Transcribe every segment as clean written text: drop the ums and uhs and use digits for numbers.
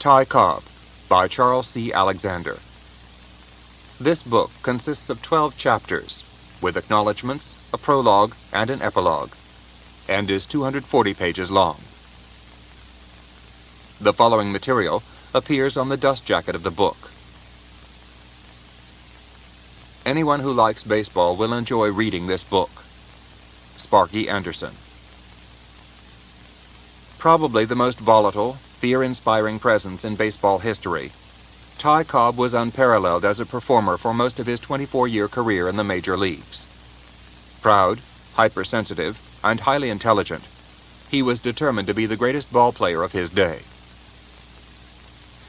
Ty Cobb by Charles C. Alexander. This book consists of 12 chapters, with acknowledgments, a prologue, and an epilogue, and is 240 pages long. The following material appears on the dust jacket of the book. Anyone who likes baseball will enjoy reading this book. Sparky Anderson. Probably the most volatile, fear-inspiring presence in baseball history, Ty Cobb was unparalleled as a performer for most of his 24-year career in the major leagues. Proud, hypersensitive, and highly intelligent, he was determined to be the greatest ball player of his day.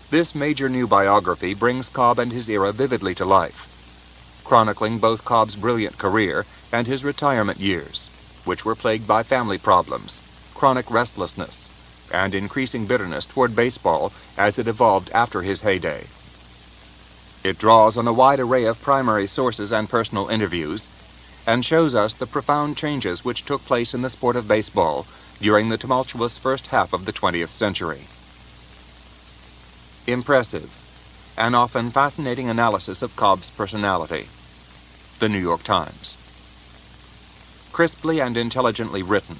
This major new biography brings Cobb and his era vividly to life, chronicling both Cobb's brilliant career and his retirement years, which were plagued by family problems, chronic restlessness, and increasing bitterness toward baseball as it evolved after his heyday. It draws on a wide array of primary sources and personal interviews, and shows us the profound changes which took place in the sport of baseball during the tumultuous first half of the 20th century. Impressive, and often fascinating analysis of Cobb's personality. The New York Times. Crisply and intelligently written,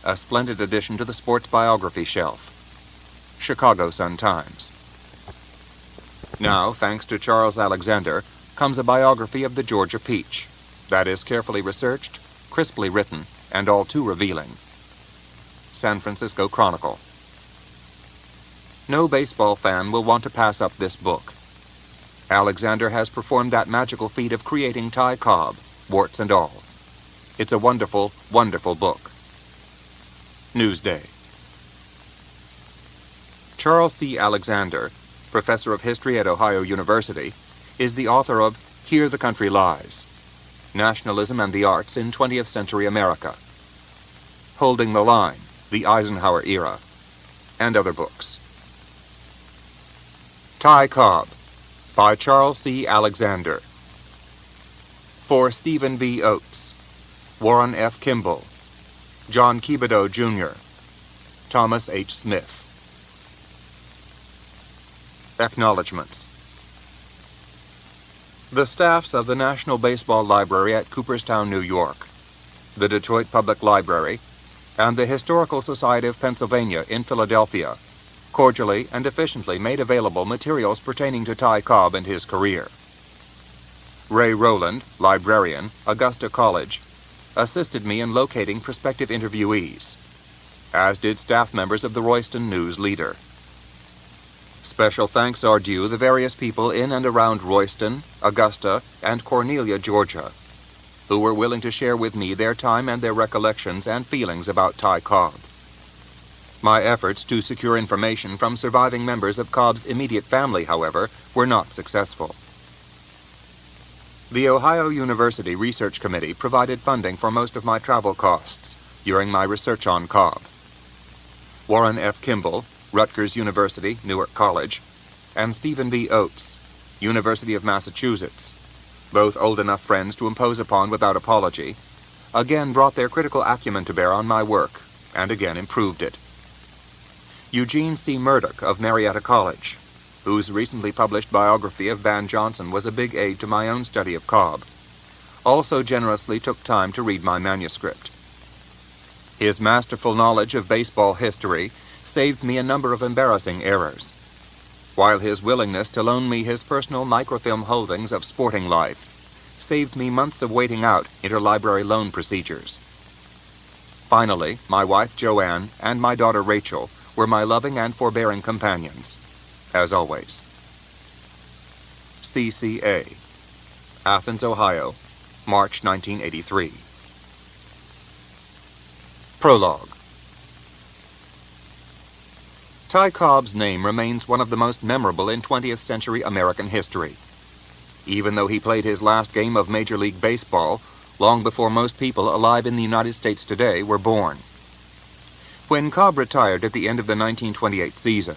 a splendid addition to the sports biography shelf. Chicago Sun-Times. Now, thanks to Charles Alexander, comes a biography of the Georgia Peach that is carefully researched, crisply written, and all too revealing. San Francisco Chronicle. No baseball fan will want to pass up this book. Alexander has performed that magical feat of creating Ty Cobb, warts and all. It's a wonderful, wonderful book. Newsday. Charles C. Alexander, professor of history at Ohio University, is the author of Here the Country Lies: Nationalism and the Arts in 20th Century America, Holding the Line, the Eisenhower Era, and other books. Ty Cobb by Charles C. Alexander. For Stephen B. Oates, Warren F. Kimball, John Kebideau, Jr., Thomas H. Smith. Acknowledgments. The staffs of the National Baseball Library at Cooperstown, New York, the Detroit Public Library, and the Historical Society of Pennsylvania in Philadelphia cordially and efficiently made available materials pertaining to Ty Cobb and his career. Ray Rowland, librarian, Augusta College, assisted me in locating prospective interviewees, as did staff members of the Royston News Leader. Special thanks are due the various people in and around Royston, Augusta, and Cornelia, Georgia, who were willing to share with me their time and their recollections and feelings about Ty Cobb. My efforts to secure information from surviving members of Cobb's immediate family, however, were not successful. The Ohio University Research Committee provided funding for most of my travel costs during my research on Cobb. Warren F. Kimball, Rutgers University, Newark College, and Stephen B. Oates, University of Massachusetts, both old enough friends to impose upon without apology, again brought their critical acumen to bear on my work, and again improved it. Eugene C. Murdoch of Marietta College, whose recently published biography of Van Johnson was a big aid to my own study of Cobb, also generously took time to read my manuscript. His masterful knowledge of baseball history saved me a number of embarrassing errors, while his willingness to loan me his personal microfilm holdings of sporting life saved me months of waiting out interlibrary loan procedures. Finally, my wife Joanne and my daughter Rachel were my loving and forbearing companions, as always. CCA, Athens, Ohio, March 1983. Prologue. Ty Cobb's name remains one of the most memorable in 20th century American history, even though he played his last game of Major League Baseball long before most people alive in the United States today were born. When Cobb retired at the end of the 1928 season,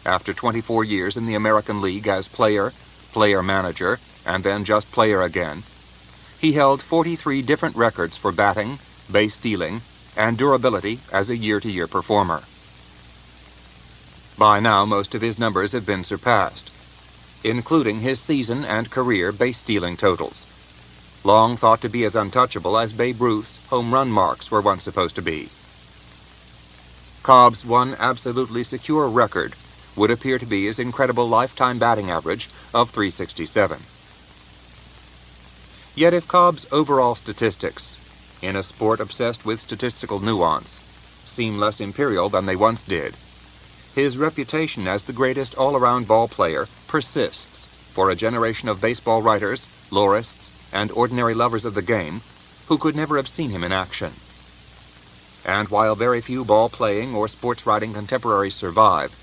after 24 years in the American League as player, player-manager, and then just player again, he held 43 different records for batting, base stealing, and durability as a year-to-year performer. By now, most of his numbers have been surpassed, including his season and career base-stealing totals, long thought to be as untouchable as Babe Ruth's home run marks were once supposed to be. Cobb's one absolutely secure record would appear to be his incredible lifetime batting average of .367. Yet if Cobb's overall statistics, in a sport obsessed with statistical nuance, seem less imperial than they once did, his reputation as the greatest all-around ball player persists for a generation of baseball writers, lorists, and ordinary lovers of the game who could never have seen him in action. And while very few ball-playing or sports-writing contemporaries survive,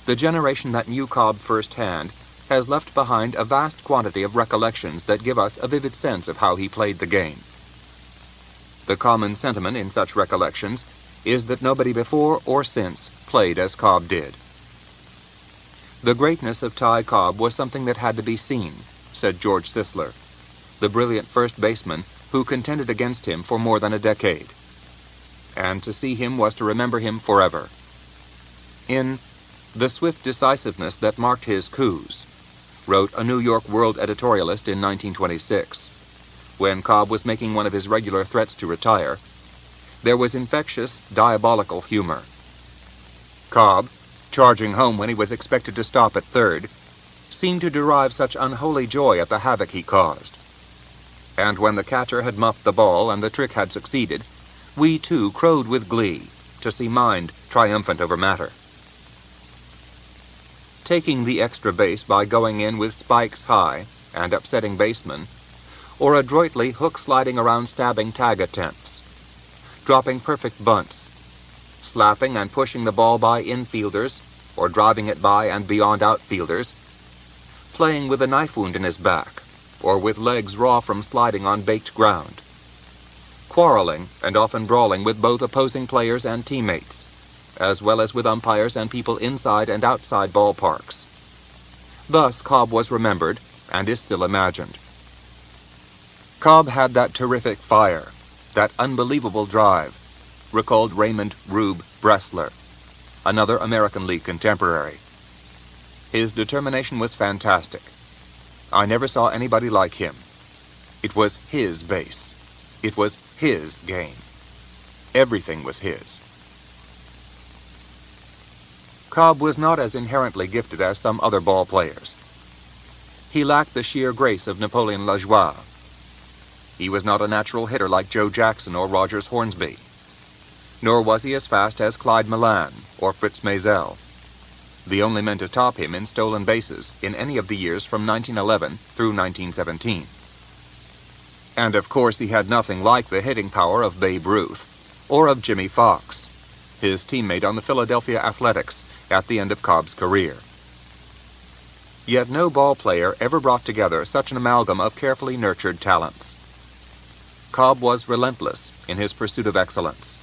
the generation that knew Cobb firsthand has left behind a vast quantity of recollections that give us a vivid sense of how he played the game. The common sentiment in such recollections is that nobody before or since played as Cobb did. The greatness of Ty Cobb was something that had to be seen, said George Sisler, the brilliant first baseman who contended against him for more than a decade. And to see him was to remember him forever. In The Swift Decisiveness That Marked His Coups, wrote a New York World editorialist in 1926, when Cobb was making one of his regular threats to retire, there was infectious, diabolical humor. Cobb, charging home when he was expected to stop at third, seemed to derive such unholy joy at the havoc he caused. And when the catcher had muffed the ball and the trick had succeeded, we too crowed with glee to see mind triumphant over matter. Taking the extra base by going in with spikes high and upsetting basemen, or adroitly hook-sliding around stabbing tag attempts, dropping perfect bunts, slapping and pushing the ball by infielders, or driving it by and beyond outfielders, playing with a knife wound in his back, or with legs raw from sliding on baked ground, quarreling and often brawling with both opposing players and teammates, as well as with umpires and people inside and outside ballparks. Thus Cobb was remembered and is still imagined. Cobb had that terrific fire, that unbelievable drive, recalled Raymond "Rube" Bressler, another American League contemporary. His determination was fantastic. I never saw anybody like him. It was his base. It was his game. Everything was his. Cobb was not as inherently gifted as some other ball players. He lacked the sheer grace of Napoleon Lajoie. He was not a natural hitter like Joe Jackson or Rogers Hornsby, nor was he as fast as Clyde Milan or Fritz Maisel, the only men to top him in stolen bases in any of the years from 1911 through 1917. And of course he had nothing like the hitting power of Babe Ruth or of Jimmy Fox, his teammate on the Philadelphia Athletics at the end of Cobb's career. Yet no ball player ever brought together such an amalgam of carefully nurtured talents. Cobb was relentless in his pursuit of excellence.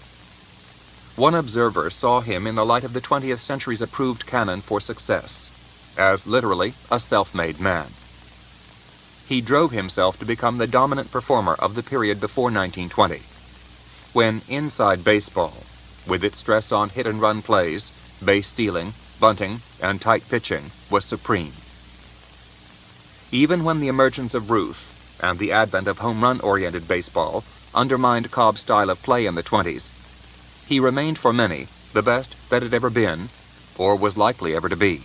One observer saw him in the light of the 20th century's approved canon for success, as literally a self-made man. He drove himself to become the dominant performer of the period before 1920, when inside baseball, with its stress on hit-and-run plays, base stealing, bunting, and tight pitching, was supreme. Even when the emergence of Ruth and the advent of home run-oriented baseball undermined Cobb's style of play in the 20s, he remained for many the best that had ever been, or was likely ever to be.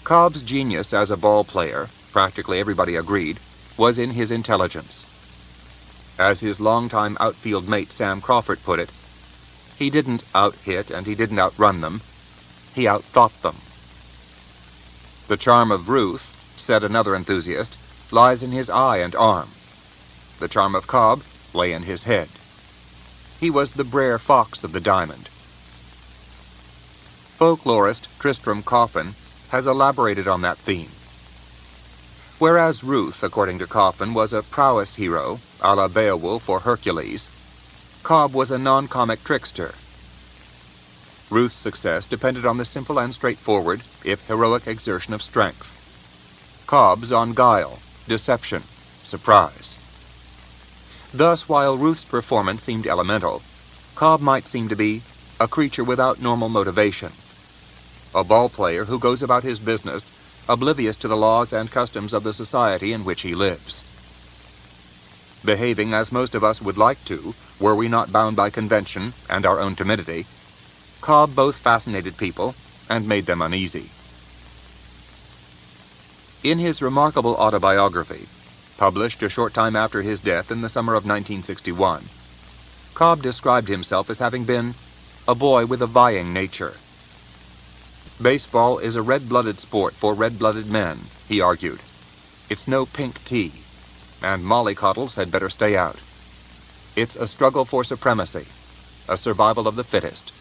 Cobb's genius as a ball player, practically everybody agreed, was in his intelligence. As his longtime outfield mate Sam Crawford put it, he didn't out-hit and he didn't outrun them, he out-thought them. The charm of Ruth, said another enthusiast, lies in his eye and arm. The charm of Cobb lay in his head. He was the Brer Fox of the diamond. Folklorist Tristram Coffin has elaborated on that theme. Whereas Ruth, according to Coffin, was a prowess hero, a la Beowulf or Hercules, Cobb was a non-comic trickster. Ruth's success depended on the simple and straightforward, if heroic, exertion of strength. Cobb's on guile, deception, surprise. Thus, while Ruth's performance seemed elemental, Cobb might seem to be a creature without normal motivation, a ball player who goes about his business oblivious to the laws and customs of the society in which he lives. Behaving as most of us would like to, were we not bound by convention and our own timidity, Cobb both fascinated people and made them uneasy. In his remarkable autobiography, published a short time after his death in the summer of 1961, Cobb described himself as having been a boy with a vying nature. Baseball is a red-blooded sport for red-blooded men, he argued. It's no pink tea, and mollycoddles had better stay out. It's a struggle for supremacy, a survival of the fittest.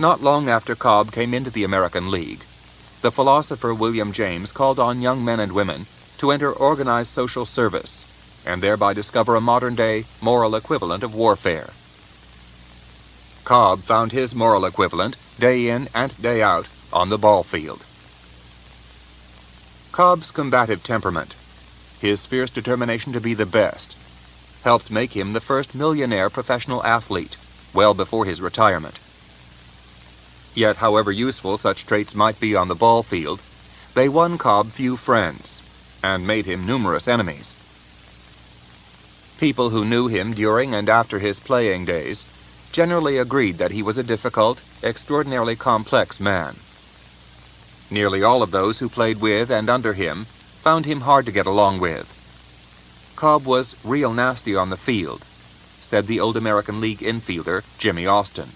Not long after Cobb came into the American League, the philosopher William James called on young men and women to enter organized social service and thereby discover a modern-day moral equivalent of warfare. Cobb found his moral equivalent day in and day out on the ball field. Cobb's combative temperament, his fierce determination to be the best, helped make him the first millionaire professional athlete well before his retirement. Yet, however useful such traits might be on the ball field, they won Cobb few friends and made him numerous enemies. People who knew him during and after his playing days generally agreed that he was a difficult, extraordinarily complex man. Nearly all of those who played with and under him found him hard to get along with. Cobb was real nasty on the field, said the old American League infielder Jimmy Austin,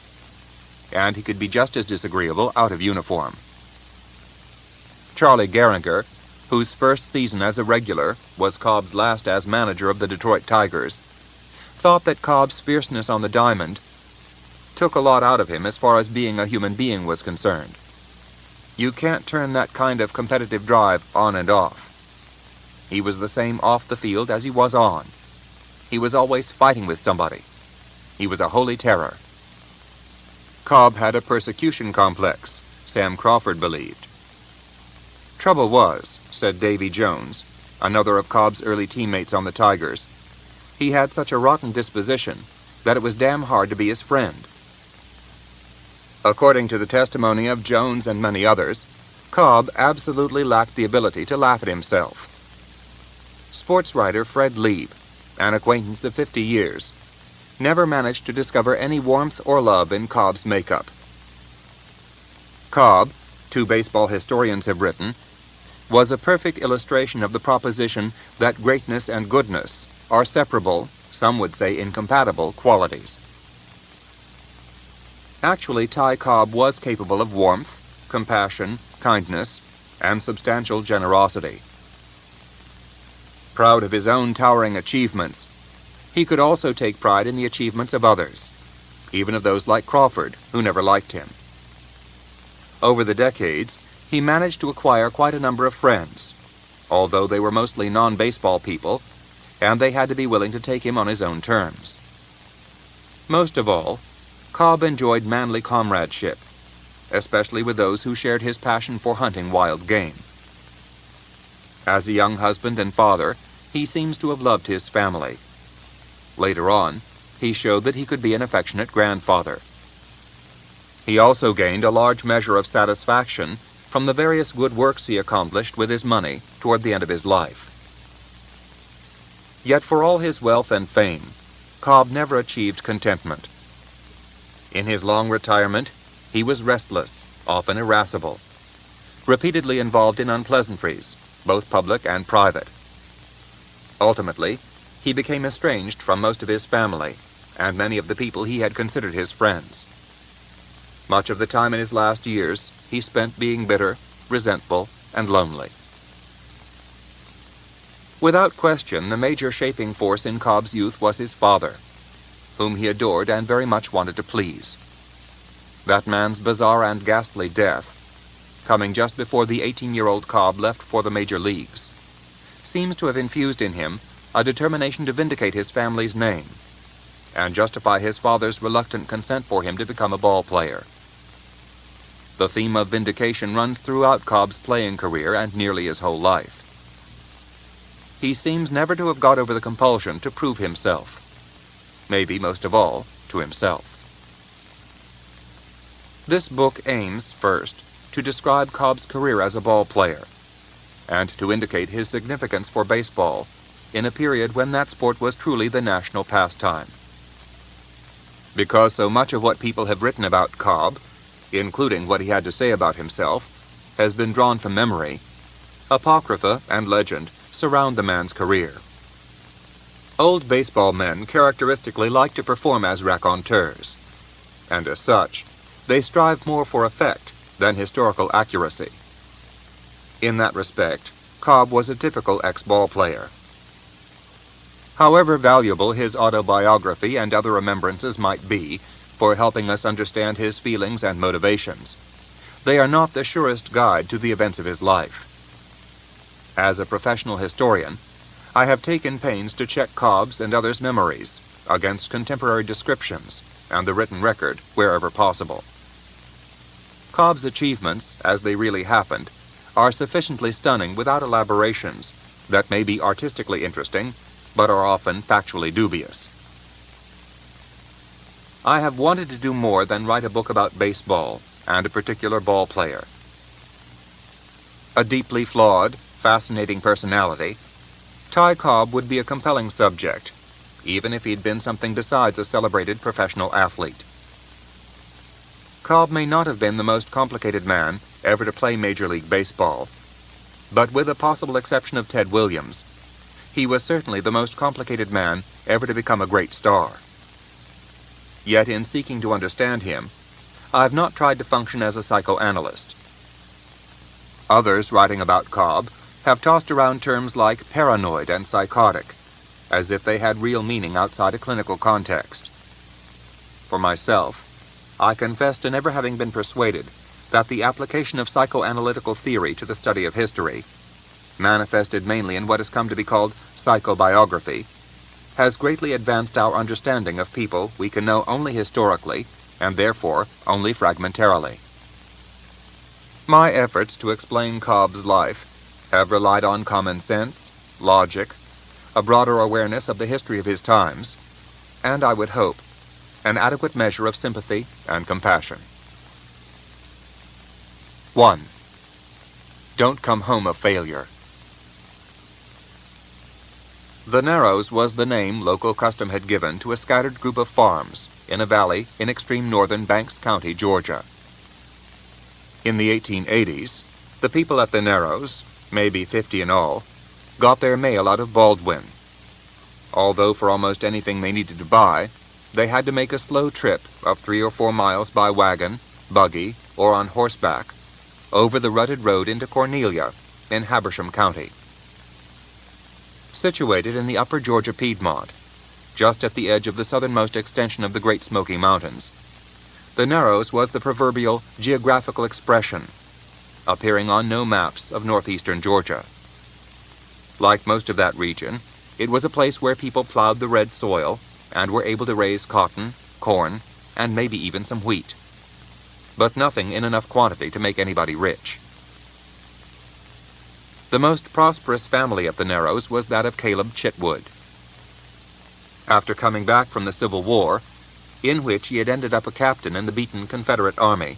and he could be just as disagreeable out of uniform. Charlie Gehringer, whose first season as a regular was Cobb's last as manager of the Detroit Tigers, thought that Cobb's fierceness on the diamond took a lot out of him as far as being a human being was concerned. You can't turn that kind of competitive drive on and off. He was the same off the field as he was on. He was always fighting with somebody. He was a holy terror. Cobb had a persecution complex, Sam Crawford believed. Trouble was, said Davy Jones, another of Cobb's early teammates on the Tigers, he had such a rotten disposition that it was damn hard to be his friend. According to the testimony of Jones and many others, Cobb absolutely lacked the ability to laugh at himself. Sports writer Fred Lieb, an acquaintance of 50 years, never managed to discover any warmth or love in Cobb's makeup. Cobb, two baseball historians have written, was a perfect illustration of the proposition that greatness and goodness are separable, some would say incompatible, qualities. Actually, Ty Cobb was capable of warmth, compassion, kindness, and substantial generosity. Proud of his own towering achievements, he could also take pride in the achievements of others, even of those like Crawford, who never liked him. Over the decades, he managed to acquire quite a number of friends, although they were mostly non-baseball people, and they had to be willing to take him on his own terms. Most of all, Cobb enjoyed manly comradeship, especially with those who shared his passion for hunting wild game. As a young husband and father, he seems to have loved his family. Later on, he showed that he could be an affectionate grandfather. He also gained a large measure of satisfaction from the various good works he accomplished with his money toward the end of his life. Yet for all his wealth and fame, Cobb never achieved contentment. In his long retirement, he was restless, often irascible, repeatedly involved in unpleasantries, both public and private. Ultimately, he became estranged from most of his family and many of the people he had considered his friends. Much of the time in his last years, he spent being bitter, resentful, and lonely. Without question, the major shaping force in Cobb's youth was his father, whom he adored and very much wanted to please. That man's bizarre and ghastly death, coming just before the 18-year-old Cobb left for the major leagues, seems to have infused in him a determination to vindicate his family's name and justify his father's reluctant consent for him to become a ball player. The theme of vindication runs throughout Cobb's playing career and nearly his whole life. He seems never to have got over the compulsion to prove himself, maybe most of all to himself. This book aims, first, to describe Cobb's career as a ball player, and to indicate his significance for baseball in a period when that sport was truly the national pastime. Because so much of what people have written about Cobb, including what he had to say about himself, has been drawn from memory, apocrypha and legend surround the man's career. Old baseball men characteristically like to perform as raconteurs, and as such, they strive more for effect than historical accuracy. In that respect, Cobb was a typical ex-ball player. However valuable his autobiography and other remembrances might be for helping us understand his feelings and motivations, they are not the surest guide to the events of his life. As a professional historian, I have taken pains to check Cobb's and others' memories against contemporary descriptions and the written record wherever possible. Cobb's achievements, as they really happened, are sufficiently stunning without elaborations that may be artistically interesting, but are often factually dubious. I have wanted to do more than write a book about baseball and a particular ball player. A deeply flawed, fascinating personality, Ty Cobb would be a compelling subject, even if he'd been something besides a celebrated professional athlete. Cobb may not have been the most complicated man ever to play Major League Baseball, but with the possible exception of Ted Williams, he was certainly the most complicated man ever to become a great star. Yet in seeking to understand him, I've not tried to function as a psychoanalyst. Others writing about Cobb have tossed around terms like paranoid and psychotic, as if they had real meaning outside a clinical context. For myself, I confess to never having been persuaded that the application of psychoanalytical theory to the study of history, manifested mainly in what has come to be called psychobiography, has greatly advanced our understanding of people we can know only historically, and therefore only fragmentarily. My efforts to explain Cobb's life have relied on common sense, logic, a broader awareness of the history of his times, and I would hope, an adequate measure of sympathy and compassion. 1. Don't come home a failure. The Narrows was the name local custom had given to a scattered group of farms in a valley in extreme northern Banks County, Georgia. In the 1880s, the people at the Narrows, maybe 50 in all, got their mail out of Baldwin. Although for almost anything they needed to buy, they had to make a slow trip of 3 or 4 miles by wagon, buggy, or on horseback, over the rutted road into Cornelia in Habersham County. Situated in the upper Georgia Piedmont, just at the edge of the southernmost extension of the Great Smoky Mountains, the Narrows was the proverbial geographical expression, appearing on no maps of northeastern Georgia. Like most of that region, it was a place where people plowed the red soil and were able to raise cotton, corn, and maybe even some wheat, but nothing in enough quantity to make anybody rich. The most prosperous family at the Narrows was that of Caleb Chitwood. After coming back from the Civil War, in which he had ended up a captain in the beaten Confederate Army,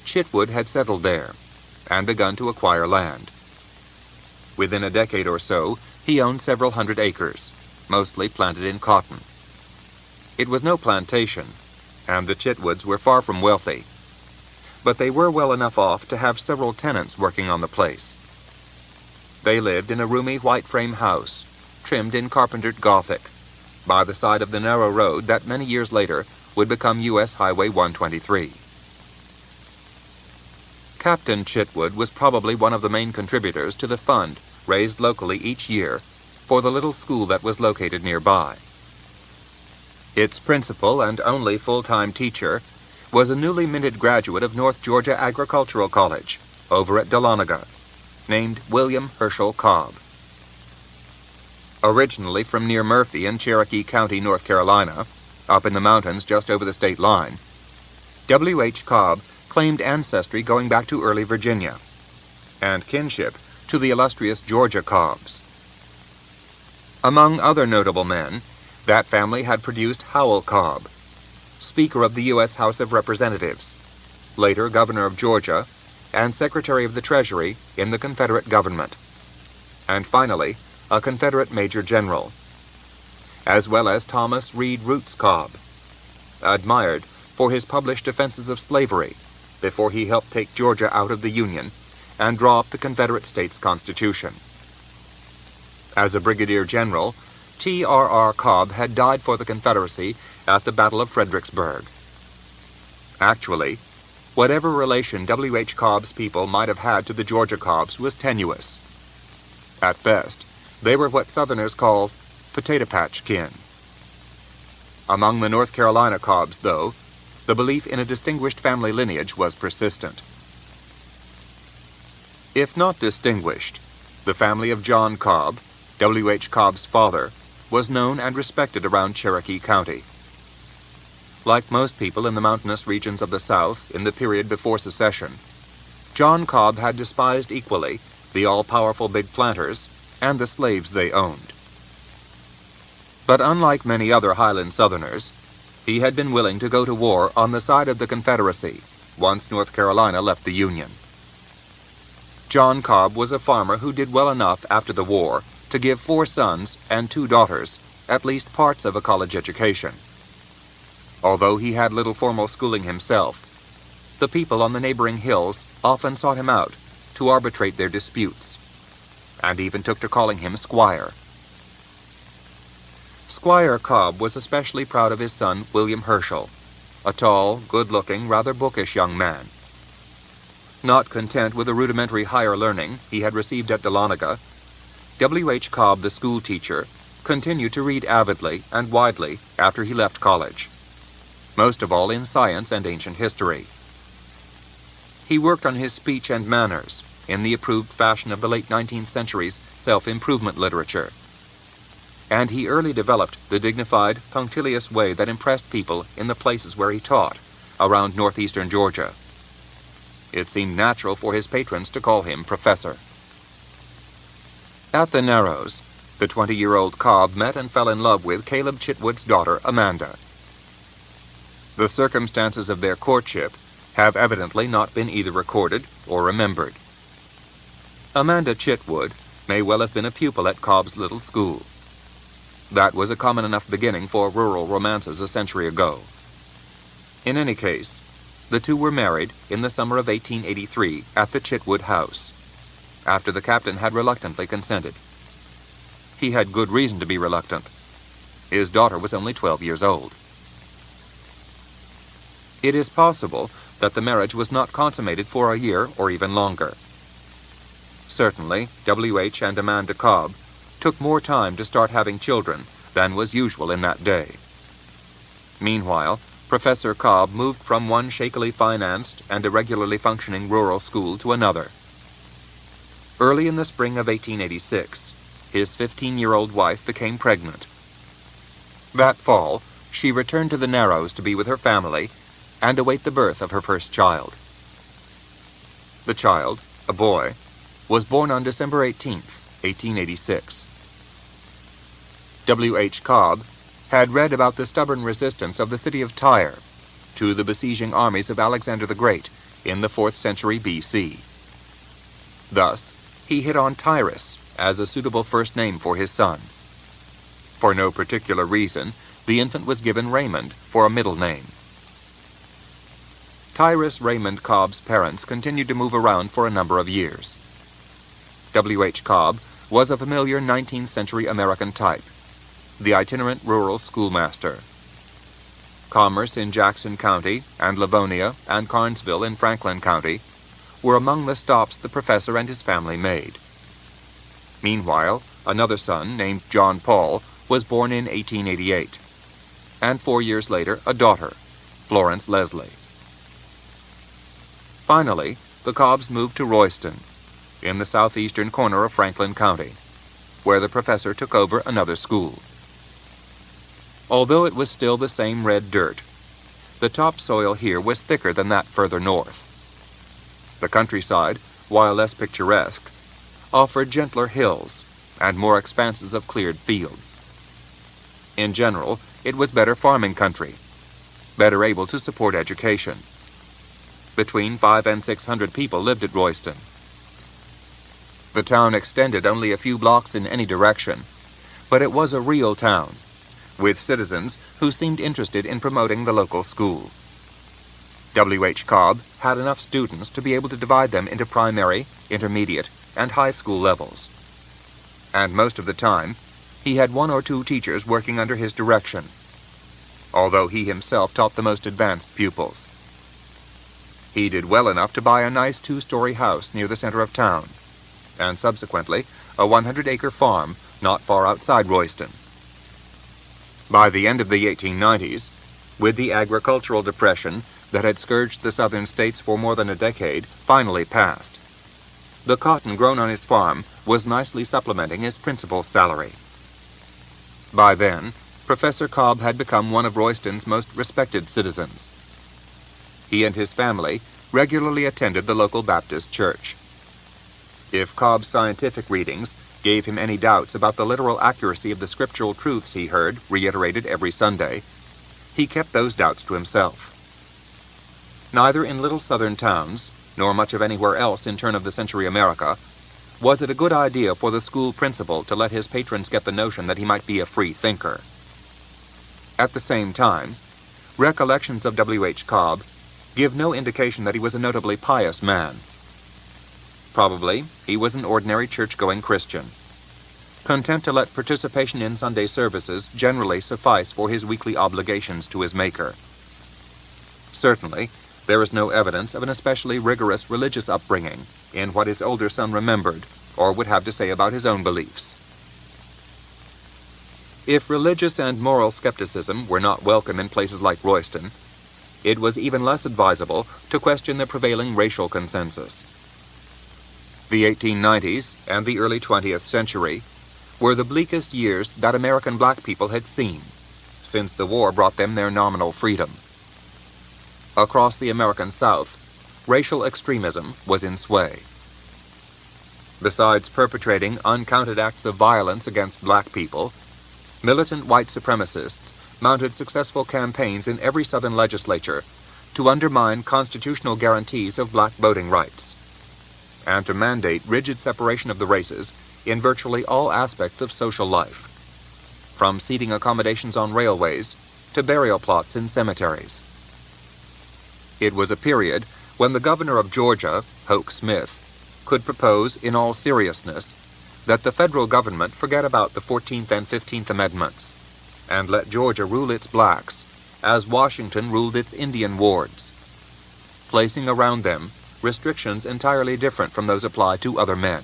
Chitwood had settled there and begun to acquire land. Within a decade or so, he owned several hundred acres, mostly planted in cotton. It was no plantation, and the Chitwoods were far from wealthy, but they were well enough off to have several tenants working on the place. They lived in a roomy white-frame house, trimmed in carpentered Gothic, by the side of the narrow road that many years later would become U.S. Highway 123. Captain Chitwood was probably one of the main contributors to the fund raised locally each year for the little school that was located nearby. Its principal and only full-time teacher was a newly minted graduate of North Georgia Agricultural College over at Dahlonega, named William Herschel Cobb. Originally from near Murphy in Cherokee County, North Carolina, up in the mountains just over the state line, W.H. Cobb claimed ancestry going back to early Virginia, and kinship to the illustrious Georgia Cobbs. Among other notable men, that family had produced Howell Cobb, Speaker of the U.S. House of Representatives, later Governor of Georgia, and Secretary of the Treasury in the Confederate government, and finally, a Confederate Major General, as well as Thomas Reed Roots Cobb, admired for his published defenses of slavery before he helped take Georgia out of the Union and draw up the Confederate States Constitution. As a brigadier general, T.R.R. Cobb had died for the Confederacy at the Battle of Fredericksburg. Actually, whatever relation W.H. Cobb's people might have had to the Georgia Cobbs was tenuous. At best, they were what Southerners call potato patch kin. Among the North Carolina Cobbs, though, the belief in a distinguished family lineage was persistent. If not distinguished, the family of John Cobb, W.H. Cobb's father, was known and respected around Cherokee County. Like most people in the mountainous regions of the South in the period before secession, John Cobb had despised equally the all-powerful big planters and the slaves they owned. But unlike many other Highland Southerners, he had been willing to go to war on the side of the Confederacy once North Carolina left the Union. John Cobb was a farmer who did well enough after the war to give 4 sons and 2 daughters at least parts of a college education. Although he had little formal schooling himself, the people on the neighboring hills often sought him out to arbitrate their disputes, and even took to calling him Squire. Squire Cobb was especially proud of his son William Herschel, a tall, good-looking, rather bookish young man. Not content with the rudimentary higher learning he had received at Dahlonega, W.H. Cobb, the school teacher, continued to read avidly and widely after he left college, most of all in science and ancient history. He worked on his speech and manners in the approved fashion of the late 19th century's self-improvement literature, and he early developed the dignified, punctilious way that impressed people in the places where he taught, around northeastern Georgia. It seemed natural for his patrons to call him Professor. At the Narrows, the 20-year-old Cobb met and fell in love with Caleb Chitwood's daughter, Amanda. The circumstances of their courtship have evidently not been either recorded or remembered. Amanda Chitwood may well have been a pupil at Cobb's little school. That was a common enough beginning for rural romances a century ago. In any case, the two were married in the summer of 1883 at the Chitwood house, after the captain had reluctantly consented. He had good reason to be reluctant. His daughter was only 12 years old. It is possible that the marriage was not consummated for a year or even longer. Certainly, W.H. and Amanda Cobb took more time to start having children than was usual in that day. Meanwhile, Professor Cobb moved from one shakily financed and irregularly functioning rural school to another. Early in the spring of 1886, his 15-year-old wife became pregnant. That fall, she returned to the Narrows to be with her family and await the birth of her first child. The child, a boy, was born on December 18, 1886. W.H. Cobb had read about the stubborn resistance of the city of Tyre to the besieging armies of Alexander the Great in the 4th century B.C. Thus, he hit on Tyrus as a suitable first name for his son. For no particular reason, the infant was given Raymond for a middle name. Tyrus Raymond Cobb's parents continued to move around for a number of years. W.H. Cobb was a familiar 19th century American type, the itinerant rural schoolmaster. Commerce in Jackson County and Livonia and Carnesville in Franklin County were among the stops the professor and his family made. Meanwhile, another son named John Paul was born in 1888, and 4 years later a daughter, Florence Leslie. Finally, the Cobbs moved to Royston, in the southeastern corner of Franklin County, where the professor took over another school. Although it was still the same red dirt, the topsoil here was thicker than that further north. The countryside, while less picturesque, offered gentler hills and more expanses of cleared fields. In general, it was better farming country, better able to support education. Between 500 and 600 people lived at Royston. The town extended only a few blocks in any direction, but it was a real town, with citizens who seemed interested in promoting the local school. W.H. Cobb had enough students to be able to divide them into primary, intermediate, and high school levels. And most of the time, he had 1 or 2 teachers working under his direction, although he himself taught the most advanced pupils. He did well enough to buy a nice 2-story house near the center of town, and subsequently a 100-acre farm not far outside Royston. By the end of the 1890s, with the agricultural depression that had scourged the southern states for more than a decade finally passed, the cotton grown on his farm was nicely supplementing his principal's salary. By then, Professor Cobb had become one of Royston's most respected citizens. He and his family regularly attended the local Baptist church. If Cobb's scientific readings gave him any doubts about the literal accuracy of the scriptural truths he heard reiterated every Sunday, he kept those doubts to himself. Neither in little southern towns, nor much of anywhere else in turn-of-the-century America, was it a good idea for the school principal to let his patrons get the notion that he might be a free thinker. At the same time, recollections of W.H. Cobb give no indication that he was a notably pious man. Probably, he was an ordinary church-going Christian, content to let participation in Sunday services generally suffice for his weekly obligations to his Maker. Certainly, there is no evidence of an especially rigorous religious upbringing in what his older son remembered or would have to say about his own beliefs. If religious and moral skepticism were not welcome in places like Royston, it was even less advisable to question the prevailing racial consensus. The 1890s and the early 20th century were the bleakest years that American black people had seen since the war brought them their nominal freedom. Across the American South, racial extremism was in sway. Besides perpetrating uncounted acts of violence against black people, militant white supremacists mounted successful campaigns in every Southern legislature to undermine constitutional guarantees of black voting rights, and to mandate rigid separation of the races in virtually all aspects of social life, from seating accommodations on railways to burial plots in cemeteries. It was a period when the governor of Georgia, Hoke Smith, could propose in all seriousness that the federal government forget about the 14th and 15th Amendments and let Georgia rule its blacks as Washington ruled its Indian wards, placing around them restrictions entirely different from those applied to other men.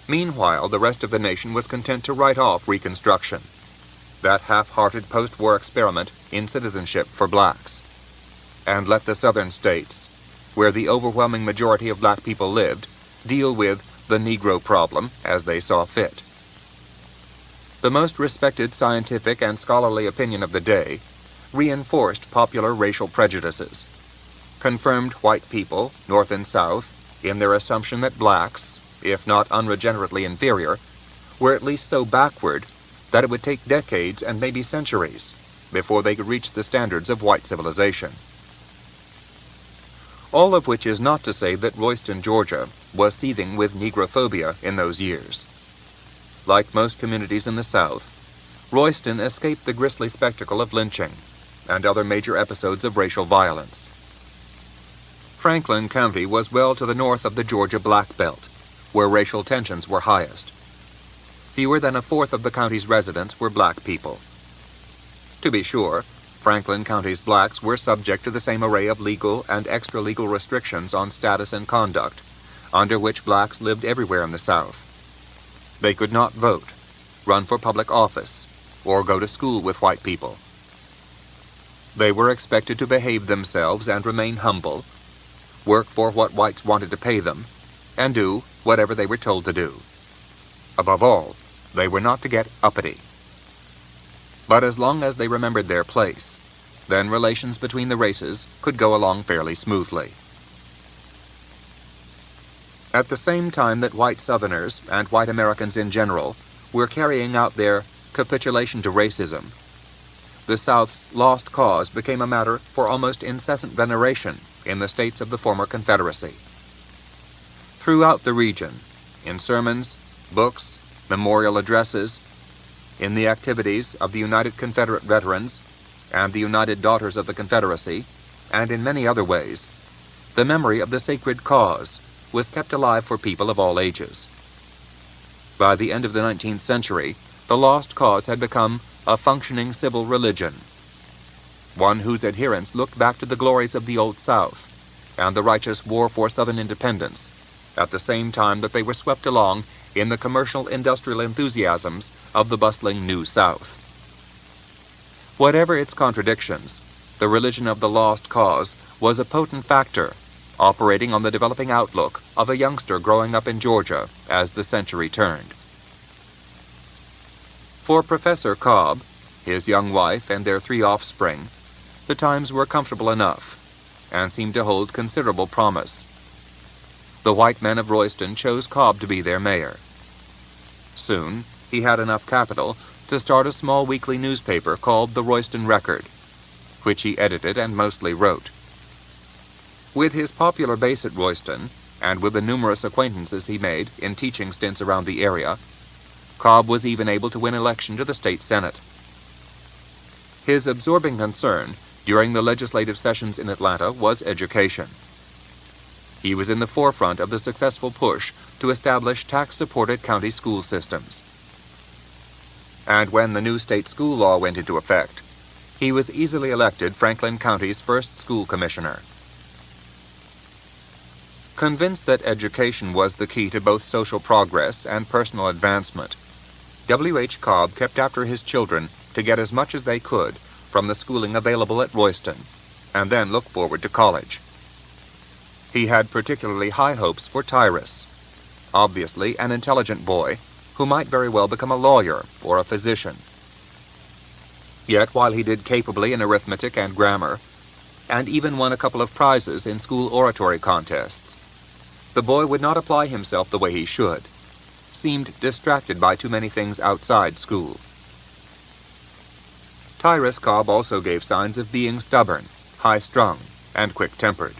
Meanwhile, the rest of the nation was content to write off Reconstruction, that half-hearted post-war experiment in citizenship for blacks, and let the southern states, where the overwhelming majority of black people lived, deal with the Negro problem as they saw fit. The most respected scientific and scholarly opinion of the day reinforced popular racial prejudices, confirmed white people, North and South, in their assumption that blacks, if not unregenerately inferior, were at least so backward that it would take decades and maybe centuries before they could reach the standards of white civilization. All of which is not to say that Royston, Georgia, was seething with Negrophobia in those years. Like most communities in the South, Royston escaped the grisly spectacle of lynching and other major episodes of racial violence. Franklin County was well to the north of the Georgia Black Belt, where racial tensions were highest. Fewer than a fourth of the county's residents were black people. To be sure, Franklin County's blacks were subject to the same array of legal and extra-legal restrictions on status and conduct, under which blacks lived everywhere in the South. They could not vote, run for public office, or go to school with white people. They were expected to behave themselves and remain humble, work for what whites wanted to pay them, and do whatever they were told to do. Above all, they were not to get uppity. But as long as they remembered their place, then relations between the races could go along fairly smoothly. At the same time that white Southerners and white Americans in general were carrying out their capitulation to racism, the South's lost cause became a matter for almost incessant veneration in the states of the former Confederacy. Throughout the region, in sermons, books, memorial addresses, in the activities of the United Confederate Veterans and the United Daughters of the Confederacy, and in many other ways, the memory of the sacred cause was kept alive for people of all ages. By the end of the 19th century, the lost cause had become a functioning civil religion, one whose adherents looked back to the glories of the Old South and the righteous war for Southern independence, at the same time that they were swept along in the commercial industrial enthusiasms of the bustling New South. Whatever its contradictions, the religion of the lost cause was a potent factor, operating on the developing outlook of a youngster growing up in Georgia as the century turned. For Professor Cobb, his young wife, and their 3 offspring, the times were comfortable enough and seemed to hold considerable promise. The white men of Royston chose Cobb to be their mayor. Soon, he had enough capital to start a small weekly newspaper called the Royston Record, which he edited and mostly wrote. With his popular base at Royston, and with the numerous acquaintances he made in teaching stints around the area, Cobb was even able to win election to the state senate. His absorbing concern during the legislative sessions in Atlanta was education. He was in the forefront of the successful push to establish tax-supported county school systems. And when the new state school law went into effect, he was easily elected Franklin County's first school commissioner. Convinced that education was the key to both social progress and personal advancement, W.H. Cobb kept after his children to get as much as they could from the schooling available at Royston, and then look forward to college. He had particularly high hopes for Tyrus, obviously an intelligent boy who might very well become a lawyer or a physician. Yet while he did capably in arithmetic and grammar, and even won a couple of prizes in school oratory contests, the boy would not apply himself the way he should, seemed distracted by too many things outside school. Tyrus Cobb also gave signs of being stubborn, high-strung, and quick-tempered.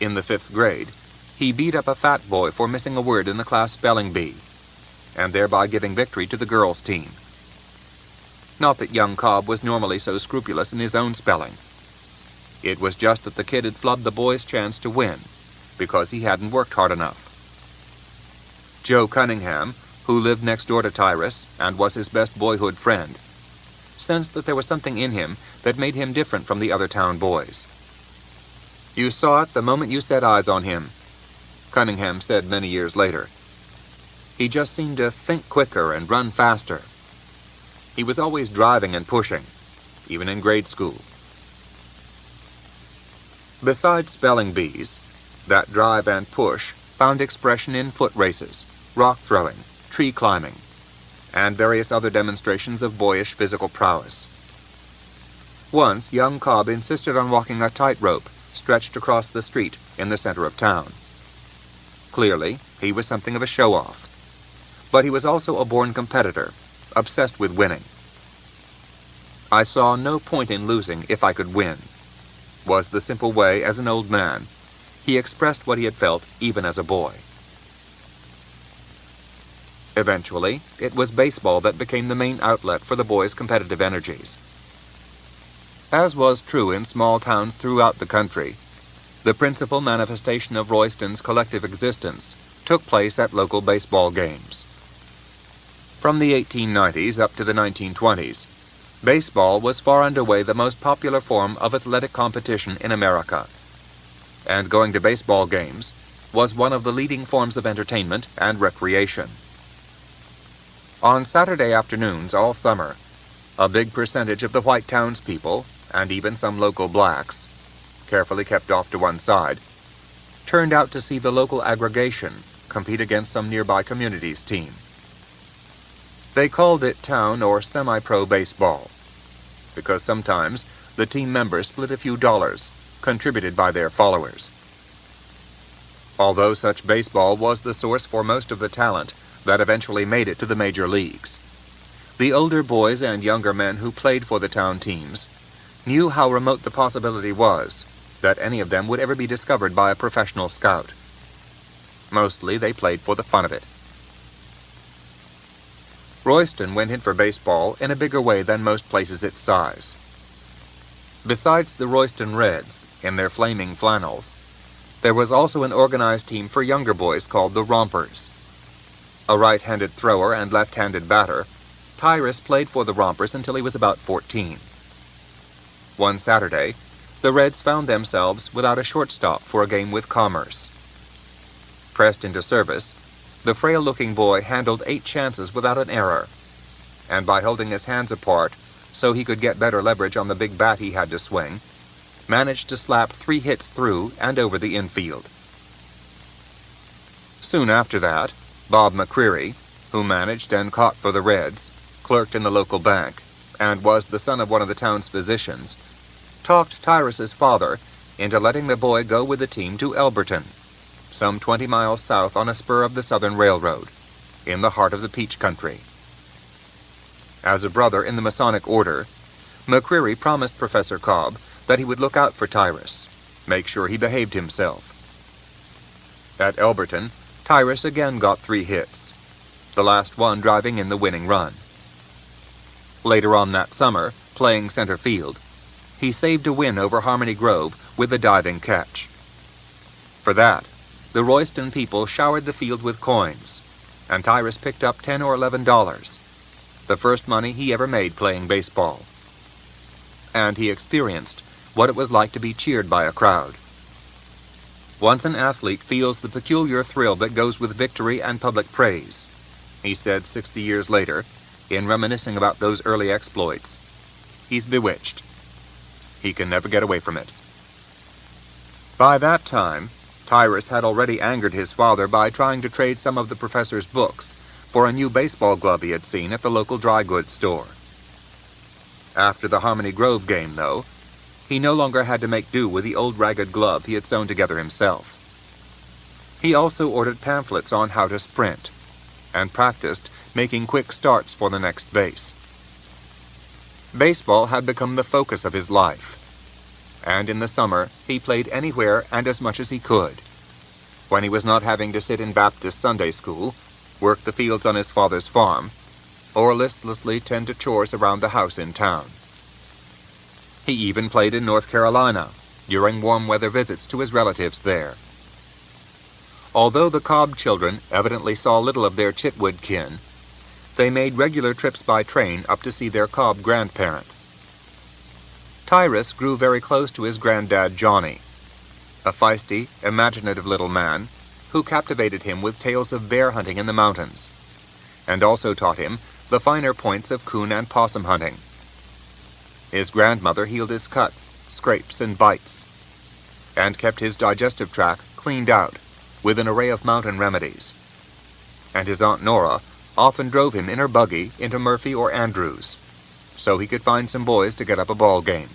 In the 5th grade, he beat up a fat boy for missing a word in the class spelling bee, and thereby giving victory to the girls' team. Not that young Cobb was normally so scrupulous in his own spelling. It was just that the kid had flubbed the boy's chance to win, because he hadn't worked hard enough. Joe Cunningham, who lived next door to Tyrus and was his best boyhood friend, sensed that there was something in him that made him different from the other town boys. "You saw it the moment you set eyes on him," Cunningham said many years later. "He just seemed to think quicker and run faster. He was always driving and pushing, even in grade school." Besides spelling bees, that drive and push found expression in foot races, rock throwing, tree climbing, and various other demonstrations of boyish physical prowess. Once, young Cobb insisted on walking a tightrope stretched across the street in the center of town. Clearly, he was something of a show-off, but he was also a born competitor, obsessed with winning. "I saw no point in losing if I could win," was the simple way, as an old man, he expressed what he had felt even as a boy. Eventually, it was baseball that became the main outlet for the boy's competitive energies. As was true in small towns throughout the country, the principal manifestation of Royston's collective existence took place at local baseball games. From the 1890s up to the 1920s, baseball was far and away the most popular form of athletic competition in America, and going to baseball games was one of the leading forms of entertainment and recreation. On Saturday afternoons all summer, a big percentage of the white townspeople, and even some local blacks, carefully kept off to one side, turned out to see the local aggregation compete against some nearby community's team. They called it town or semi-pro baseball, because sometimes the team members split a few dollars, contributed by their followers. Although such baseball was the source for most of the talent that eventually made it to the major leagues, The older boys and younger men who played for the town teams knew how remote the possibility was that any of them would ever be discovered by a professional scout. Mostly they played for the fun of it. Royston went in for baseball in a bigger way than most places its size. Besides the Royston Reds, in their flaming flannels, there was also an organized team for younger boys called the Rompers. A right-handed thrower and left-handed batter, Tyrus played for the Rompers until he was about 14. One Saturday, the Reds found themselves without a shortstop for a game with Commerce. Pressed into service, the frail-looking boy handled 8 chances without an error, and by holding his hands apart so he could get better leverage on the big bat he had to swing, managed to slap 3 hits through and over the infield. Soon after that, Bob McCreary, who managed and caught for the Reds, clerked in the local bank, and was the son of one of the town's physicians, talked Tyrus's father into letting the boy go with the team to Elberton, some 20 miles south on a spur of the Southern Railroad, in the heart of the Peach Country. As a brother in the Masonic Order, McCreary promised Professor Cobb that he would look out for Tyrus, make sure he behaved himself. At Elberton, Tyrus again got 3 hits, the last one driving in the winning run. Later on that summer, playing center field, he saved a win over Harmony Grove with a diving catch. For that, the Royston people showered the field with coins, and Tyrus picked up $10 or $11, the first money he ever made playing baseball. And he experienced what it was like to be cheered by a crowd. Once an athlete feels the peculiar thrill that goes with victory and public praise, he said 60 years later, in reminiscing about those early exploits, he's bewitched. He can never get away from it. By that time, Tyrus had already angered his father by trying to trade some of the professor's books for a new baseball glove he had seen at the local dry goods store. After the Harmony Grove game, though, he no longer had to make do with the old ragged glove he had sewn together himself. He also ordered pamphlets on how to sprint, and practiced making quick starts for the next base. Baseball had become the focus of his life, and in the summer he played anywhere and as much as he could. When he was not having to sit in Baptist Sunday school, work the fields on his father's farm, or listlessly tend to chores around the house in town. He even played in North Carolina during warm weather visits to his relatives there. Although the Cobb children evidently saw little of their Chitwood kin, they made regular trips by train up to see their Cobb grandparents. Tyrus grew very close to his granddad Johnny, a feisty, imaginative little man who captivated him with tales of bear hunting in the mountains, and also taught him the finer points of coon and possum hunting. His grandmother healed his cuts, scrapes, and bites, and kept his digestive tract cleaned out with an array of mountain remedies. And his Aunt Nora often drove him in her buggy into Murphy or Andrews, so he could find some boys to get up a ball game.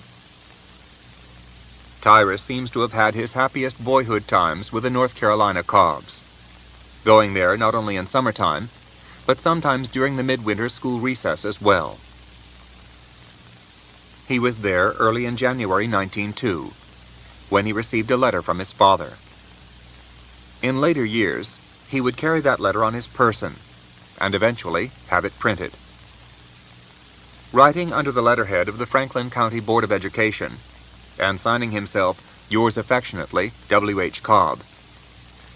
Tyrus seems to have had his happiest boyhood times with the North Carolina Cobbs, going there not only in summertime, but sometimes during the midwinter school recess as well. He was there early in January 1902, when he received a letter from his father. In later years, he would carry that letter on his person, and eventually have it printed. Writing under the letterhead of the Franklin County Board of Education, and signing himself, "Yours affectionately, W.H. Cobb,"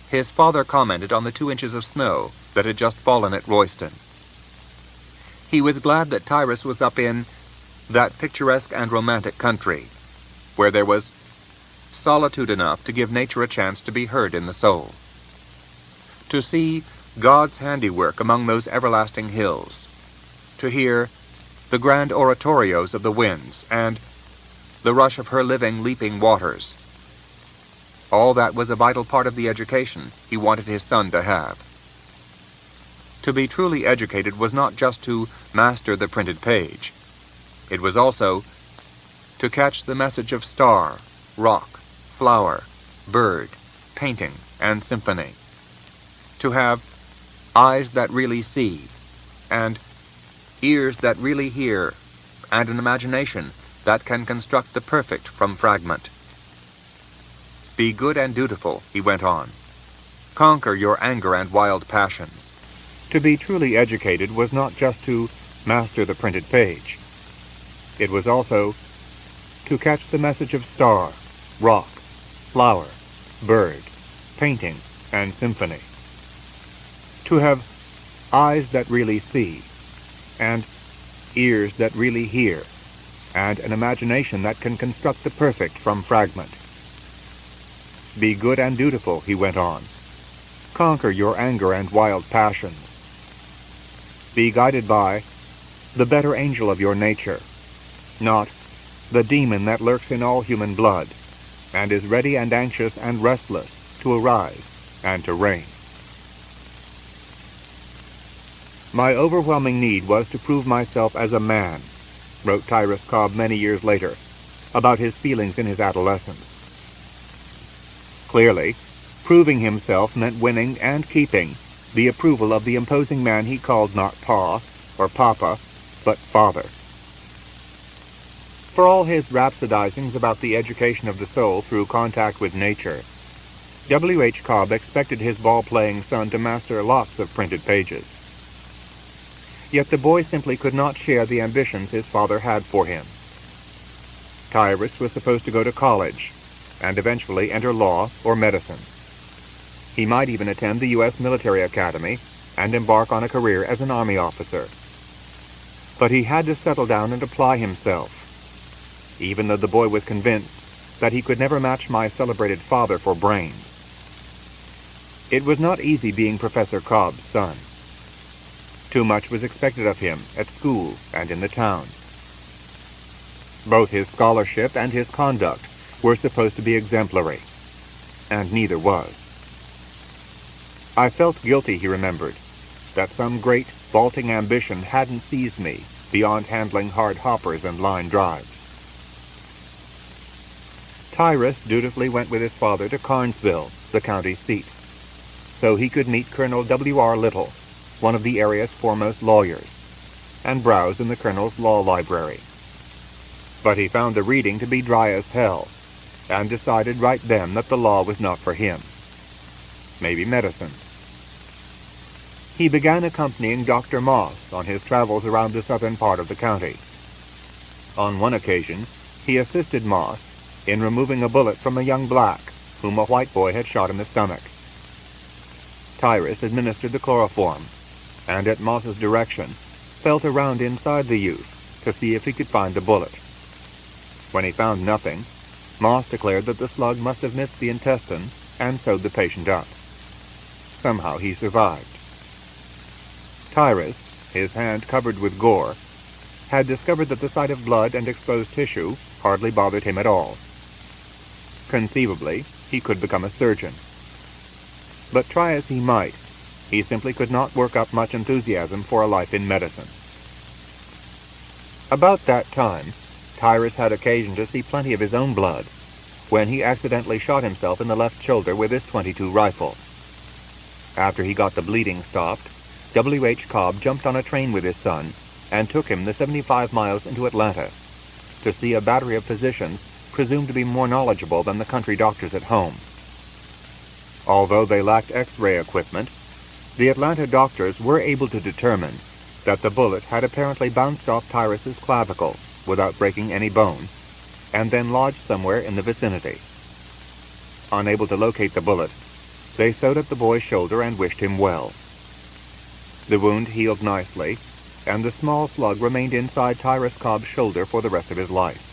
his father commented on the 2 inches of snow that had just fallen at Royston. He was glad that Tyrus was up in that picturesque and romantic country, where there was solitude enough to give nature a chance to be heard in the soul. To see God's handiwork among those everlasting hills, to hear the grand oratorios of the winds, and the rush of her living, leaping waters. All that was a vital part of the education he wanted his son to have. To be truly educated was not just to master the printed page. It was also to catch the message of star, rock, flower, bird, painting, and symphony. To have eyes that really see, and ears that really hear, and an imagination that can construct the perfect from fragment. Be good and dutiful, he went on. Conquer your anger and wild passions. To be truly educated was not just to master the printed page. It was also to catch the message of star, rock, flower, bird, painting, and symphony. To have eyes that really see, and ears that really hear, and an imagination that can construct the perfect from fragment. Be good and dutiful, he went on. Conquer your anger and wild passions. Be guided by the better angel of your nature, not the demon that lurks in all human blood, and is ready and anxious and restless to arise and to reign. My overwhelming need was to prove myself as a man, wrote Tyrus Cobb many years later, about his feelings in his adolescence. Clearly, proving himself meant winning and keeping the approval of the imposing man he called not Pa or Papa, but Father. For all his rhapsodizings about the education of the soul through contact with nature, W. H. Cobb expected his ball-playing son to master lots of printed pages. Yet the boy simply could not share the ambitions his father had for him. Tyrus was supposed to go to college, and eventually enter law or medicine. He might even attend the U.S. Military Academy and embark on a career as an Army officer. But he had to settle down and apply himself, even though the boy was convinced that he could never match my celebrated father for brains. It was not easy being Professor Cobb's son. Too much was expected of him at school and in the town. Both his scholarship and his conduct were supposed to be exemplary, and neither was. I felt guilty, he remembered, that some great, vaulting ambition hadn't seized me beyond handling hard hoppers and line drives. Tyrus dutifully went with his father to Carnesville, the county seat, so he could meet Colonel W.R. Little, one of the area's foremost lawyers, and browse in the colonel's law library. But he found the reading to be dry as hell, and decided right then that the law was not for him. Maybe medicine. He began accompanying Dr. Moss on his travels around the southern part of the county. On one occasion, he assisted Moss in removing a bullet from a young black whom a white boy had shot in the stomach. Tyrus administered the chloroform, and at Moss's direction, felt around inside the youth to see if he could find the bullet. When he found nothing, Moss declared that the slug must have missed the intestine and sewed the patient up. Somehow he survived. Tyrus, his hand covered with gore, had discovered that the sight of blood and exposed tissue hardly bothered him at all. Conceivably, he could become a surgeon. But try as he might, he simply could not work up much enthusiasm for a life in medicine. About that time, Tyrus had occasion to see plenty of his own blood when he accidentally shot himself in the left shoulder with his .22 rifle. After he got the bleeding stopped, W. H. Cobb jumped on a train with his son and took him the 75 miles into Atlanta to see a battery of physicians presumed to be more knowledgeable than the country doctors at home. Although they lacked X-ray equipment, the Atlanta doctors were able to determine that the bullet had apparently bounced off Tyrus's clavicle without breaking any bone, and then lodged somewhere in the vicinity. Unable to locate the bullet, they sewed up the boy's shoulder and wished him well. The wound healed nicely, and the small slug remained inside Tyrus Cobb's shoulder for the rest of his life.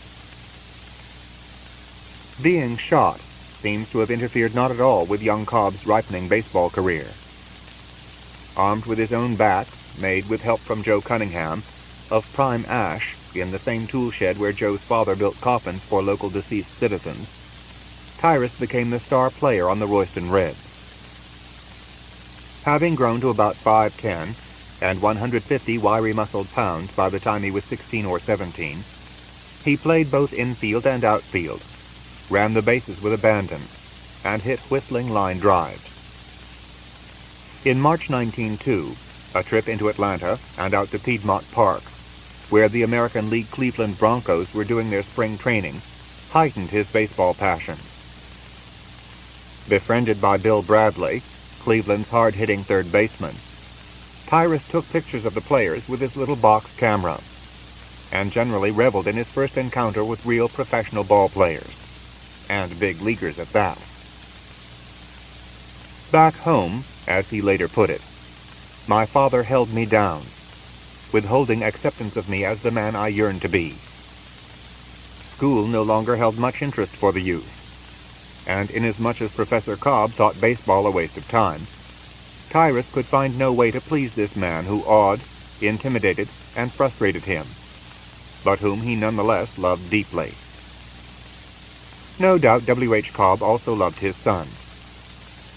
Being shot seems to have interfered not at all with young Cobb's ripening baseball career. Armed with his own bats, made with help from Joe Cunningham, of prime ash in the same tool shed where Joe's father built coffins for local deceased citizens, Tyrus became the star player on the Royston Reds. Having grown to about 5'10", and 150 wiry-muscled pounds by the time he was 16 or 17, he played both infield and outfield, ran the bases with abandon, and hit whistling line drives. In March 1902, A trip into Atlanta and out to Piedmont Park, where the American League Cleveland Broncos were doing their spring training, heightened his baseball passion. Befriended by Bill Bradley, Cleveland's hard-hitting third baseman, Tyrus took pictures of the players with his little box camera, and generally reveled in his first encounter with real professional ball players, and big leaguers at that. Back home, as he later put it, my father held me down, withholding acceptance of me as the man I yearned to be. School no longer held much interest for the youth, and inasmuch as Professor Cobb thought baseball a waste of time, Tyrus could find no way to please this man who awed, intimidated, and frustrated him, but whom he nonetheless loved deeply. No doubt W.H. Cobb also loved his son,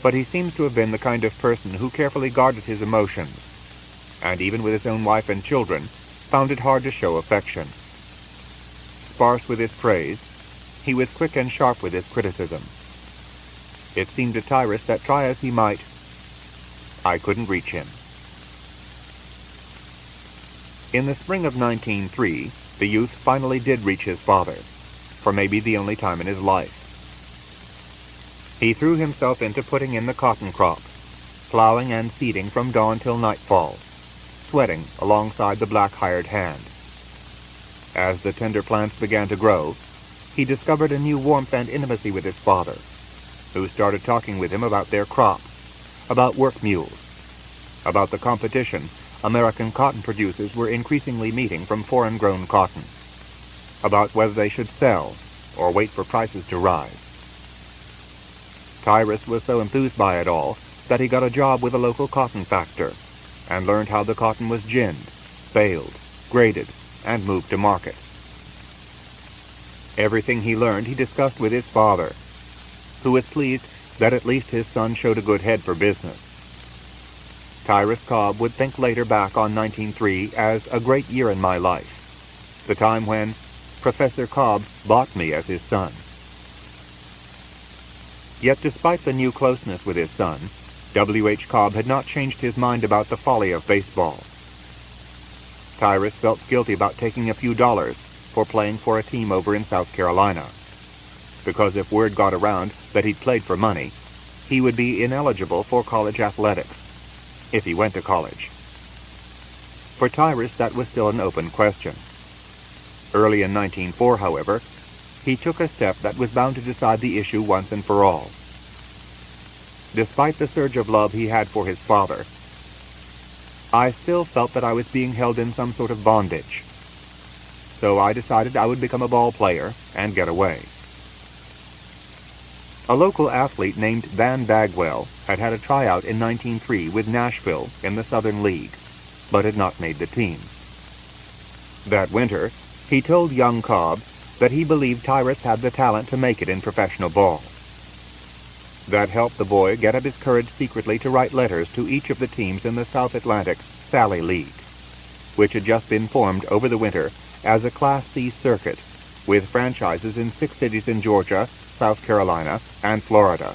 but he seems to have been the kind of person who carefully guarded his emotions, and even with his own wife and children, found it hard to show affection. Sparse with his praise, he was quick and sharp with his criticism. It seemed to Tyrus that try as he might, I couldn't reach him. In the spring of 1903, the youth finally did reach his father, for maybe the only time in his life. He threw himself into putting in the cotton crop, plowing and seeding from dawn till nightfall, sweating alongside the black hired hand. As the tender plants began to grow, he discovered a new warmth and intimacy with his father, who started talking with him about their crop, about work mules, about the competition American cotton producers were increasingly meeting from foreign-grown cotton, about whether they should sell or wait for prices to rise. Tyrus was so enthused by it all that he got a job with a local cotton factor and learned how the cotton was ginned, baled, graded, and moved to market. Everything he learned he discussed with his father, who was pleased that at least his son showed a good head for business. Tyrus Cobb would think later back on 1903 as a great year in my life, the time when Professor Cobb bought me as his son. Yet despite the new closeness with his son, W.H. Cobb had not changed his mind about the folly of baseball. Tyrus felt guilty about taking a few dollars for playing for a team over in South Carolina, because if word got around that he'd played for money, he would be ineligible for college athletics, if he went to college. For Tyrus, that was still an open question. Early in 1904, however, he took a step that was bound to decide the issue once and for all. Despite the surge of love he had for his father, I still felt that I was being held in some sort of bondage. So I decided I would become a ball player and get away. A local athlete named Van Bagwell had had a tryout in 1903 with Nashville in the Southern League, but had not made the team. That winter, he told young Cobb that he believed Tyrus had the talent to make it in professional ball. That helped the boy get up his courage secretly to write letters to each of the teams in the South Atlantic Sally League, which had just been formed over the winter as a Class C circuit, with franchises in 6 cities in Georgia, South Carolina, and Florida.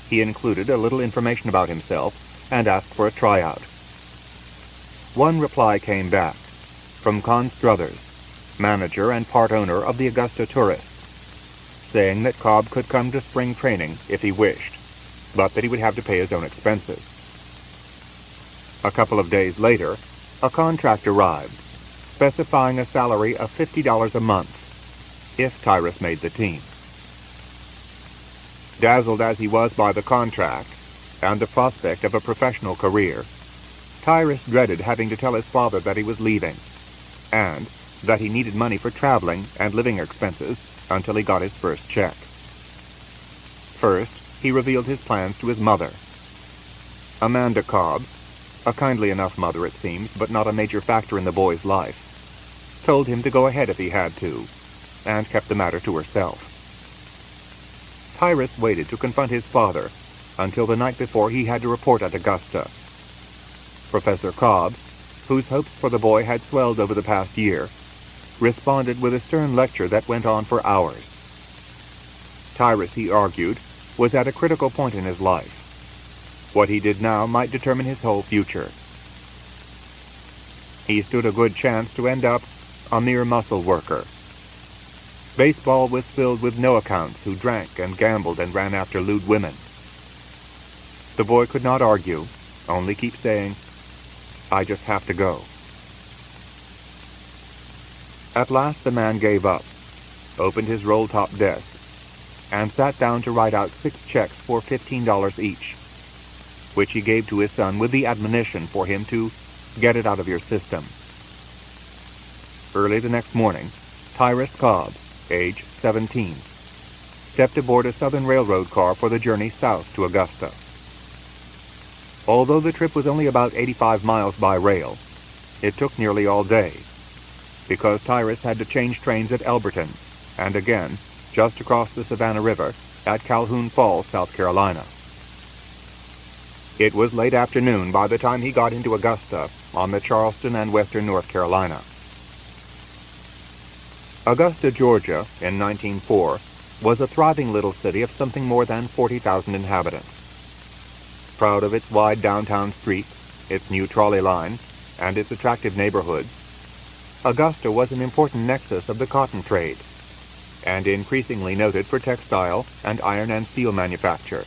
He included a little information about himself and asked for a tryout. One reply came back from Con Struthers, manager and part owner of the Augusta Tourists, saying that Cobb could come to spring training if he wished, but that he would have to pay his own expenses. A couple of days later, a contract arrived, specifying a salary of $50 a month, if Tyrus made the team. Dazzled as he was by the contract and the prospect of a professional career, Tyrus dreaded having to tell his father that he was leaving, and that he needed money for traveling and living expenses until he got his first check. First, he revealed his plans to his mother. Amanda Cobb, a kindly enough mother it seems, but not a major factor in the boy's life, told him to go ahead if he had to, and kept the matter to herself. Tyrus waited to confront his father until the night before he had to report at Augusta. Professor Cobb, whose hopes for the boy had swelled over the past year, responded with a stern lecture that went on for hours. Tyrus, he argued, was at a critical point in his life. What he did now might determine his whole future. He stood a good chance to end up a mere muscle worker. Baseball was filled with no-accounts who drank and gambled and ran after lewd women. The boy could not argue, only keep saying, "I just have to go." At last the man gave up, opened his roll-top desk, and sat down to write out 6 checks for $15 each, which he gave to his son with the admonition for him to get it out of your system. Early the next morning, Tyrus Cobb, age 17, stepped aboard a Southern Railroad car for the journey south to Augusta. Although the trip was only about 85 miles by rail, it took nearly all day, because Tyrus had to change trains at Elberton, and again, just across the Savannah River, at Calhoun Falls, South Carolina. It was late afternoon by the time he got into Augusta on the Charleston and Western North Carolina. Augusta, Georgia, in 1904, was a thriving little city of something more than 40,000 inhabitants. Proud of its wide downtown streets, its new trolley line, and its attractive neighborhoods, Augusta was an important nexus of the cotton trade, and increasingly noted for textile and iron and steel manufacture.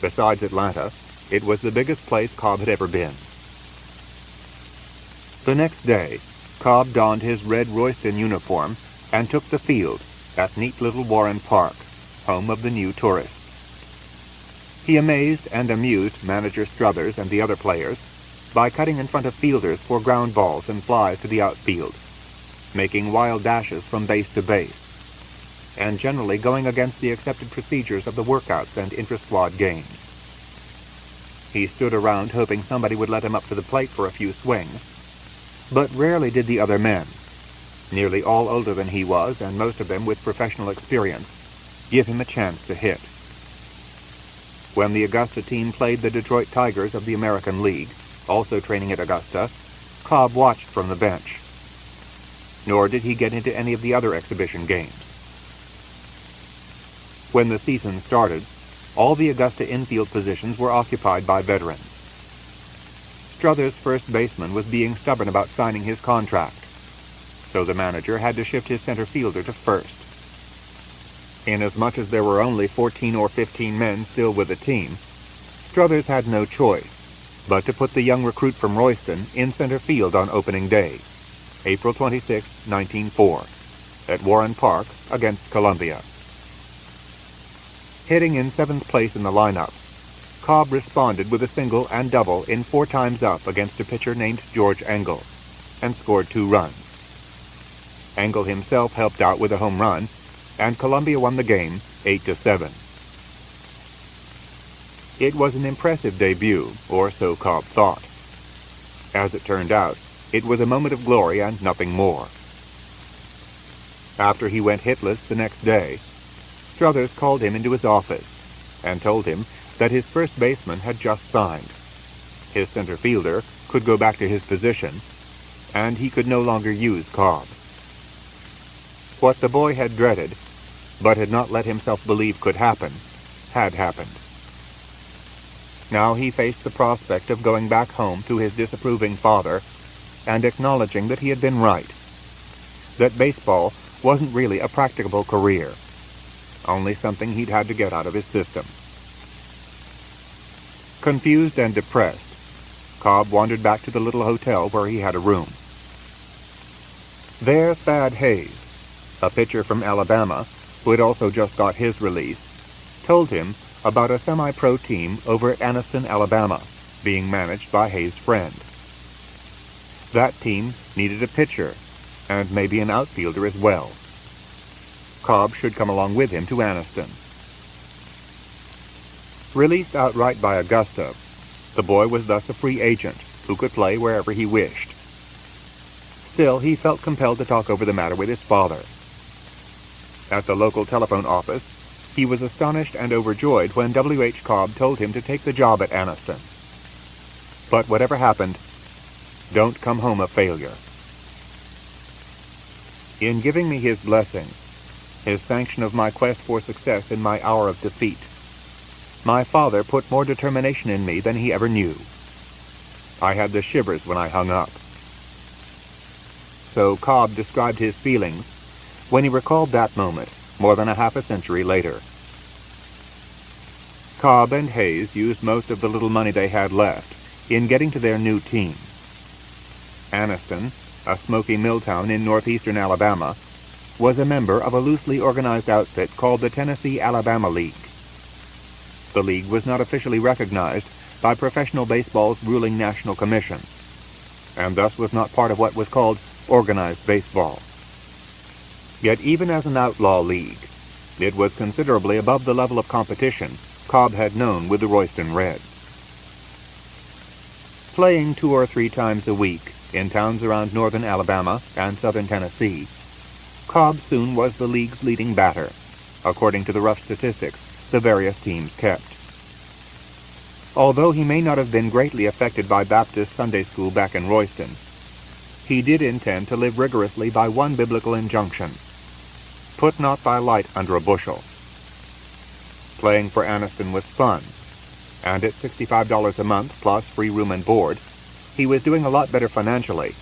Besides Atlanta, it was the biggest place Cobb had ever been. The next day, Cobb donned his red Royston uniform and took the field at neat little Warren Park, home of the new tourists. He amazed and amused manager Struthers and the other players by cutting in front of fielders for ground balls and flies to the outfield, making wild dashes from base to base, and generally going against the accepted procedures of the workouts and intra-squad games. He stood around hoping somebody would let him up to the plate for a few swings, but rarely did the other men, nearly all older than he was and most of them with professional experience, give him a chance to hit. When the Augusta team played the Detroit Tigers of the American League, also training at Augusta, Cobb watched from the bench. Nor did he get into any of the other exhibition games. When the season started, all the Augusta infield positions were occupied by veterans. Struthers' first baseman was being stubborn about signing his contract, so the manager had to shift his center fielder to first. Inasmuch as there were only 14 or 15 men still with the team, Struthers had no choice but to put the young recruit from Royston in center field on opening day, April 26, 1904, at Warren Park against Columbia. Hitting in 7th place in the lineup, Cobb responded with a single and double in 4 times up against a pitcher named George Engel, and scored 2 runs. Engel himself helped out with a home run, and Columbia won the game 8-7. It was an impressive debut, or so Cobb thought. As it turned out, it was a moment of glory and nothing more. After he went hitless the next day, Struthers called him into his office and told him that his first baseman had just signed. His center fielder could go back to his position, and he could no longer use Cobb. What the boy had dreaded, but had not let himself believe could happen, had happened. Now he faced the prospect of going back home to his disapproving father and acknowledging that he had been right, that baseball wasn't really a practicable career, only something he'd had to get out of his system. Confused and depressed, Cobb wandered back to the little hotel where he had a room. There Thad Hayes, a pitcher from Alabama, who had also just got his release, told him about a semi-pro team over at Anniston, Alabama, being managed by Hayes' friend. That team needed a pitcher, and maybe an outfielder as well. Cobb should come along with him to Anniston. Released outright by Augusta, the boy was thus a free agent who could play wherever he wished. Still, he felt compelled to talk over the matter with his father. At the local telephone office, he was astonished and overjoyed when W.H. Cobb told him to take the job at Anniston. But whatever happened, don't come home a failure. In giving me his blessing, his sanction of my quest for success in my hour of defeat, my father put more determination in me than he ever knew. I had the shivers when I hung up. So Cobb described his feelings when he recalled that moment more than a half a century later. Cobb and Hayes used most of the little money they had left in getting to their new team. Anniston, a smoky mill town in northeastern Alabama, was a member of a loosely organized outfit called the Tennessee-Alabama League. The league was not officially recognized by professional baseball's ruling national commission, and thus was not part of what was called organized baseball. Yet even as an outlaw league, it was considerably above the level of competition Cobb had known with the Royston Reds. Playing 2 or 3 times a week in towns around northern Alabama and southern Tennessee, Cobb soon was the league's leading batter, according to the rough statistics the various teams kept. Although he may not have been greatly affected by Baptist Sunday school back in Royston, he did intend to live rigorously by one biblical injunction: put not thy light under a bushel. Playing for Anniston was fun, and at $65 a month plus free room and board, he was doing a lot better financially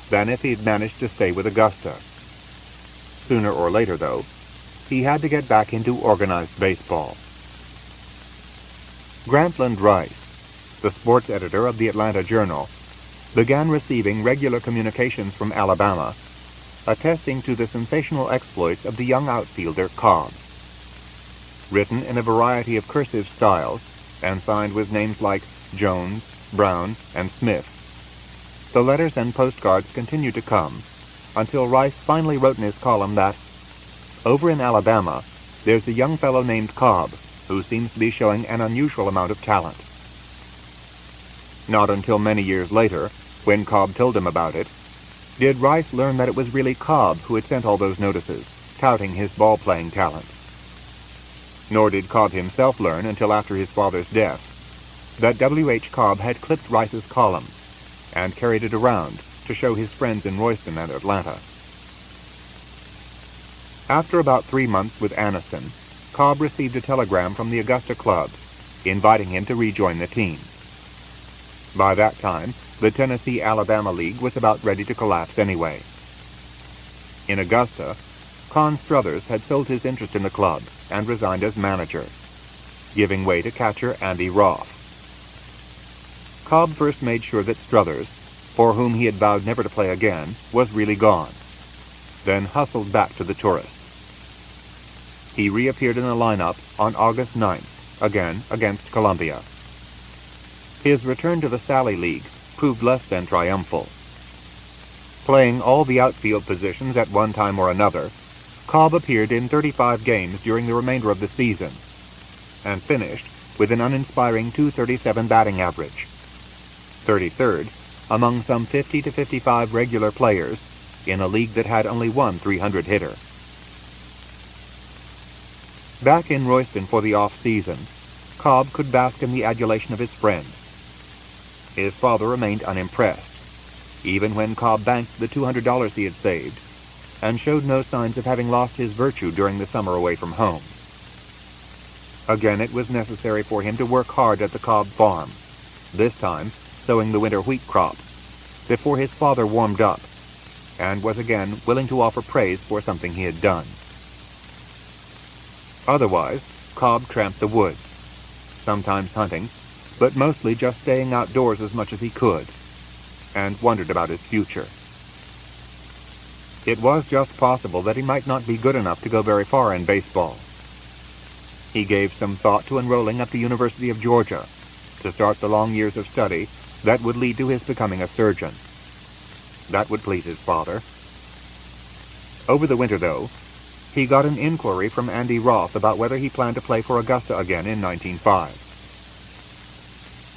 than if he'd managed to stay with Augusta. Sooner or later, though, he had to get back into organized baseball. Grantland Rice, the sports editor of the Atlanta Journal, began receiving regular communications from Alabama, attesting to the sensational exploits of the young outfielder Cobb. Written in a variety of cursive styles and signed with names like Jones, Brown, and Smith, the letters and postcards continued to come until Rice finally wrote in his column that, "Over in Alabama, there's a young fellow named Cobb who seems to be showing an unusual amount of talent." Not until many years later, when Cobb told him about it, did Rice learn that it was really Cobb who had sent all those notices, touting his ball-playing talents. Nor did Cobb himself learn until after his father's death that W.H. Cobb had clipped Rice's column and carried it around to show his friends in Royston and Atlanta. After about 3 months with Anniston, Cobb received a telegram from the Augusta club inviting him to rejoin the team. By that time, the Tennessee-Alabama League was about ready to collapse anyway. In Augusta, Con Struthers had sold his interest in the club and resigned as manager, giving way to catcher Andy Roth. Cobb first made sure that Struthers, for whom he had vowed never to play again, was really gone, then hustled back to the tourists. He reappeared in the lineup on August 9th, again against Columbia. His return to the Sally League proved less than triumphal. Playing all the outfield positions at one time or another, Cobb appeared in 35 games during the remainder of the season, and finished with an uninspiring .237 batting average, 33rd among some 50 to 55 regular players in a league that had only one .300 hitter. Back in Royston for the off-season, Cobb could bask in the adulation of his friends. His father remained unimpressed, even when Cobb banked the $200 he had saved, and showed no signs of having lost his virtue during the summer away from home. Again, it was necessary for him to work hard at the Cobb farm, this time sowing the winter wheat crop, before his father warmed up, and was again willing to offer praise for something he had done. Otherwise, Cobb tramped the woods, sometimes hunting, but mostly just staying outdoors as much as he could, and wondered about his future. It was just possible that he might not be good enough to go very far in baseball. He gave some thought to enrolling at the University of Georgia to start the long years of study that would lead to his becoming a surgeon. That would please his father. Over the winter, though, he got an inquiry from Andy Roth about whether he planned to play for Augusta again in 1905.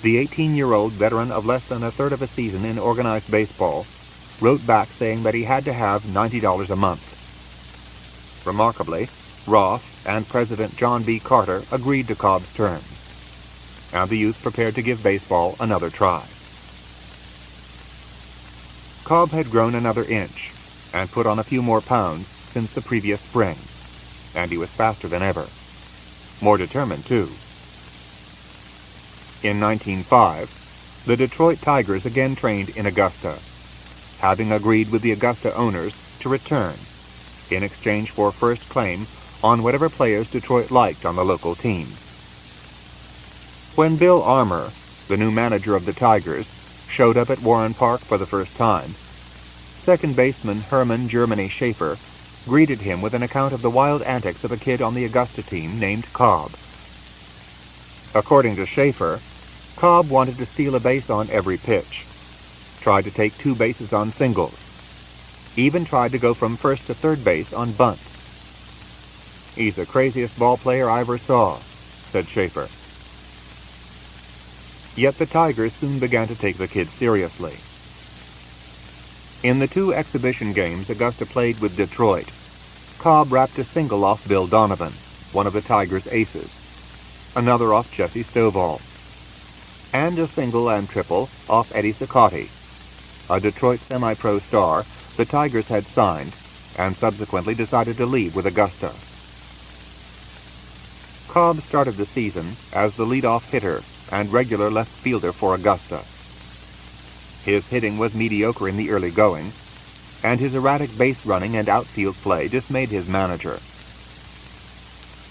The 18-year-old veteran of less than a third of a season in organized baseball wrote back saying that he had to have $90 a month. Remarkably, Roth and President John B. Carter agreed to Cobb's terms, and the youth prepared to give baseball another try. Cobb had grown another inch and put on a few more pounds since the previous spring, and he was faster than ever. More determined, too. In 1905, the Detroit Tigers again trained in Augusta, having agreed with the Augusta owners to return in exchange for first claim on whatever players Detroit liked on the local team. When Bill Armour, the new manager of the Tigers, showed up at Warren Park for the first time, second baseman Herman Germany Schaefer greeted him with an account of the wild antics of a kid on the Augusta team named Cobb. According to Schaefer, Cobb wanted to steal a base on every pitch, tried to take 2 bases on singles, even tried to go from first to third base on bunts. "He's the craziest ball player I ever saw," said Schaefer. Yet the Tigers soon began to take the kid seriously. In the 2 exhibition games Augusta played with Detroit, Cobb rapped a single off Bill Donovan, one of the Tigers' aces, another off Jesse Stovall, and a single and triple off Eddie Cicotti, a Detroit semi-pro star the Tigers had signed and subsequently decided to leave with Augusta. Cobb started the season as the leadoff hitter and regular left fielder for Augusta. His hitting was mediocre in the early going, and his erratic base running and outfield play dismayed his manager.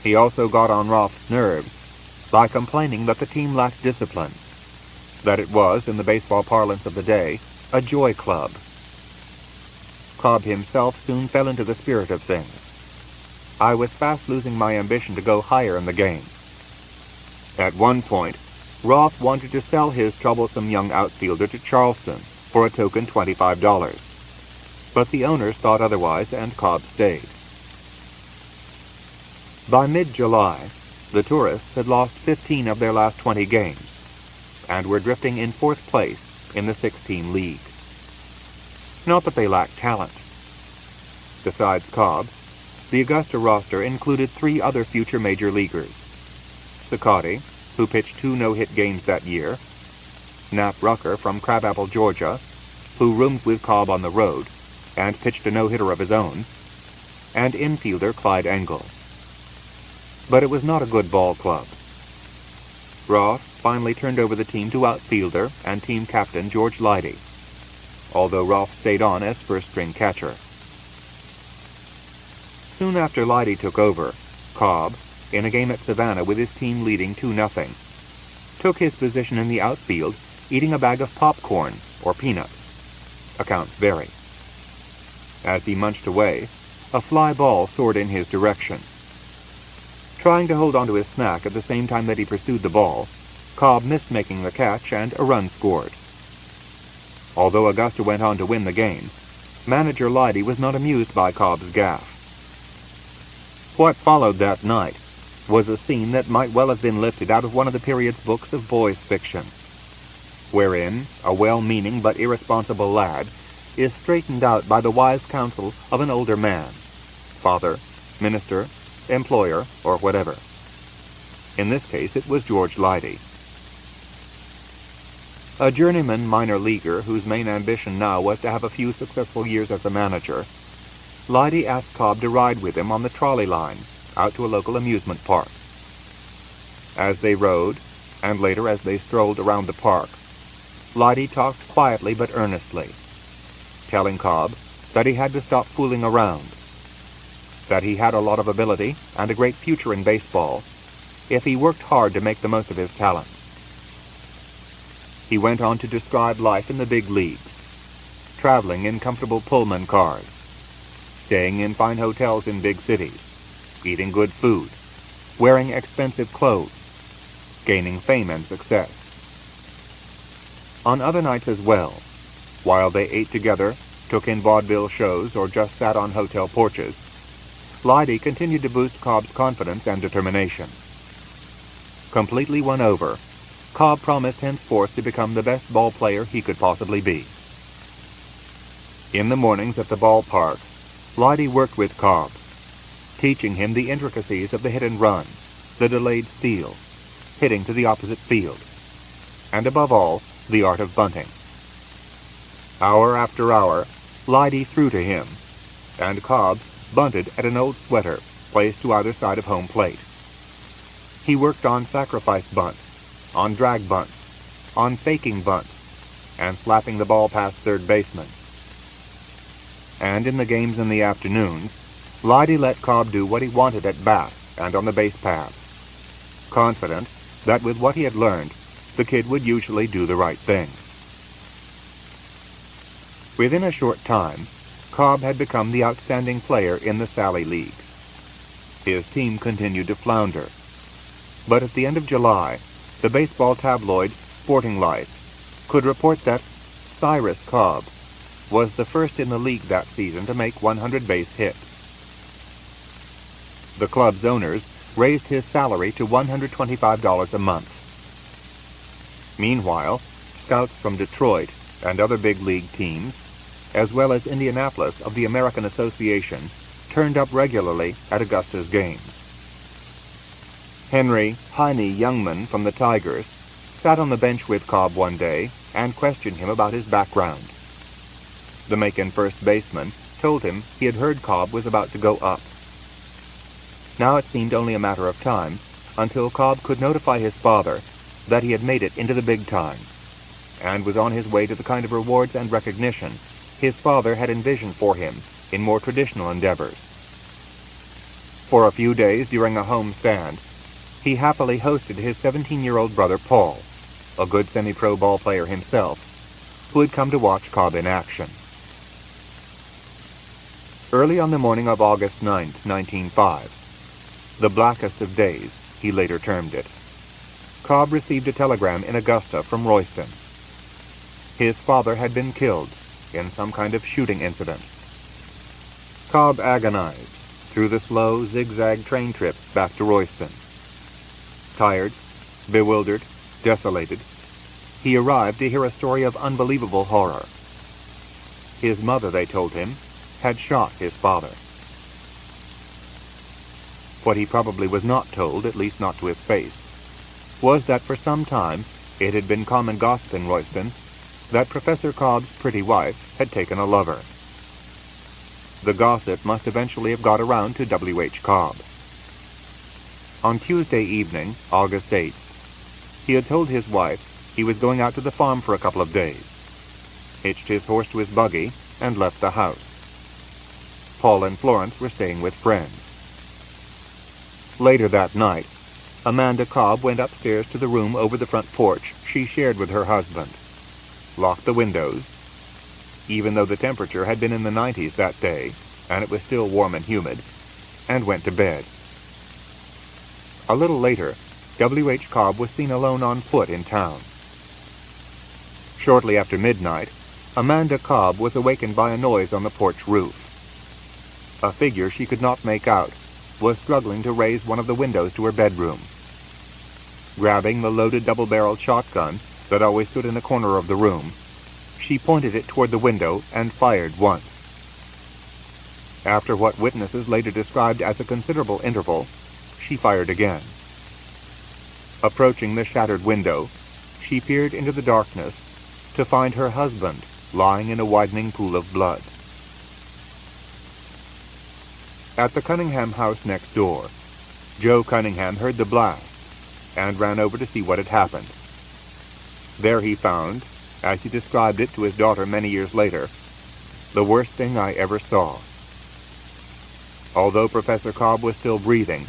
He also got on Roth's nerves by complaining that the team lacked discipline, that it was, in the baseball parlance of the day, a joy club. Cobb himself soon fell into the spirit of things. "I was fast losing my ambition to go higher in the game." At one point, Roth wanted to sell his troublesome young outfielder to Charleston for a token $25, but the owners thought otherwise and Cobb stayed. By mid-July, the tourists had lost 15 of their last 20 games and were drifting in 4th place in the 6-team league. Not that they lacked talent. Besides Cobb, the Augusta roster included 3 other future major leaguers: Cicotti, who pitched 2 no-hit games that year; Knapp Rucker from Crabapple, Georgia, who roomed with Cobb on the road and pitched a no-hitter of his own; and infielder Clyde Engel. But it was not a good ball club. Roth finally turned over the team to outfielder and team captain George Leidy, although Roth stayed on as first-string catcher. Soon after Leidy took over, Cobb, in a game at Savannah with his team leading 2-0, took his position in the outfield eating a bag of popcorn or peanuts. Accounts vary. As he munched away, a fly ball soared in his direction. Trying to hold onto his snack at the same time that he pursued the ball, Cobb missed making the catch and a run scored. Although Augusta went on to win the game, manager Leidy was not amused by Cobb's gaffe. What followed that night was a scene that might well have been lifted out of one of the period's books of boys' fiction, wherein a well-meaning but irresponsible lad is straightened out by the wise counsel of an older man, father, minister, employer, or whatever. In this case, it was George Leidy. A journeyman minor leaguer whose main ambition now was to have a few successful years as a manager, Leidy asked Cobb to ride with him on the trolley line out to a local amusement park. As they rode, and later as they strolled around the park, Leidy talked quietly but earnestly, telling Cobb that he had to stop fooling around, that he had a lot of ability and a great future in baseball if he worked hard to make the most of his talents. He went on to describe life in the big leagues, traveling in comfortable Pullman cars, staying in fine hotels in big cities, eating good food, wearing expensive clothes, gaining fame and success. On other nights as well, while they ate together, took in vaudeville shows, or just sat on hotel porches, Leidy continued to boost Cobb's confidence and determination. Completely won over, Cobb promised henceforth to become the best ball player he could possibly be. In the mornings at the ballpark, Leidy worked with Cobb, teaching him the intricacies of the hit and run, the delayed steal, hitting to the opposite field, and above all, the art of bunting. Hour after hour, Leidy threw to him, and Cobb bunted at an old sweater placed to either side of home plate. He worked on sacrifice bunts, on drag bunts, on faking bunts, and slapping the ball past third baseman. And in the games in the afternoons, Leidy let Cobb do what he wanted at bat and on the base paths, confident that with what he had learned, the kid would usually do the right thing. Within a short time, Cobb had become the outstanding player in the Sally League. His team continued to flounder, but at the end of July, the baseball tabloid Sporting Life could report that Cyrus Cobb was the first in the league that season to make 100 base hits. The club's owners raised his salary to $125 a month. Meanwhile, scouts from Detroit and other big league teams, as well as Indianapolis of the American Association, turned up regularly at Augusta's games. Henry Heine Youngman from the Tigers sat on the bench with Cobb one day and questioned him about his background. The Macon first baseman told him he had heard Cobb was about to go up. Now it seemed only a matter of time until Cobb could notify his father that he had made it into the big time and was on his way to the kind of rewards and recognition his father had envisioned for him in more traditional endeavors. For a few days during a home stand, he happily hosted his 17-year-old brother Paul, a good semi-pro ball player himself, who had come to watch Cobb in action. Early on the morning of August 9, 1905, the blackest of days, he later termed it, Cobb received a telegram in Augusta from Royston. His father had been killed in some kind of shooting incident. Cobb agonized through the slow, zigzag train trip back to Royston. Tired, bewildered, desolated, he arrived to hear a story of unbelievable horror. His mother, they told him, had shot his father. What he probably was not told, at least not to his face, was that for some time it had been common gossip in Royston that Professor Cobb's pretty wife had taken a lover. The gossip must eventually have got around to W.H. Cobb. On Tuesday evening, August 8th, he had told his wife he was going out to the farm for a couple of days, hitched his horse to his buggy, and left the house. Paul and Florence were staying with friends. Later that night, Amanda Cobb went upstairs to the room over the front porch she shared with her husband, locked the windows, even though the temperature had been in the 90s that day, and it was still warm and humid, and went to bed. A little later, W.H. Cobb was seen alone on foot in town. Shortly after midnight, Amanda Cobb was awakened by a noise on the porch roof. A figure she could not make out was struggling to raise one of the windows to her bedroom. Grabbing the loaded double-barreled shotgun that always stood in a corner of the room, she pointed it toward the window and fired once. After what witnesses later described as a considerable interval, she fired again. Approaching the shattered window, she peered into the darkness to find her husband lying in a widening pool of blood. At the Cunningham house next door, Joe Cunningham heard the blasts and ran over to see what had happened. There he found, as he described it to his daughter many years later, the worst thing I ever saw. Although Professor Cobb was still breathing,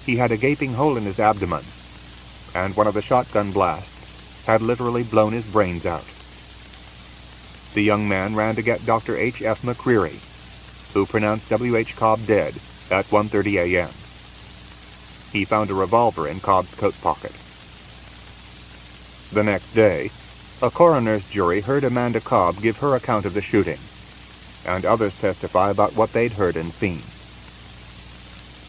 he had a gaping hole in his abdomen, and one of the shotgun blasts had literally blown his brains out. The young man ran to get Dr. H.F. McCreary, who pronounced W.H. Cobb dead at 1:30 a.m. He found a revolver in Cobb's coat pocket. The next day, a coroner's jury heard Amanda Cobb give her account of the shooting, and others testify about what they'd heard and seen.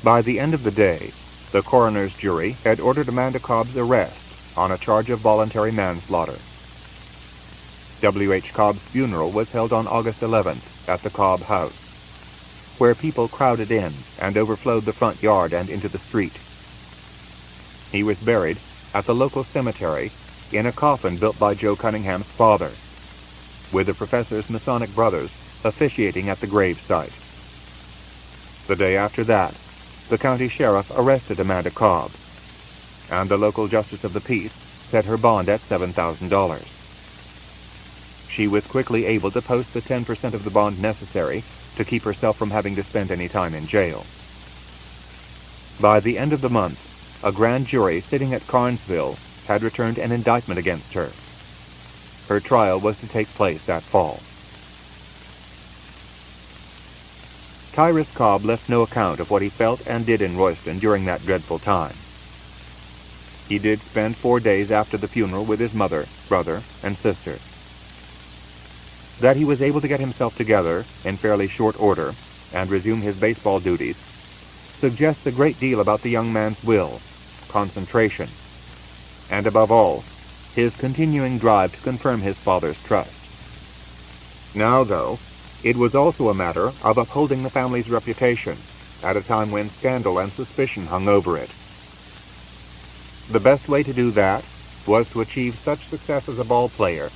By the end of the day, the coroner's jury had ordered Amanda Cobb's arrest on a charge of voluntary manslaughter. W.H. Cobb's funeral was held on August 11th at the Cobb house, where people crowded in and overflowed the front yard and into the street. He was buried at the local cemetery in a coffin built by Joe Cunningham's father, with the professor's Masonic brothers officiating at the grave site. The day after that, the county sheriff arrested Amanda Cobb, and the local justice of the peace set her bond at $7,000. She was quickly able to post the 10% of the bond necessary to keep herself from having to spend any time in jail. By the end of the month, a grand jury sitting at Carnesville had returned an indictment against her. Her trial was to take place that fall. Tyrus Cobb left no account of what he felt and did in Royston during that dreadful time. He did spend 4 days after the funeral with his mother, brother, and sister. That he was able to get himself together in fairly short order and resume his baseball duties suggests a great deal about the young man's will, concentration, and above all, his continuing drive to confirm his father's trust. Now, though, it was also a matter of upholding the family's reputation at a time when scandal and suspicion hung over it. The best way to do that was to achieve such success as a ball player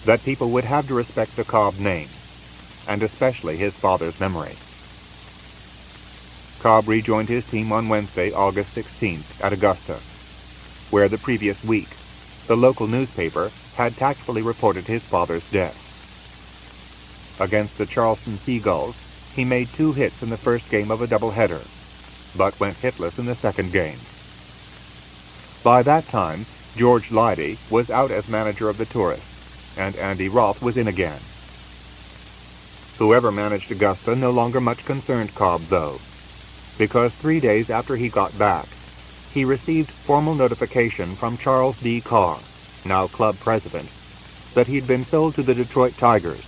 that people would have to respect the Cobb name, and especially his father's memory. Cobb rejoined his team on Wednesday, August 16th at Augusta, where the previous week, the local newspaper had tactfully reported his father's death. Against the Charleston Seagulls, he made 2 hits in the first game of a doubleheader, but went hitless in the second game. By that time, George Leidy was out as manager of the Tourists, and Andy Roth was in again. Whoever managed Augusta no longer much concerned Cobb, though, because 3 days after he got back, he received formal notification from Charles D. Carr, now club president, that he'd been sold to the Detroit Tigers,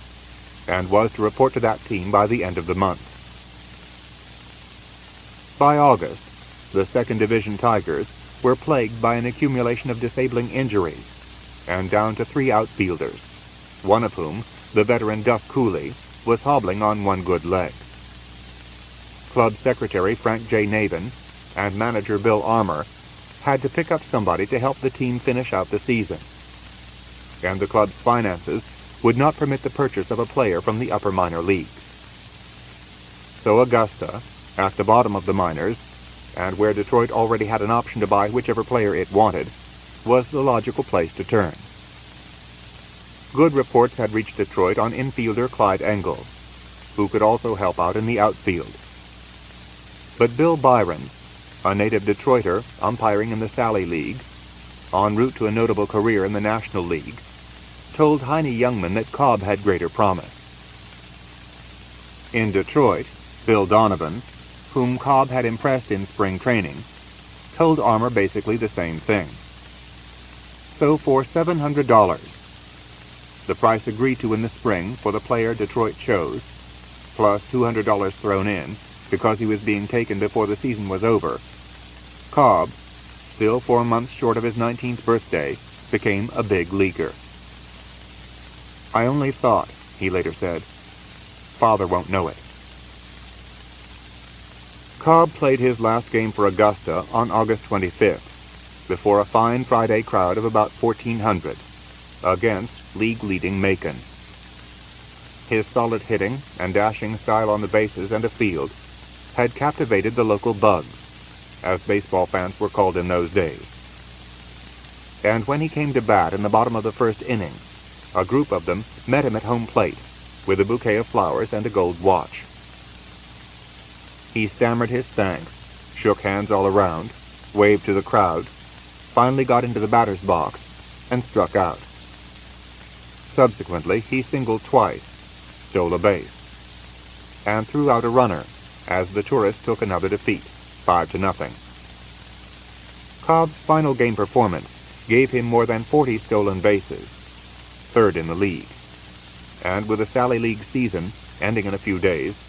and was to report to that team by the end of the month. By August, the Second Division Tigers were plagued by an accumulation of disabling injuries, and down to 3 outfielders, one of whom, the veteran Duff Cooley, was hobbling on one good leg. Club secretary Frank J. Navin and manager Bill Armour had to pick up somebody to help the team finish out the season, and the club's finances would not permit the purchase of a player from the upper minor leagues. So Augusta, at the bottom of the minors, and where Detroit already had an option to buy whichever player it wanted, was the logical place to turn. Good reports had reached Detroit on infielder Clyde Engel, who could also help out in the outfield. But Bill Byron, a native Detroiter umpiring in the Sally League, en route to a notable career in the National League, told Heine Youngman that Cobb had greater promise. In Detroit, Bill Donovan, whom Cobb had impressed in spring training, told Armour basically the same thing. So for $700, the price agreed to in the spring for the player Detroit chose, plus $200 thrown in because he was being taken before the season was over, Cobb, still 4 months short of his 19th birthday, became a big leaguer. "I only thought," he later said, "Father won't know it." Cobb played his last game for Augusta on August 25th, before a fine Friday crowd of about 1,400, against league-leading Macon. His solid hitting and dashing style on the bases and afield had captivated the local bugs, as baseball fans were called in those days. And when he came to bat in the bottom of the first inning, a group of them met him at home plate with a bouquet of flowers and a gold watch. He stammered his thanks, shook hands all around, waved to the crowd, finally got into the batter's box, and struck out. Subsequently, he singled twice, stole a base, and threw out a runner as the Tourists took another defeat, 5-0. Cobb's final game performance gave him more than 40 stolen bases, third in the league, and with the Sally League season ending in a few days,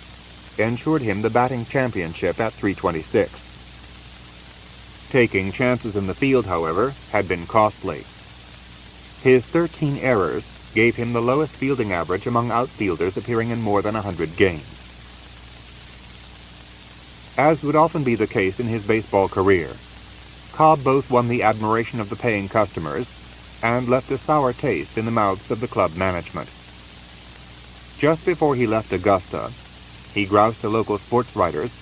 ensured him the batting championship at .326. Taking chances in the field, however, had been costly. His 13 errors gave him the lowest fielding average among outfielders appearing in more than 100 games. As would often be the case in his baseball career, Cobb both won the admiration of the paying customers and left a sour taste in the mouths of the club management. Just before he left Augusta, he groused to local sports writers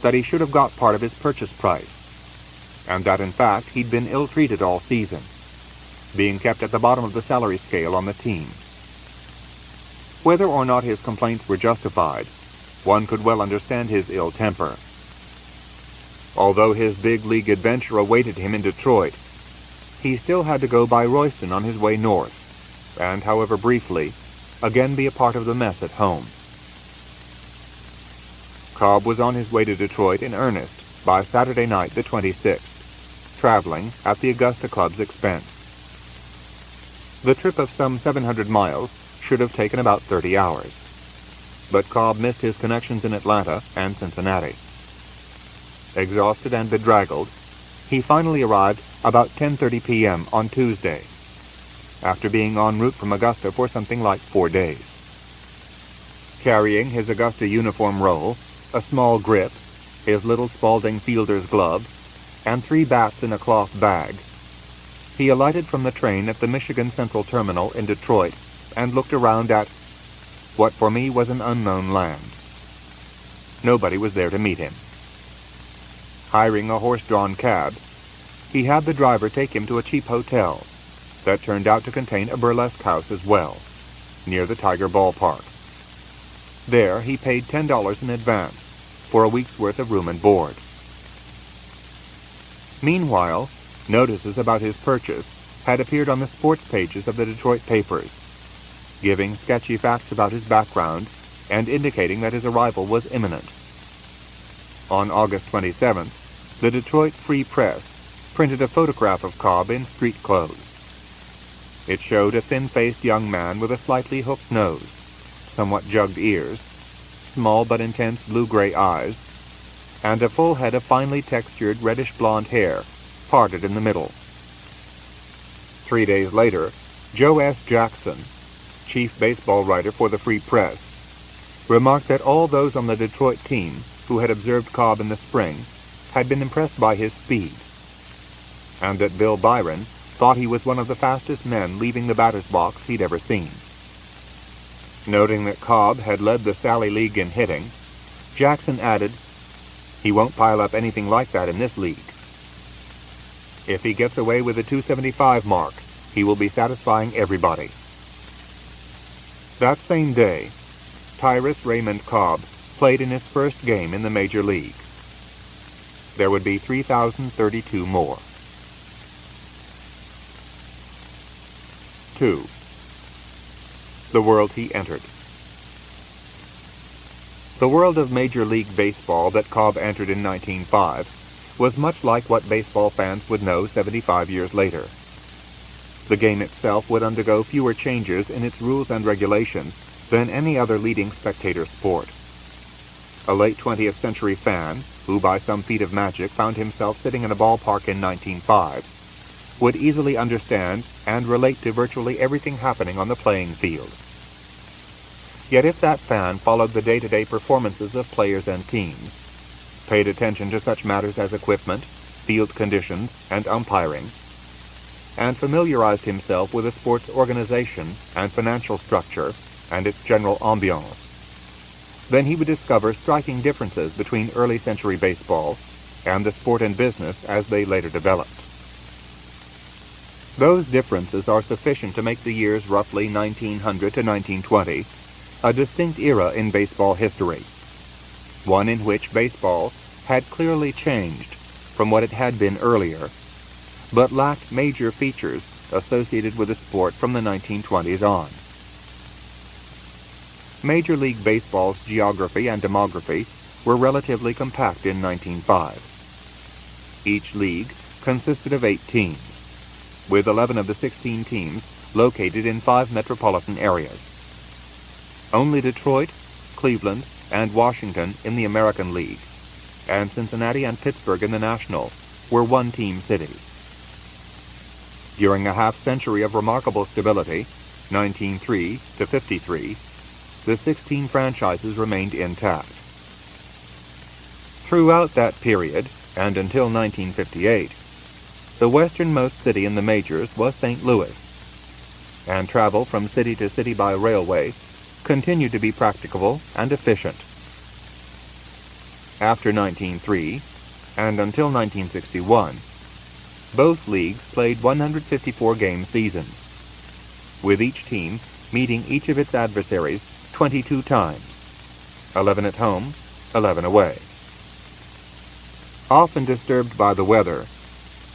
that he should have got part of his purchase price, and that in fact he'd been ill-treated all season, being kept at the bottom of the salary scale on the team. Whether or not his complaints were justified, one could well understand his ill temper. Although his big league adventure awaited him in Detroit, he still had to go by Royston on his way north, and, however briefly, again be a part of the mess at home. Cobb was on his way to Detroit in earnest by Saturday night the 26th, traveling at the Augusta Club's expense. The trip of some 700 miles should have taken about 30 hours, but Cobb missed his connections in Atlanta and Cincinnati. Exhausted and bedraggled, he finally arrived about 10:30 p.m. on Tuesday, after being en route from Augusta for something like 4 days. Carrying his Augusta uniform roll, a small grip, his little Spalding fielder's glove, and 3 bats in a cloth bag, he alighted from the train at the Michigan Central Terminal in Detroit and looked around at what for me was an unknown land. Nobody was there to meet him. Hiring a horse-drawn cab, he had the driver take him to a cheap hotel that turned out to contain a burlesque house as well, near the Tiger Ballpark. There he paid $10 in advance for a week's worth of room and board. Meanwhile, notices about his purchase had appeared on the sports pages of the Detroit papers, giving sketchy facts about his background and indicating that his arrival was imminent. On August 27th, the Detroit Free Press printed a photograph of Cobb in street clothes. It showed a thin-faced young man with a slightly hooked nose, somewhat jugged ears, small but intense blue-gray eyes, and a full head of finely textured reddish-blonde hair, parted in the middle. 3 days later, Joe S. Jackson, chief baseball writer for the Free Press, remarked that all those on the Detroit team who had observed Cobb in the spring had been impressed by his speed, and that Bill Byron thought he was one of the fastest men leaving the batter's box he'd ever seen. Noting that Cobb had led the Sally League in hitting, Jackson added, "He won't pile up anything like that in this league. If he gets away with the 275 mark, he will be satisfying everybody." That same day, Tyrus Raymond Cobb played in his first game in the major leagues. There would be 3,032 more. 2. The world he entered. The world of Major League Baseball that Cobb entered in 1905 was much like what baseball fans would know 75 years later. The game itself would undergo fewer changes in its rules and regulations than any other leading spectator sport. A late 20th century fan, who by some feat of magic found himself sitting in a ballpark in 1905, would easily understand and relate to virtually everything happening on the playing field. Yet if that fan followed the day-to-day performances of players and teams, paid attention to such matters as equipment, field conditions, and umpiring, and familiarized himself with the sport's organization and financial structure and its general ambiance, then he would discover striking differences between early century baseball and the sport and business as they later developed. Those differences are sufficient to make the years roughly 1900 to 1920 a distinct era in baseball history, one in which baseball had clearly changed from what it had been earlier, but lacked major features associated with the sport from the 1920s on. Major League Baseball's geography and demography were relatively compact in 1905. Each league consisted of 8 teams, with 11 of the 16 teams located in 5 metropolitan areas. Only Detroit, Cleveland, and Washington in the American League, and Cincinnati and Pittsburgh in the National, were one-team cities. During a half-century of remarkable stability, 1903 to 53, the 16 franchises remained intact. Throughout that period, and until 1958, the westernmost city in the majors was St. Louis, and travel from city to city by railway continued to be practicable and efficient. After 1903, and until 1961, Both leagues played 154-game seasons, with each team meeting each of its adversaries 22 times, 11 at home, 11 away. Often disturbed by the weather,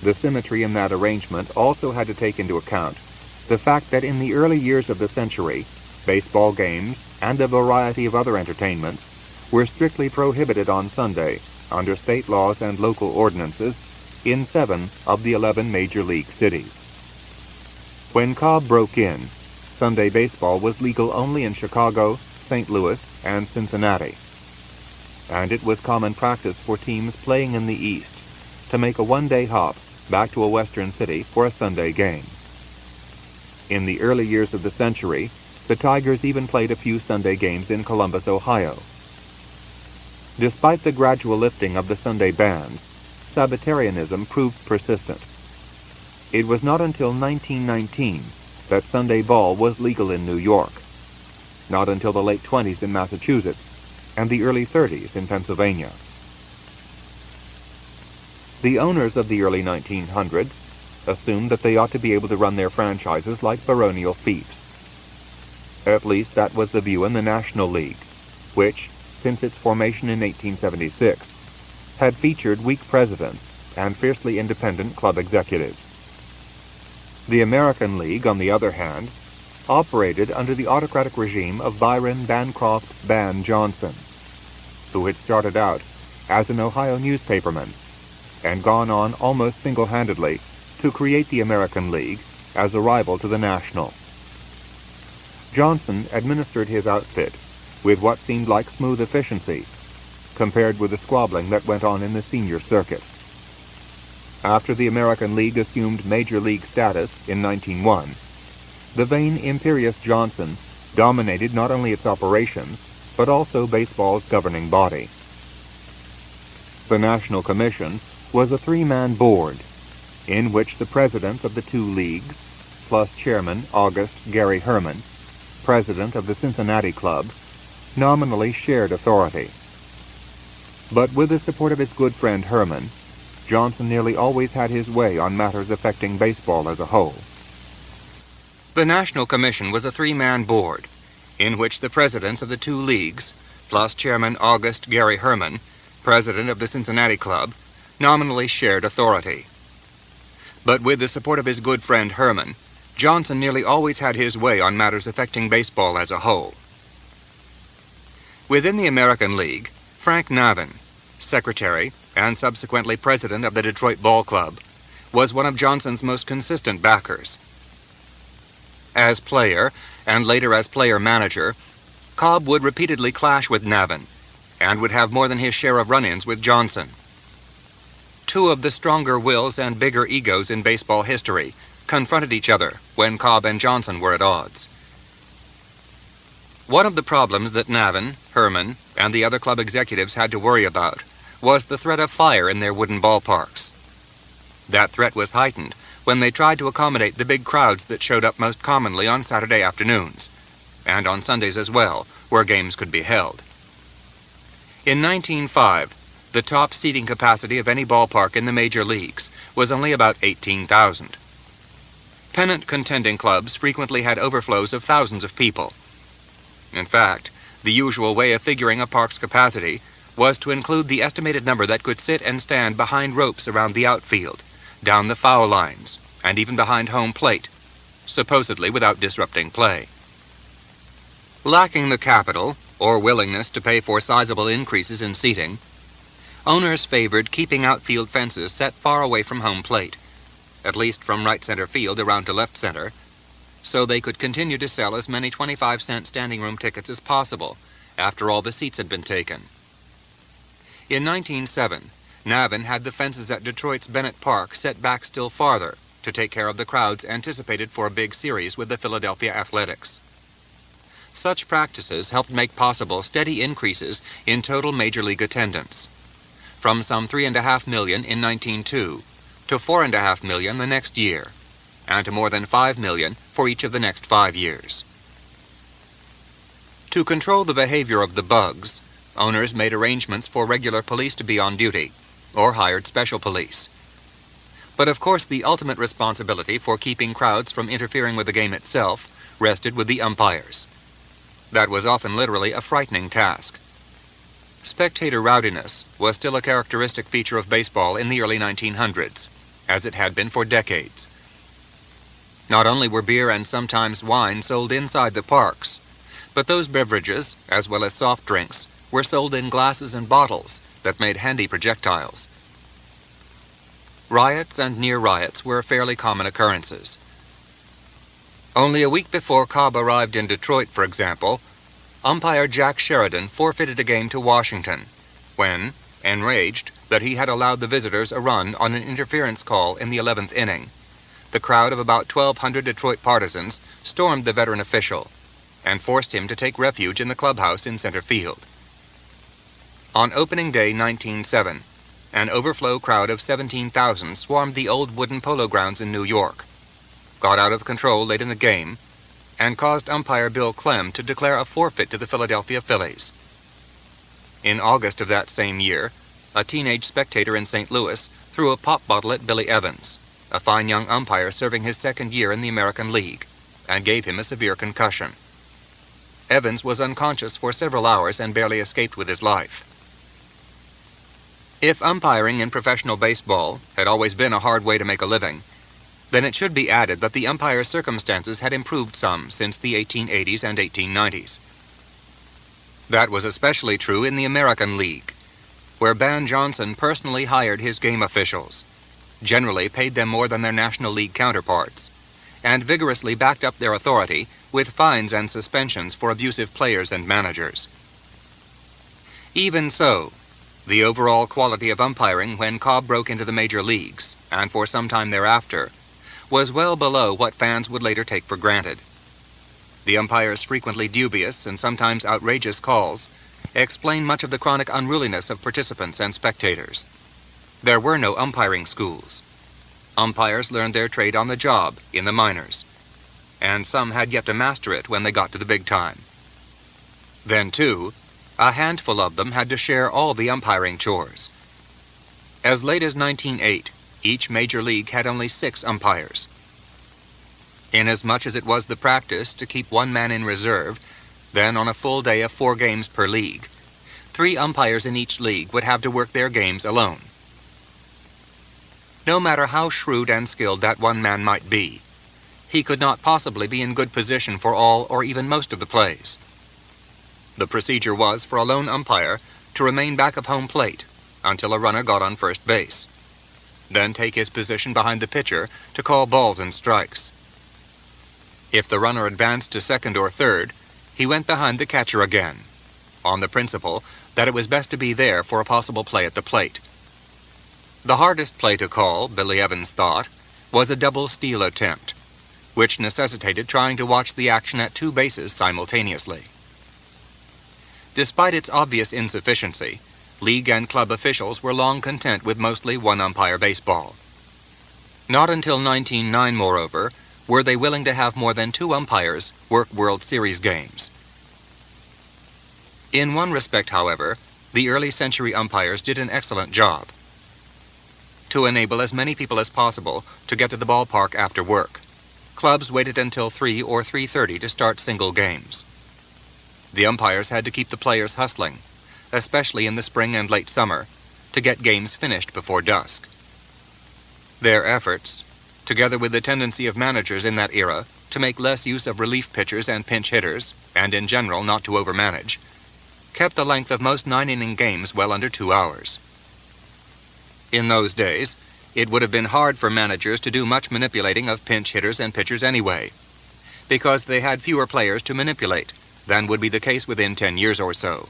the symmetry in that arrangement also had to take into account the fact that in the early years of the century, baseball games and a variety of other entertainments were strictly prohibited on Sunday under state laws and local ordinances in 7 of the 11 major league cities. When Cobb broke in, Sunday baseball was legal only in Chicago, St. Louis, and Cincinnati, and it was common practice for teams playing in the East to make a one-day hop back to a western city for a Sunday game. In the early years of the century, the Tigers even played a few Sunday games in Columbus, Ohio. Despite the gradual lifting of the Sunday bans, Sabbatarianism proved persistent. It was not until 1919 that Sunday ball was legal in New York, not until the late 20s in Massachusetts, and the early 30s in Pennsylvania. The owners of the early 1900s assumed that they ought to be able to run their franchises like baronial fiefs. At least that was the view in the National League, which, since its formation in 1876, had featured weak presidents and fiercely independent club executives. The American League, on the other hand, operated under the autocratic regime of Byron Bancroft "Ban" Johnson, who had started out as an Ohio newspaperman and gone on almost single-handedly to create the American League as a rival to the National. Johnson administered his outfit with what seemed like smooth efficiency compared with the squabbling that went on in the senior circuit. After the American League assumed Major League status in 1901, the vain, imperious Johnson dominated not only its operations, but also baseball's governing body. The National Commission was a 3-man board, in which the presidents of the 2 leagues, plus Chairman August Gary Herman, president of the Cincinnati Club, nominally shared authority. But with the support of his good friend Herman, Johnson nearly always had his way on matters affecting baseball as a whole. The National Commission was a 3-man board, in which the presidents of the 2 leagues, plus Chairman August Gary Herman, president of the Cincinnati Club, nominally shared authority. But with the support of his good friend Herman, Johnson nearly always had his way on matters affecting baseball as a whole. Within the American League, Frank Navin, secretary and subsequently president of the Detroit Ball Club, was one of Johnson's most consistent backers. As player, and later as player-manager, Cobb would repeatedly clash with Navin, and would have more than his share of run-ins with Johnson. 2 of the stronger wills and bigger egos in baseball history confronted each other when Cobb and Johnson were at odds. One of the problems that Navin, Herman, and the other club executives had to worry about was the threat of fire in their wooden ballparks. That threat was heightened when they tried to accommodate the big crowds that showed up most commonly on Saturday afternoons, and on Sundays as well, where games could be held. In 1905, the top seating capacity of any ballpark in the major leagues was only about 18,000. Pennant contending clubs frequently had overflows of thousands of people. In fact, the usual way of figuring a park's capacity was to include the estimated number that could sit and stand behind ropes around the outfield, down the foul lines, and even behind home plate, supposedly without disrupting play. Lacking the capital or willingness to pay for sizable increases in seating, owners favored keeping outfield fences set far away from home plate, at least from right center field around to left center, so they could continue to sell as many 25-cent standing room tickets as possible after all the seats had been taken. In 1907, Navin had the fences at Detroit's Bennett Park set back still farther to take care of the crowds anticipated for a big series with the Philadelphia Athletics. Such practices helped make possible steady increases in total major league attendance, from some 3.5 million in 1902 to 4.5 million the next year, and to more than 5 million for each of the next 5 years. To control the behavior of the bugs, owners made arrangements for regular police to be on duty, or hired special police. But of course the ultimate responsibility for keeping crowds from interfering with the game itself rested with the umpires. That was often literally a frightening task. Spectator rowdiness was still a characteristic feature of baseball in the early 1900s, as it had been for decades. Not only were beer and sometimes wine sold inside the parks, but those beverages, as well as soft drinks, were sold in glasses and bottles that made handy projectiles. Riots and near riots were fairly common occurrences. Only a week before Cobb arrived in Detroit, for example, umpire Jack Sheridan forfeited a game to Washington when, enraged that he had allowed the visitors a run on an interference call in the 11th inning, the crowd of about 1,200 Detroit partisans stormed the veteran official and forced him to take refuge in the clubhouse in center field. On opening day 1907, an overflow crowd of 17,000 swarmed the old wooden polo grounds in New York, got out of control late in the game, and caused umpire Bill Clem to declare a forfeit to the Philadelphia Phillies. In August of that same year, a teenage spectator in St. Louis threw a pop bottle at Billy Evans, a fine young umpire serving his second year in the American League, and gave him a severe concussion. Evans was unconscious for several hours and barely escaped with his life. If umpiring in professional baseball had always been a hard way to make a living, then it should be added that the umpire's circumstances had improved some since the 1880s and 1890s. That was especially true in the American League, where Ban Johnson personally hired his game officials, generally paid them more than their National League counterparts, and vigorously backed up their authority with fines and suspensions for abusive players and managers. Even so, the overall quality of umpiring when Cobb broke into the major leagues, and for some time thereafter, was well below what fans would later take for granted. The umpire's frequently dubious and sometimes outrageous calls explain much of the chronic unruliness of participants and spectators. There were no umpiring schools. Umpires learned their trade on the job in the minors, and some had yet to master it when they got to the big time. Then, too, a handful of them had to share all the umpiring chores. As late as 1908, each major league had only 6 umpires. Inasmuch as it was the practice to keep one man in reserve, then on a full day of 4 games per league, 3 umpires in each league would have to work their games alone. No matter how shrewd and skilled that one man might be, he could not possibly be in good position for all or even most of the plays. The procedure was for a lone umpire to remain back of home plate until a runner got on first base, then take his position behind the pitcher to call balls and strikes. If the runner advanced to second or third, he went behind the catcher again, on the principle that it was best to be there for a possible play at the plate. The hardest play to call, Billy Evans thought, was a double steal attempt, which necessitated trying to watch the action at 2 bases simultaneously. Despite its obvious insufficiency, league and club officials were long content with mostly one-umpire baseball. Not until 1909, moreover, were they willing to have more than 2 umpires work World Series games. In one respect, however, the early century umpires did an excellent job. To enable as many people as possible to get to the ballpark after work, clubs waited until 3 or 3:30 to start single games. The umpires had to keep the players hustling, especially in the spring and late summer, to get games finished before dusk. Their efforts, together with the tendency of managers in that era to make less use of relief pitchers and pinch hitters, and in general not to overmanage, kept the length of most 9-inning games well under 2 hours. In those days, it would have been hard for managers to do much manipulating of pinch hitters and pitchers anyway, because they had fewer players to manipulate than would be the case within 10 years or so.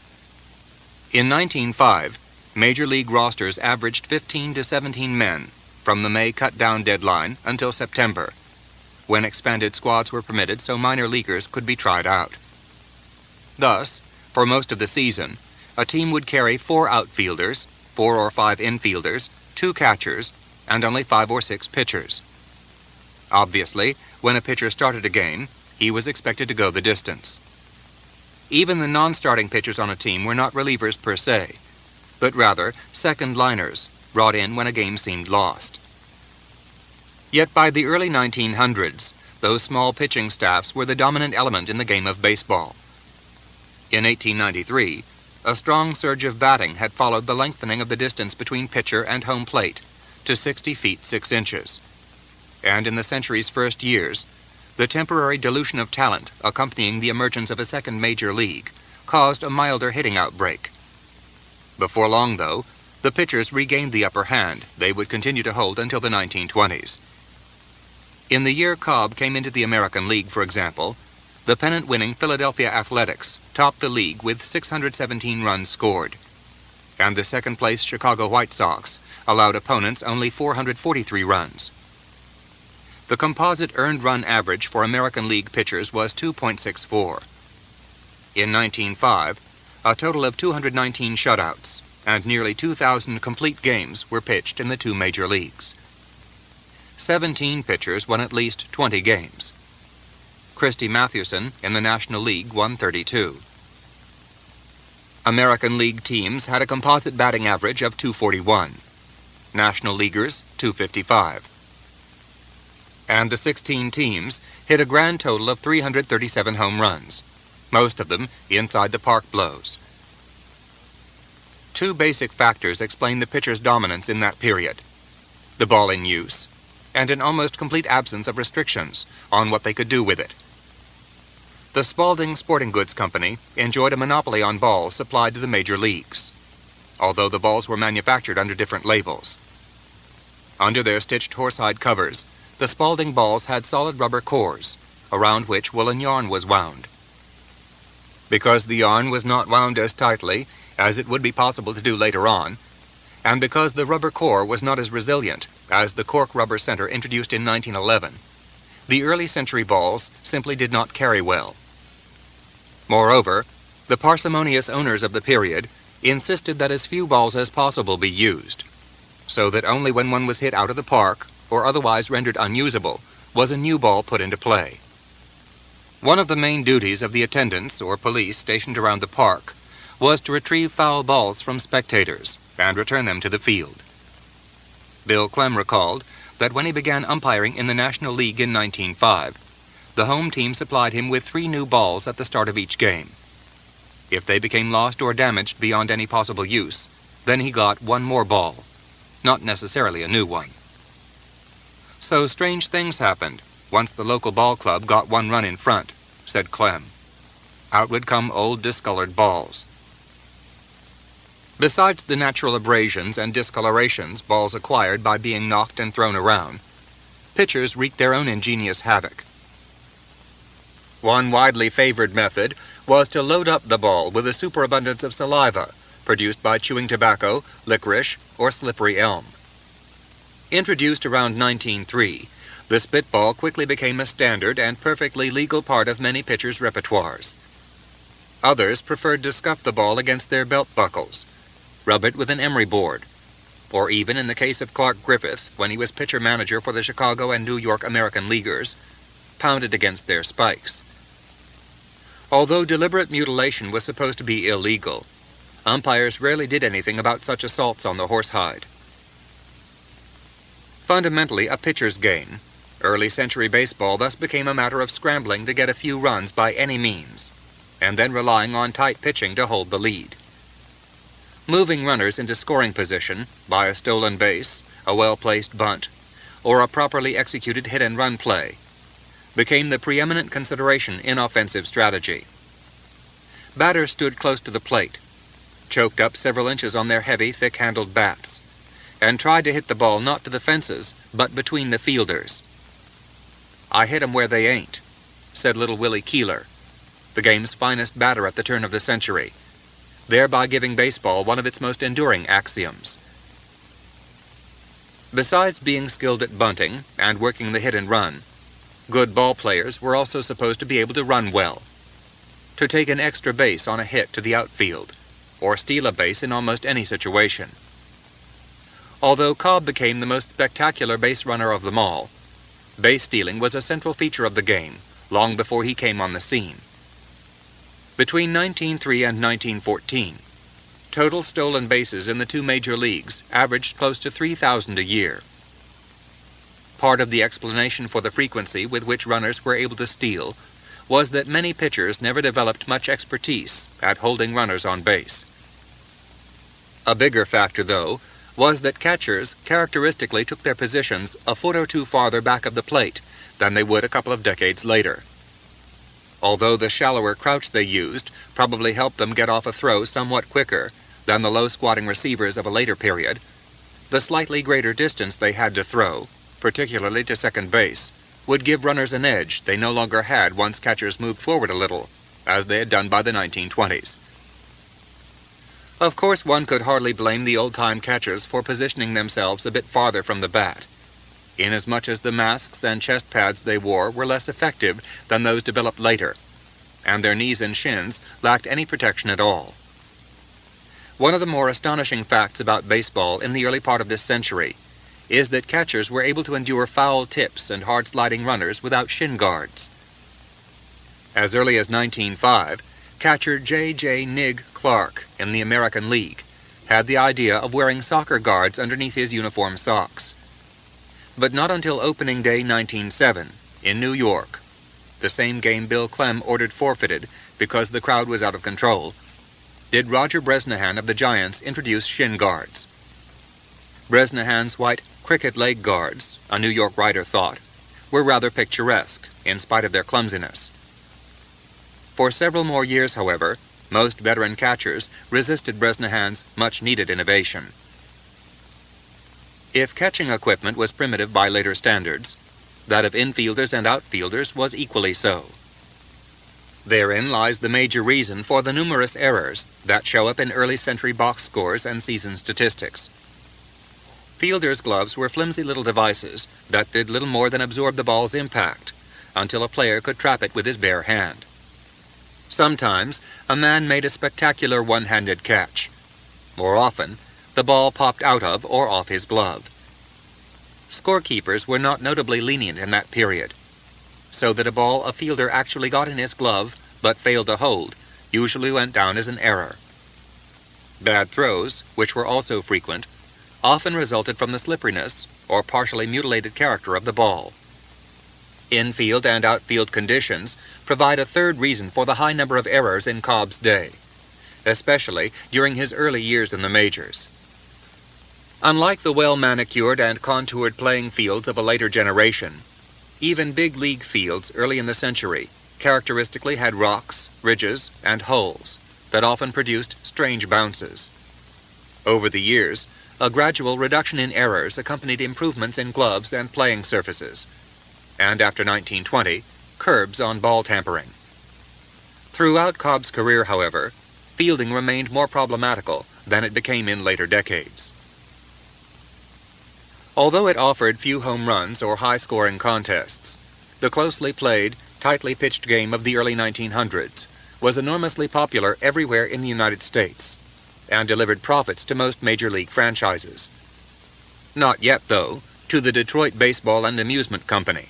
In 1905, major league rosters averaged 15 to 17 men from the May cut-down deadline until September, when expanded squads were permitted so minor leaguers could be tried out. Thus, for most of the season, a team would carry 4 outfielders, 4 or 5 infielders, 2 catchers, and only 5 or 6 pitchers. Obviously, when a pitcher started a game, he was expected to go the distance. Even the non-starting pitchers on a team were not relievers per se, but rather second liners brought in when a game seemed lost. Yet by the early 1900s, those small pitching staffs were the dominant element in the game of baseball. In 1893, a strong surge of batting had followed the lengthening of the distance between pitcher and home plate to 60 feet 6 inches. And in the century's first years, the temporary dilution of talent accompanying the emergence of a second major league caused a milder hitting outbreak. Before long, though, the pitchers regained the upper hand they would continue to hold until the 1920s. In the year Cobb came into the American League, for example, the pennant-winning Philadelphia Athletics topped the league with 617 runs scored, and the second-place Chicago White Sox allowed opponents only 443 runs. The composite earned run average for American League pitchers was 2.64. In 1905, a total of 219 shutouts and nearly 2,000 complete games were pitched in the two major leagues. 17 pitchers won at least 20 games. Christy Mathewson in the National League won 32. American League teams had a composite batting average of 241. National Leaguers, 255. And the 16 teams hit a grand total of 337 home runs, most of them inside the park blows. Two basic factors explain the pitcher's dominance in that period: the ball in use and an almost complete absence of restrictions on what they could do with it. The Spalding Sporting Goods Company enjoyed a monopoly on balls supplied to the major leagues, although the balls were manufactured under different labels. Under their stitched horsehide covers, the Spalding balls had solid rubber cores, around which woolen yarn was wound. Because the yarn was not wound as tightly as it would be possible to do later on, and because the rubber core was not as resilient as the cork rubber center introduced in 1911, the early century balls simply did not carry well. Moreover, the parsimonious owners of the period insisted that as few balls as possible be used, so that only when one was hit out of the park or otherwise rendered unusable was a new ball put into play. One of the main duties of the attendants or police stationed around the park was to retrieve foul balls from spectators and return them to the field. Bill Clem recalled that when he began umpiring in the National League in 1905, the home team supplied him with 3 new balls at the start of each game. If they became lost or damaged beyond any possible use, then he got 1 more ball, not necessarily a new one. So strange things happened once the local ball club got 1 run in front, said Clem. Out would come old discolored balls. Besides the natural abrasions and discolorations balls acquired by being knocked and thrown around, pitchers wreaked their own ingenious havoc. One widely favored method was to load up the ball with a superabundance of saliva produced by chewing tobacco, licorice, or slippery elm. Introduced around 1903, the spitball quickly became a standard and perfectly legal part of many pitchers' repertoires. Others preferred to scuff the ball against their belt buckles, rub it with an emery board, or even in the case of Clark Griffith, when he was pitcher manager for the Chicago and New York American Leaguers, pound it against their spikes. Although deliberate mutilation was supposed to be illegal, umpires rarely did anything about such assaults on the horsehide. Fundamentally a pitcher's game, early century baseball thus became a matter of scrambling to get a few runs by any means, and then relying on tight pitching to hold the lead. Moving runners into scoring position by a stolen base, a well-placed bunt, or a properly executed hit-and-run play became the preeminent consideration in offensive strategy. Batters stood close to the plate, choked up several inches on their heavy, thick-handled bats, and tried to hit the ball not to the fences, but between the fielders. "I hit 'em where they ain't," said little Willie Keeler, the game's finest batter at the turn of the century, thereby giving baseball one of its most enduring axioms. Besides being skilled at bunting and working the hit and run, good ball players were also supposed to be able to run well, to take an extra base on a hit to the outfield, or steal a base in almost any situation. Although Cobb became the most spectacular base runner of them all, base stealing was a central feature of the game long before he came on the scene. Between 1903 and 1914, total stolen bases in the two major leagues averaged close to 3,000 a year. Part of the explanation for the frequency with which runners were able to steal was that many pitchers never developed much expertise at holding runners on base. A bigger factor, though, was that catchers characteristically took their positions a foot or two farther back of the plate than they would a couple of decades later. Although the shallower crouch they used probably helped them get off a throw somewhat quicker than the low-squatting receivers of a later period, the slightly greater distance they had to throw, particularly to second base, would give runners an edge they no longer had once catchers moved forward a little, as they had done by the 1920s. Of course, one could hardly blame the old-time catchers for positioning themselves a bit farther from the bat, inasmuch as the masks and chest pads they wore were less effective than those developed later, and their knees and shins lacked any protection at all. One of the more astonishing facts about baseball in the early part of this century is that catchers were able to endure foul tips and hard-sliding runners without shin guards. As early as 1905, catcher J.J. Nig Clark in the American League had the idea of wearing soccer guards underneath his uniform socks. But not until opening day 1907 in New York, the same game Bill Clem ordered forfeited because the crowd was out of control, did Roger Bresnahan of the Giants introduce shin guards. Bresnahan's white cricket leg guards, a New York writer thought, were rather picturesque in spite of their clumsiness. For several more years, however, most veteran catchers resisted Bresnahan's much-needed innovation. If catching equipment was primitive by later standards, that of infielders and outfielders was equally so. Therein lies the major reason for the numerous errors that show up in early century box scores and season statistics. Fielders' gloves were flimsy little devices that did little more than absorb the ball's impact until a player could trap it with his bare hand. Sometimes, a man made a spectacular one-handed catch. More often, the ball popped out of or off his glove. Scorekeepers were not notably lenient in that period, so that a ball a fielder actually got in his glove but failed to hold usually went down as an error. Bad throws, which were also frequent, often resulted from the slipperiness or partially mutilated character of the ball. Infield and outfield conditions provide a third reason for the high number of errors in Cobb's day, especially during his early years in the majors. Unlike the well-manicured and contoured playing fields of a later generation, even big league fields early in the century characteristically had rocks, ridges, and holes that often produced strange bounces. Over the years, a gradual reduction in errors accompanied improvements in gloves and playing surfaces, and after 1920, curbs on ball tampering. Throughout Cobb's career, however, fielding remained more problematical than it became in later decades. Although it offered few home runs or high-scoring contests, the closely played, tightly pitched game of the early 1900s was enormously popular everywhere in the United States and delivered profits to most major league franchises. Not yet, though, to the Detroit Baseball and Amusement Company.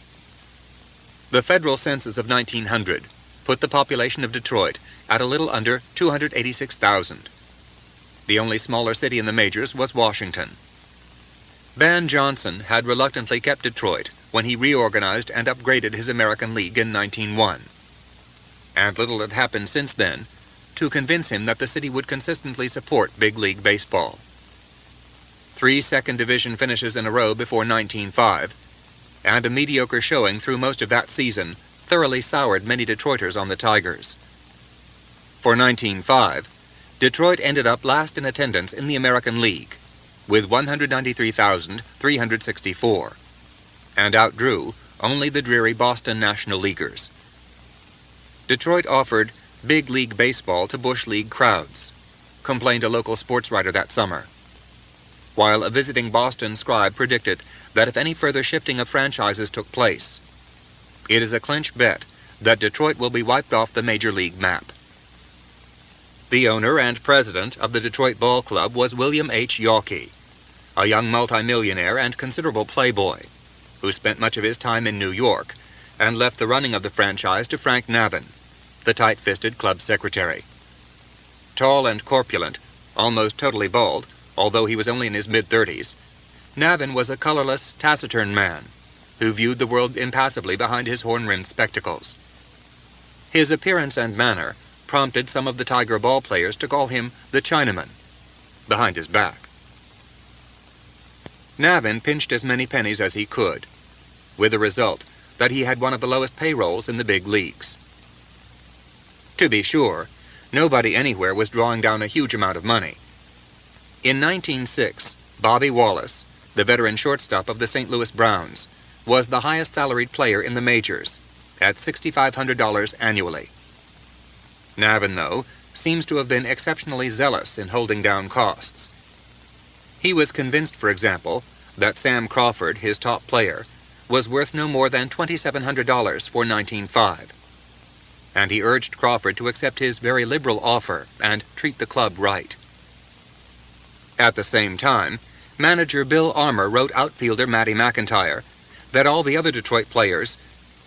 The federal census of 1900 put the population of Detroit at a little under 286,000. The only smaller city in the majors was Washington. Van Johnson had reluctantly kept Detroit when he reorganized and upgraded his American League in 1901. And little had happened since then to convince him that the city would consistently support big league baseball. 3 second division finishes in a row before 1905, and a mediocre showing through most of that season thoroughly soured many Detroiters on the Tigers. For 1905, Detroit ended up last in attendance in the American League, with 193,364, and outdrew only the dreary Boston National Leaguers. Detroit offered big league baseball to bush league crowds, complained a local sports writer that summer, while a visiting Boston scribe predicted that if any further shifting of franchises took place, it is a clinch bet that Detroit will be wiped off the major league map. The owner and president of the Detroit Ball Club was William H. Yawkey, a young multimillionaire and considerable playboy, who spent much of his time in New York and left the running of the franchise to Frank Navin, the tight-fisted club secretary. Tall and corpulent, almost totally bald, although he was only in his mid-30s, Navin was a colorless, taciturn man who viewed the world impassively behind his horn-rimmed spectacles. His appearance and manner prompted some of the Tiger ball players to call him the Chinaman, behind his back. Navin pinched as many pennies as he could, with the result that he had one of the lowest payrolls in the big leagues. To be sure, nobody anywhere was drawing down a huge amount of money. In 1906, Bobby Wallace, the veteran shortstop of the St. Louis Browns, was the highest salaried player in the majors, at $6,500 annually. Navin, though, seems to have been exceptionally zealous in holding down costs. He was convinced, for example, that Sam Crawford, his top player, was worth no more than $2,700 for 1905, and he urged Crawford to accept his very liberal offer and treat the club right. At the same time, manager Bill Armour wrote outfielder Matty McIntyre that all the other Detroit players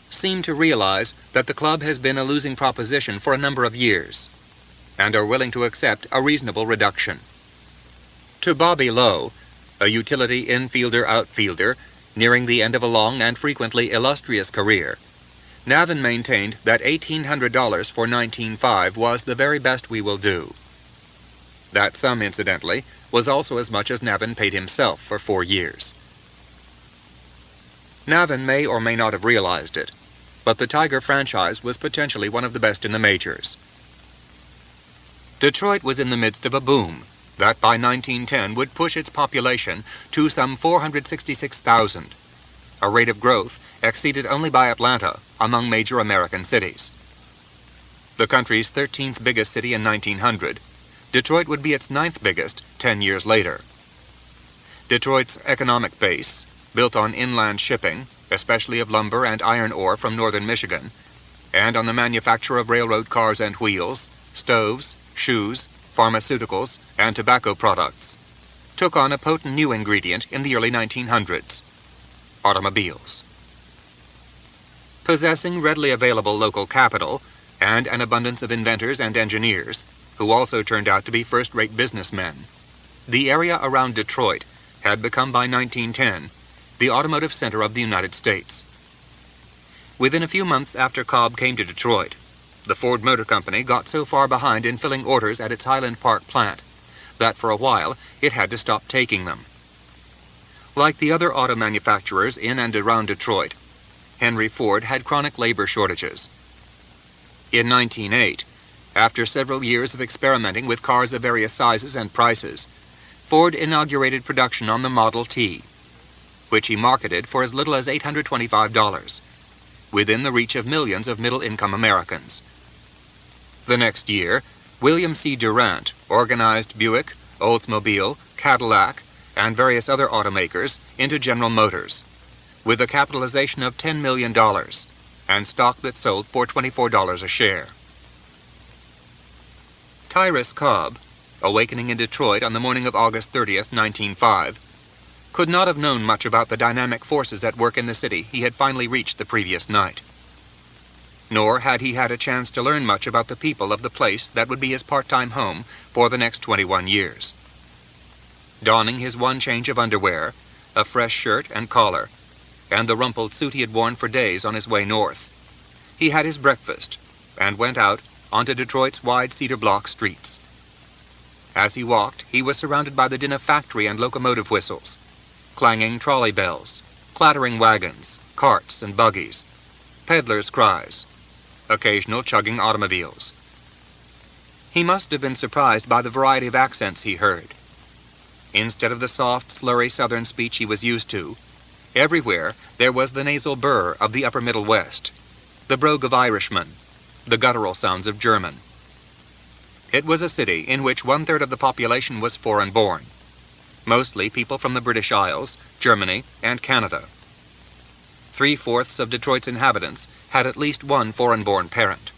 seem to realize that the club has been a losing proposition for a number of years and are willing to accept a reasonable reduction. To Bobby Lowe, a utility infielder-outfielder nearing the end of a long and frequently illustrious career, Navin maintained that $1,800 for 1905 was the very best we will do. That sum, incidentally, was also as much as Navin paid himself for 4 years. Navin may or may not have realized it, but the Tiger franchise was potentially one of the best in the majors. Detroit was in the midst of a boom that by 1910 would push its population to some 466,000, a rate of growth exceeded only by Atlanta among major American cities. The country's 13th biggest city in 1900, Detroit would be its 9th biggest 10 years later. Detroit's economic base, built on inland shipping, especially of lumber and iron ore from northern Michigan, and on the manufacture of railroad cars and wheels, stoves, shoes, pharmaceuticals, and tobacco products, took on a potent new ingredient in the early 1900s: automobiles. Possessing readily available local capital and an abundance of inventors and engineers, who also turned out to be first-rate businessmen, the area around Detroit had become by 1910 the automotive center of the United States. Within a few months after Cobb came to Detroit, the Ford Motor Company got so far behind in filling orders at its Highland Park plant that for a while it had to stop taking them. Like the other auto manufacturers in and around Detroit, Henry Ford had chronic labor shortages. In 1908, after several years of experimenting with cars of various sizes and prices, Ford inaugurated production on the Model T, which he marketed for as little as $825, within the reach of millions of middle-income Americans. The next year, William C. Durant organized Buick, Oldsmobile, Cadillac, and various other automakers into General Motors, with a capitalization of $10 million and stock that sold for $24 a share. Tyrus Cobb, awakening in Detroit on the morning of August 30th, 1905, could not have known much about the dynamic forces at work in the city he had finally reached the previous night. Nor had he had a chance to learn much about the people of the place that would be his part-time home for the next 21 years. Donning his one change of underwear, a fresh shirt and collar, and the rumpled suit he had worn for days on his way north, he had his breakfast and went out onto Detroit's wide cedar block streets. As he walked, he was surrounded by the din of factory and locomotive whistles, clanging trolley bells, clattering wagons, carts and buggies, peddlers' cries, occasional chugging automobiles. He must have been surprised by the variety of accents he heard. Instead of the soft, slurry southern speech he was used to, everywhere there was the nasal burr of the upper Middle West, the brogue of Irishmen, the guttural sounds of German. It was a city in which 1/3 of the population was foreign-born, mostly people from the British Isles, Germany, and Canada. 3/4 of Detroit's inhabitants had at least one foreign-born parent.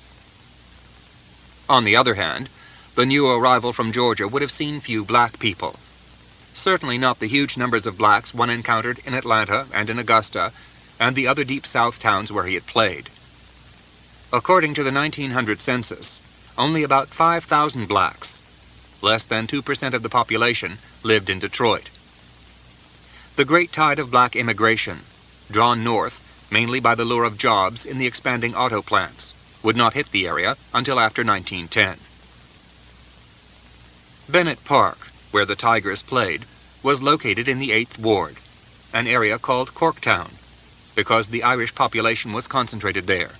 On the other hand, the new arrival from Georgia would have seen few black people. Certainly not the huge numbers of blacks one encountered in Atlanta and in Augusta and the other deep South towns where he had played. According to the 1900 census, only about 5,000 blacks, less than 2% of the population, lived in Detroit. The great tide of black immigration, drawn north mainly by the lure of jobs in the expanding auto plants, would not hit the area until after 1910. Bennett Park, where the Tigers played, was located in the 8th Ward, an area called Corktown, because the Irish population was concentrated there.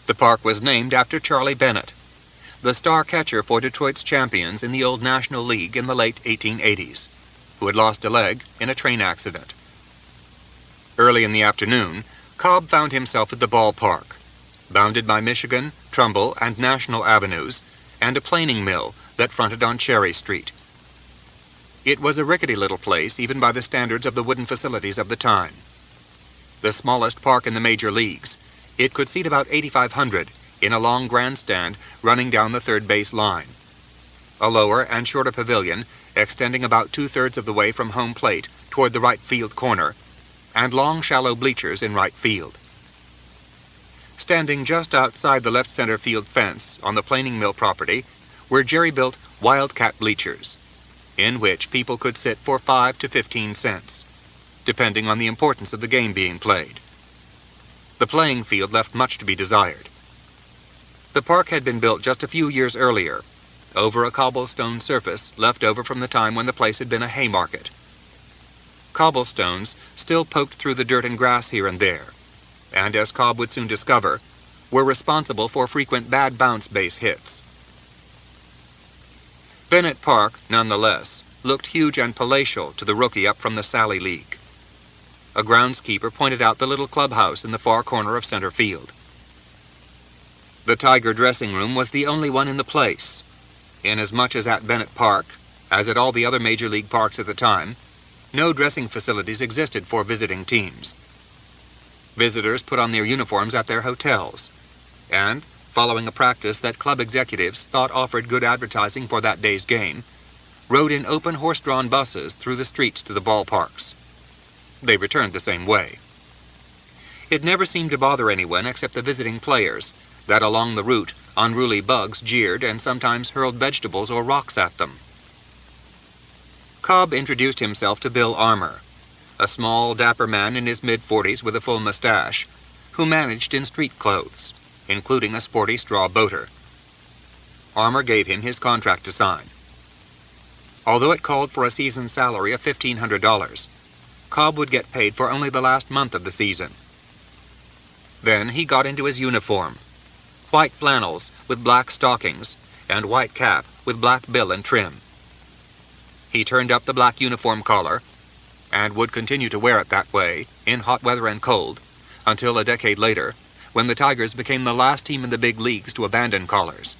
The park was named after Charlie Bennett, the star catcher for Detroit's champions in the old National League in the late 1880s, who had lost a leg in a train accident. Early in the afternoon, Cobb found himself at the ballpark, bounded by Michigan, Trumbull, and National Avenues, and a planing mill that fronted on Cherry Street. It was a rickety little place even by the standards of the wooden facilities of the time. The smallest park in the major leagues, it could seat about 8,500 in a long grandstand running down the third base line, a lower and shorter pavilion extending about 2/3 of the way from home plate toward the right field corner, and long shallow bleachers in right field. Standing just outside the left center field fence on the planing mill property were jerry-built wildcat bleachers, in which people could sit for 5 to 15 cents, depending on the importance of the game being played. The playing field left much to be desired. The park had been built just a few years earlier, over a cobblestone surface left over from the time when the place had been a haymarket. Cobblestones still poked through the dirt and grass here and there, and as Cobb would soon discover, were responsible for frequent bad bounce base hits. Bennett Park, nonetheless, looked huge and palatial to the rookie up from the Sally League. A groundskeeper pointed out the little clubhouse in the far corner of center field. The Tiger dressing room was the only one in the place, inasmuch as at Bennett Park, as at all the other major league parks at the time, no dressing facilities existed for visiting teams. Visitors put on their uniforms at their hotels, and, following a practice that club executives thought offered good advertising for that day's game, rode in open horse-drawn buses through the streets to the ballparks. They returned the same way. It never seemed to bother anyone except the visiting players that along the route unruly bugs jeered and sometimes hurled vegetables or rocks at them. Cobb introduced himself to Bill Armour, a small, dapper man in his mid-40s with a full mustache, who managed in street clothes, including a sporty straw boater. Armour gave him his contract to sign. Although it called for a season salary of $1,500, Cobb would get paid for only the last month of the season. Then he got into his uniform, white flannels with black stockings and white cap with black bill and trim. He turned up the black uniform collar and would continue to wear it that way in hot weather and cold until a decade later, when the Tigers became the last team in the big leagues to abandon collars.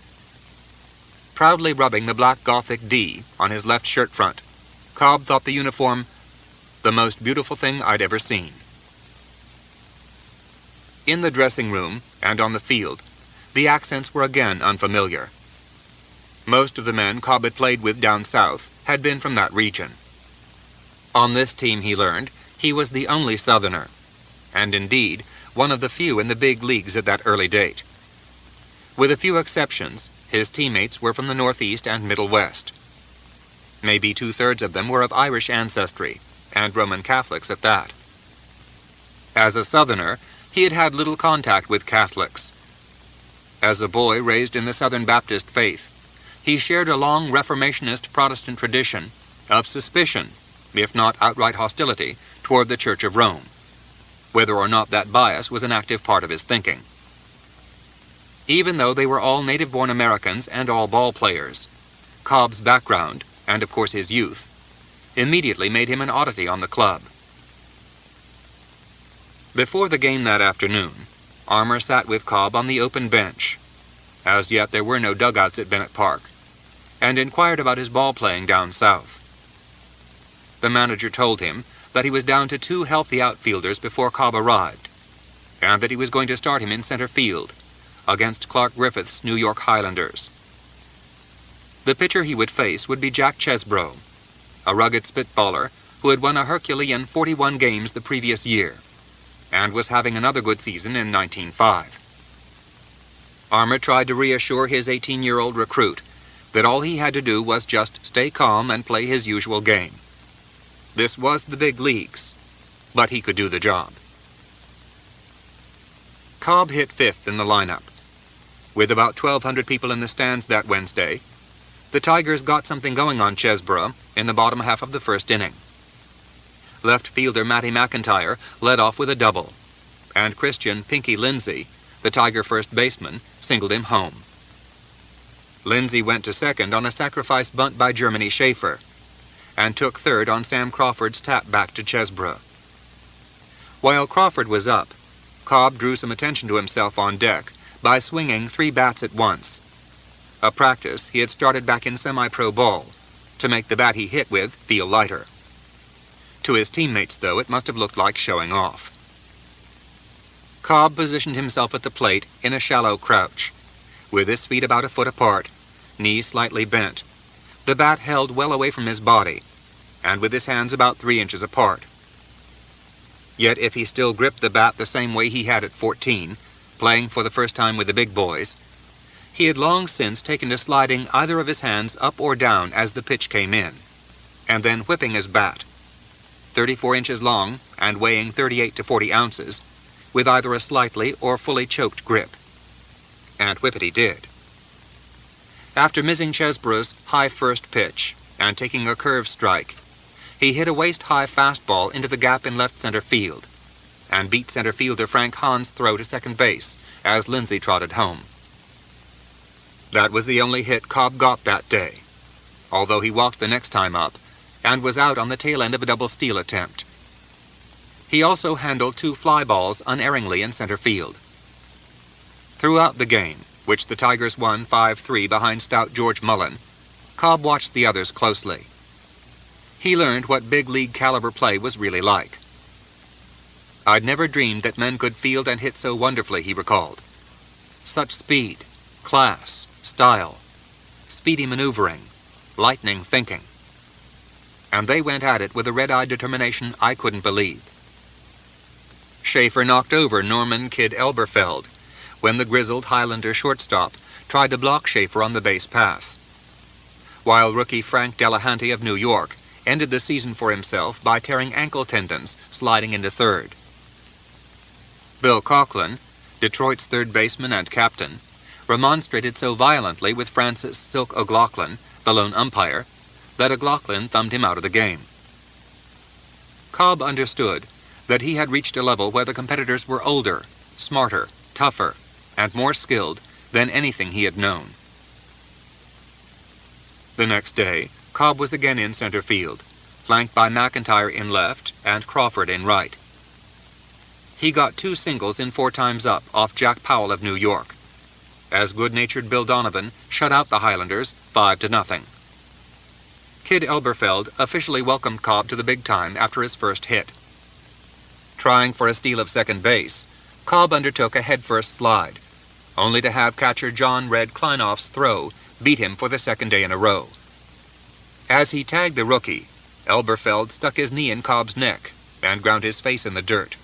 Proudly rubbing the black Gothic D on his left shirt front, Cobb thought the uniform the most beautiful thing I'd ever seen. In the dressing room and on the field, the accents were again unfamiliar. Most of the men Cobb had played with down south had been from that region. On this team, he learned, he was the only Southerner, and indeed one of the few in the big leagues at that early date. With a few exceptions, his teammates were from the Northeast and Middle West. Maybe 2/3 of them were of Irish ancestry, and Roman Catholics at that. As a Southerner, he had had little contact with Catholics. As a boy raised in the Southern Baptist faith, he shared a long Reformationist Protestant tradition of suspicion, if not outright hostility, toward the Church of Rome, whether or not that bias was an active part of his thinking. Even though they were all native-born Americans and all ball players, Cobb's background, and of course his youth, immediately made him an oddity on the club. Before the game that afternoon, Armour sat with Cobb on the open bench. As yet there were no dugouts at Bennett Park, and inquired about his ball playing down south. The manager told him that he was down to 2 healthy outfielders before Cobb arrived, and that he was going to start him in center field against Clark Griffith's New York Highlanders. The pitcher he would face would be Jack Chesbro, a rugged spitballer who had won a Herculean 41 games the previous year, and was having another good season in 1905. Armour tried to reassure his 18-year-old recruit that all he had to do was just stay calm and play his usual game. This was the big leagues. but he could do the job. Cobb hit fifth in the lineup. With about 1,200 people in the stands that Wednesday, the Tigers got something going on Chesborough in the bottom half of the first inning. Left fielder Matty McIntyre led off with a double, and Christian Pinky Lindsay, the Tiger first baseman, singled him home. Lindsay went to second on a sacrifice bunt by Germany Schaefer, and took third on Sam Crawford's tap back to Chesborough. While Crawford was up, Cobb drew some attention to himself on deck by swinging 3 bats at once, a practice he had started back in semi-pro ball to make the bat he hit with feel lighter. To his teammates, though, it must have looked like showing off. Cobb positioned himself at the plate in a shallow crouch, with his feet about a foot apart, knees slightly bent, the bat held well away from his body, and with his hands about 3 inches apart. Yet if he still gripped the bat the same way he had at 14, playing for the first time with the big boys, he had long since taken to sliding either of his hands up or down as the pitch came in, and then whipping his bat, 34 inches long and weighing 38 to 40 ounces, with either a slightly or fully choked grip. And whip it he did. After missing Chesborough's high first pitch and taking a curve strike, he hit a waist-high fastball into the gap in left center field, and beat center fielder Frank Hahn's throw to second base as Lindsay trotted home. That was the only hit Cobb got that day, although he walked the next time up and was out on the tail end of a double steal attempt. He also handled 2 fly balls unerringly in center field. Throughout the game, which the Tigers won 5-3 behind stout George Mullen, Cobb watched the others closely. He learned what big league caliber play was really like. I'd never dreamed that men could field and hit so wonderfully, he recalled. Such speed, class, style, speedy maneuvering, lightning thinking. And they went at it with a red-eyed determination I couldn't believe. Schaefer knocked over Norman Kid Elberfeld when the grizzled Highlander shortstop tried to block Schaefer on the base path, while rookie Frank Delahanty of New York ended the season for himself by tearing ankle tendons sliding into third. Bill Coughlin, Detroit's third baseman and captain, remonstrated so violently with Francis Silk O'Loughlin, the lone umpire, that O'Loughlin thumbed him out of the game. Cobb understood that he had reached a level where the competitors were older, smarter, tougher, and more skilled than anything he had known. The next day, Cobb was again in center field, flanked by McIntyre in left and Crawford in right. He got 2 singles in 4 times up off Jack Powell of New York, as good-natured Bill Donovan shut out the Highlanders 5-0. Kid Elberfeld officially welcomed Cobb to the big time after his first hit. Trying for a steal of second base, Cobb undertook a headfirst slide, only to have catcher John Red Kleinoff's throw beat him for the second day in a row. As he tagged the rookie, Elberfeld stuck his knee in Cobb's neck and ground his face in the dirt.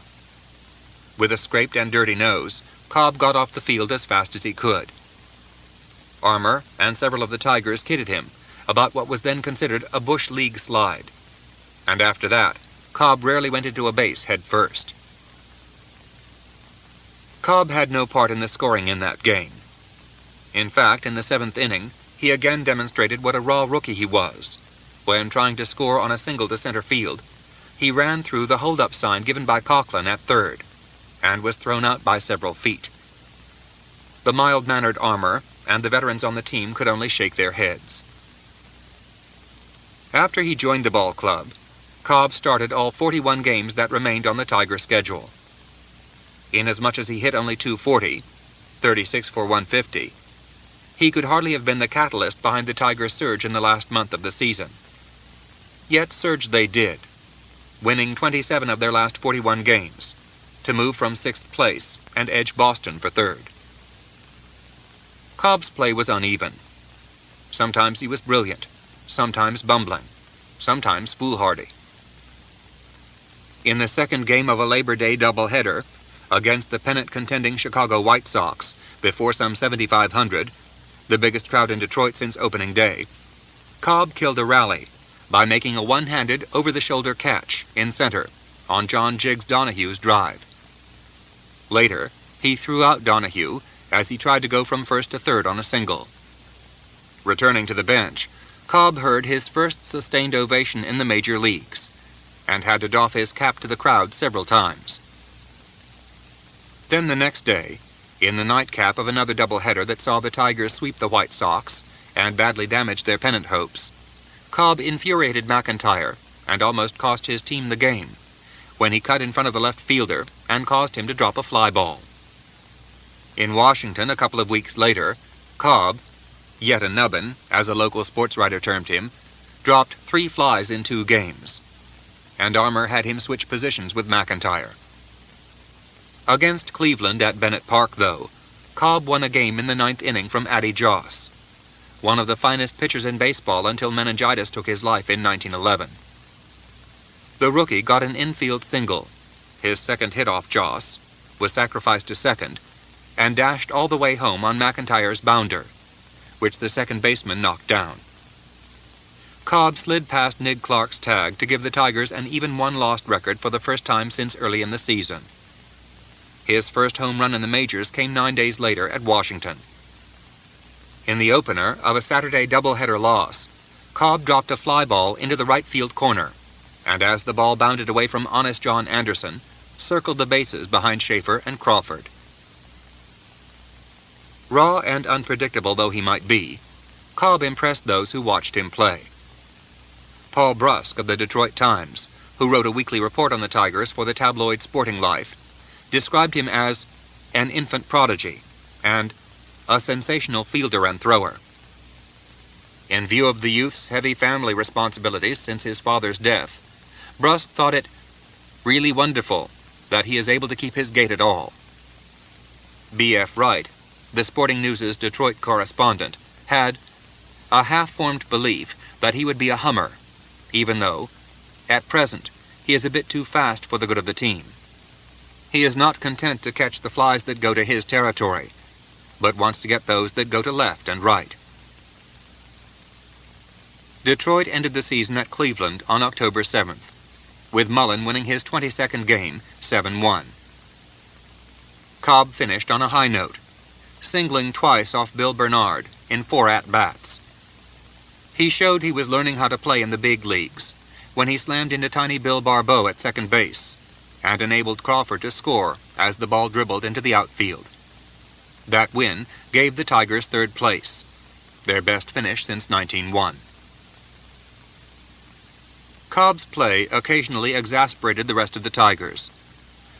With a scraped and dirty nose, Cobb got off the field as fast as he could. Armour and several of the Tigers kidded him about what was then considered a Bush League slide, and after that, Cobb rarely went into a base head first. Cobb had no part in the scoring in that game. In fact, in the 7th inning, he again demonstrated what a raw rookie he was, when trying to score on a single to center field, he ran through the hold-up sign given by Coughlin at third, and was thrown out by several feet. The mild-mannered Armour and the veterans on the team could only shake their heads. After he joined the ball club, Cobb started all 41 games that remained on the Tiger schedule. Inasmuch as he hit only .240, 36 for 150, he could hardly have been the catalyst behind the Tigers' surge in the last month of the season. Yet surge they did, winning 27 of their last 41 games, to move from 6th place and edge Boston for 3rd. Cobb's play was uneven. Sometimes he was brilliant, sometimes bumbling, sometimes foolhardy. In the second game of a Labor Day doubleheader against the pennant-contending Chicago White Sox before some 7,500, the biggest crowd in Detroit since opening day, Cobb killed a rally by making a one-handed over-the-shoulder catch in center on John Jiggs Donahue's drive. Later, he threw out Donahue as he tried to go from first to third on a single. Returning to the bench, Cobb heard his first sustained ovation in the major leagues and had to doff his cap to the crowd several times. Then the next day, in the nightcap of another doubleheader that saw the Tigers sweep the White Sox and badly damage their pennant hopes, Cobb infuriated McIntyre and almost cost his team the game when he cut in front of the left fielder and caused him to drop a fly ball. In Washington a couple of weeks later, Cobb, yet a nubbin, as a local sports writer termed him, dropped 3 flies in 2 games, and Armour had him switch positions with McIntyre. Against Cleveland at Bennett Park, though, Cobb won a game in the 9th inning from Addie Joss, one of the finest pitchers in baseball until meningitis took his life in 1911. The rookie got an infield single. His second hit off Joss was sacrificed to second and dashed all the way home on McIntyre's bounder, which the second baseman knocked down. Cobb slid past Nig Clark's tag to give the Tigers an even one-lost record for the first time since early in the season. His first home run in the majors came 9 days later at Washington. In the opener of a Saturday doubleheader loss, Cobb dropped a fly ball into the right field corner, and as the ball bounded away from Honest John Anderson, circled the bases behind Schaefer and Crawford. Raw and unpredictable though he might be, Cobb impressed those who watched him play. Paul Brusk of the Detroit Times, who wrote a weekly report on the Tigers for the tabloid Sporting Life, described him as an infant prodigy and a sensational fielder and thrower. In view of the youth's heavy family responsibilities since his father's death, Brusk thought it really wonderful that he is able to keep his gait at all. B.F. Wright, the Sporting News' Detroit correspondent, had a half-formed belief that he would be a hummer, even though, at present, he is a bit too fast for the good of the team. He is not content to catch the flies that go to his territory, but wants to get those that go to left and right. Detroit ended the season at Cleveland on October 7th, with Mullen winning his 22nd game 7-1. Cobb finished on a high note, singling twice off Bill Bernard in 4 at-bats. He showed he was learning how to play in the big leagues when he slammed into tiny Bill Barbeau at second base and enabled Crawford to score as the ball dribbled into the outfield. That win gave the Tigers 3rd place, their best finish since 1901. Cobb's play occasionally exasperated the rest of the Tigers,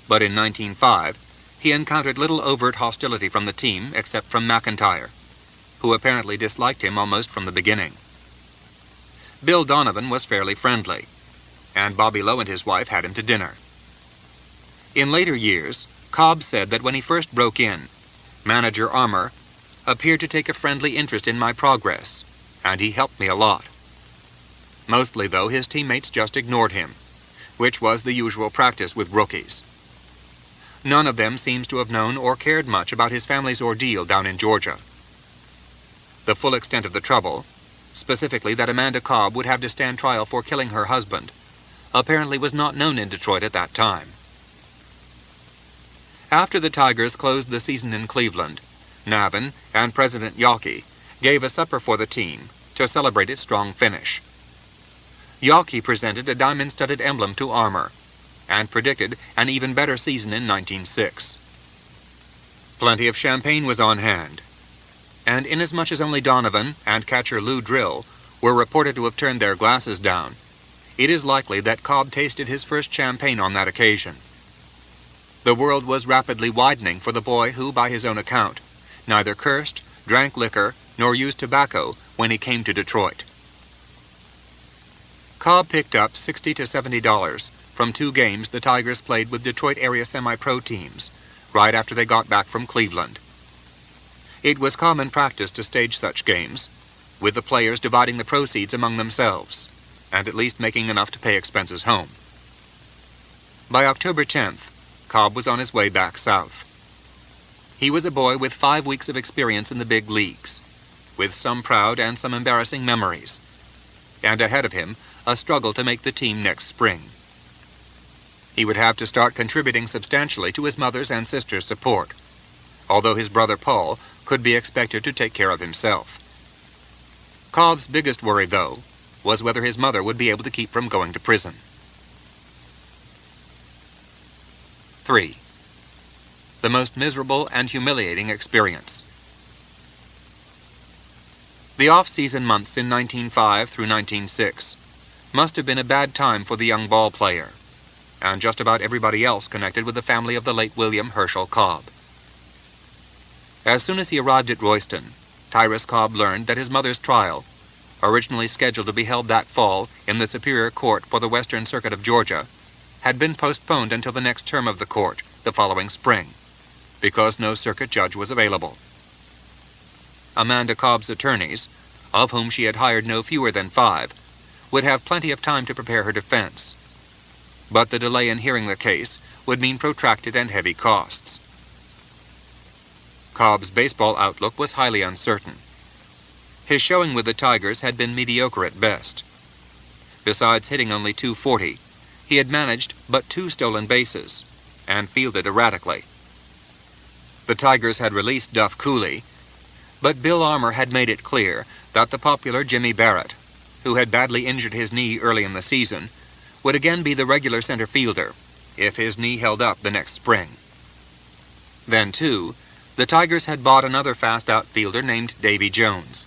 but in 1905, he encountered little overt hostility from the team except from McIntyre, who apparently disliked him almost from the beginning. Bill Donovan was fairly friendly, and Bobby Lowe and his wife had him to dinner. In later years, Cobb said that when he first broke in, manager Armour appeared to take a friendly interest in my progress, and he helped me a lot. Mostly, though, his teammates just ignored him, which was the usual practice with rookies. None of them seems to have known or cared much about his family's ordeal down in Georgia. The full extent of the trouble, specifically that Amanda Cobb would have to stand trial for killing her husband, apparently was not known in Detroit at that time. After the Tigers closed the season in Cleveland, Navin and President Yawkey gave a supper for the team to celebrate its strong finish. Yawkey presented a diamond-studded emblem to Armour and predicted an even better season in 1906. Plenty of champagne was on hand, and inasmuch as only Donovan and catcher Lou Drill were reported to have turned their glasses down, it is likely that Cobb tasted his first champagne on that occasion. The world was rapidly widening for the boy who, by his own account, neither cursed, drank liquor, nor used tobacco when he came to Detroit. Cobb picked up $60 to $70 from 2 games the Tigers played with Detroit area semi-pro teams right after they got back from Cleveland. It was common practice to stage such games, with the players dividing the proceeds among themselves, and at least making enough to pay expenses home. By October 10th, Cobb was on his way back south. He was a boy with 5 weeks of experience in the big leagues, with some proud and some embarrassing memories, and ahead of him, a struggle to make the team next spring. He would have to start contributing substantially to his mother's and sister's support, although his brother Paul could be expected to take care of himself. Cobb's biggest worry, though, was whether his mother would be able to keep from going to prison. 3. The most miserable and humiliating experience. The off-season months in 1905 through 1906 must have been a bad time for the young ball player, and just about everybody else connected with the family of the late William Herschel Cobb. As soon as he arrived at Royston, Tyrus Cobb learned that his mother's trial, originally scheduled to be held that fall in the Superior Court for the Western Circuit of Georgia, had been postponed until the next term of the court, the following spring, because no circuit judge was available. Amanda Cobb's attorneys, of whom she had hired no fewer than 5, would have plenty of time to prepare her defense, but the delay in hearing the case would mean protracted and heavy costs. Cobb's baseball outlook was highly uncertain. His showing with the Tigers had been mediocre at best. Besides hitting only .240, he had managed but 2 stolen bases and fielded erratically. The Tigers had released Duff Cooley, but Bill Armour had made it clear that the popular Jimmy Barrett, who had badly injured his knee early in the season, would again be the regular center fielder if his knee held up the next spring. Then, too, the Tigers had bought another fast outfielder named Davy Jones,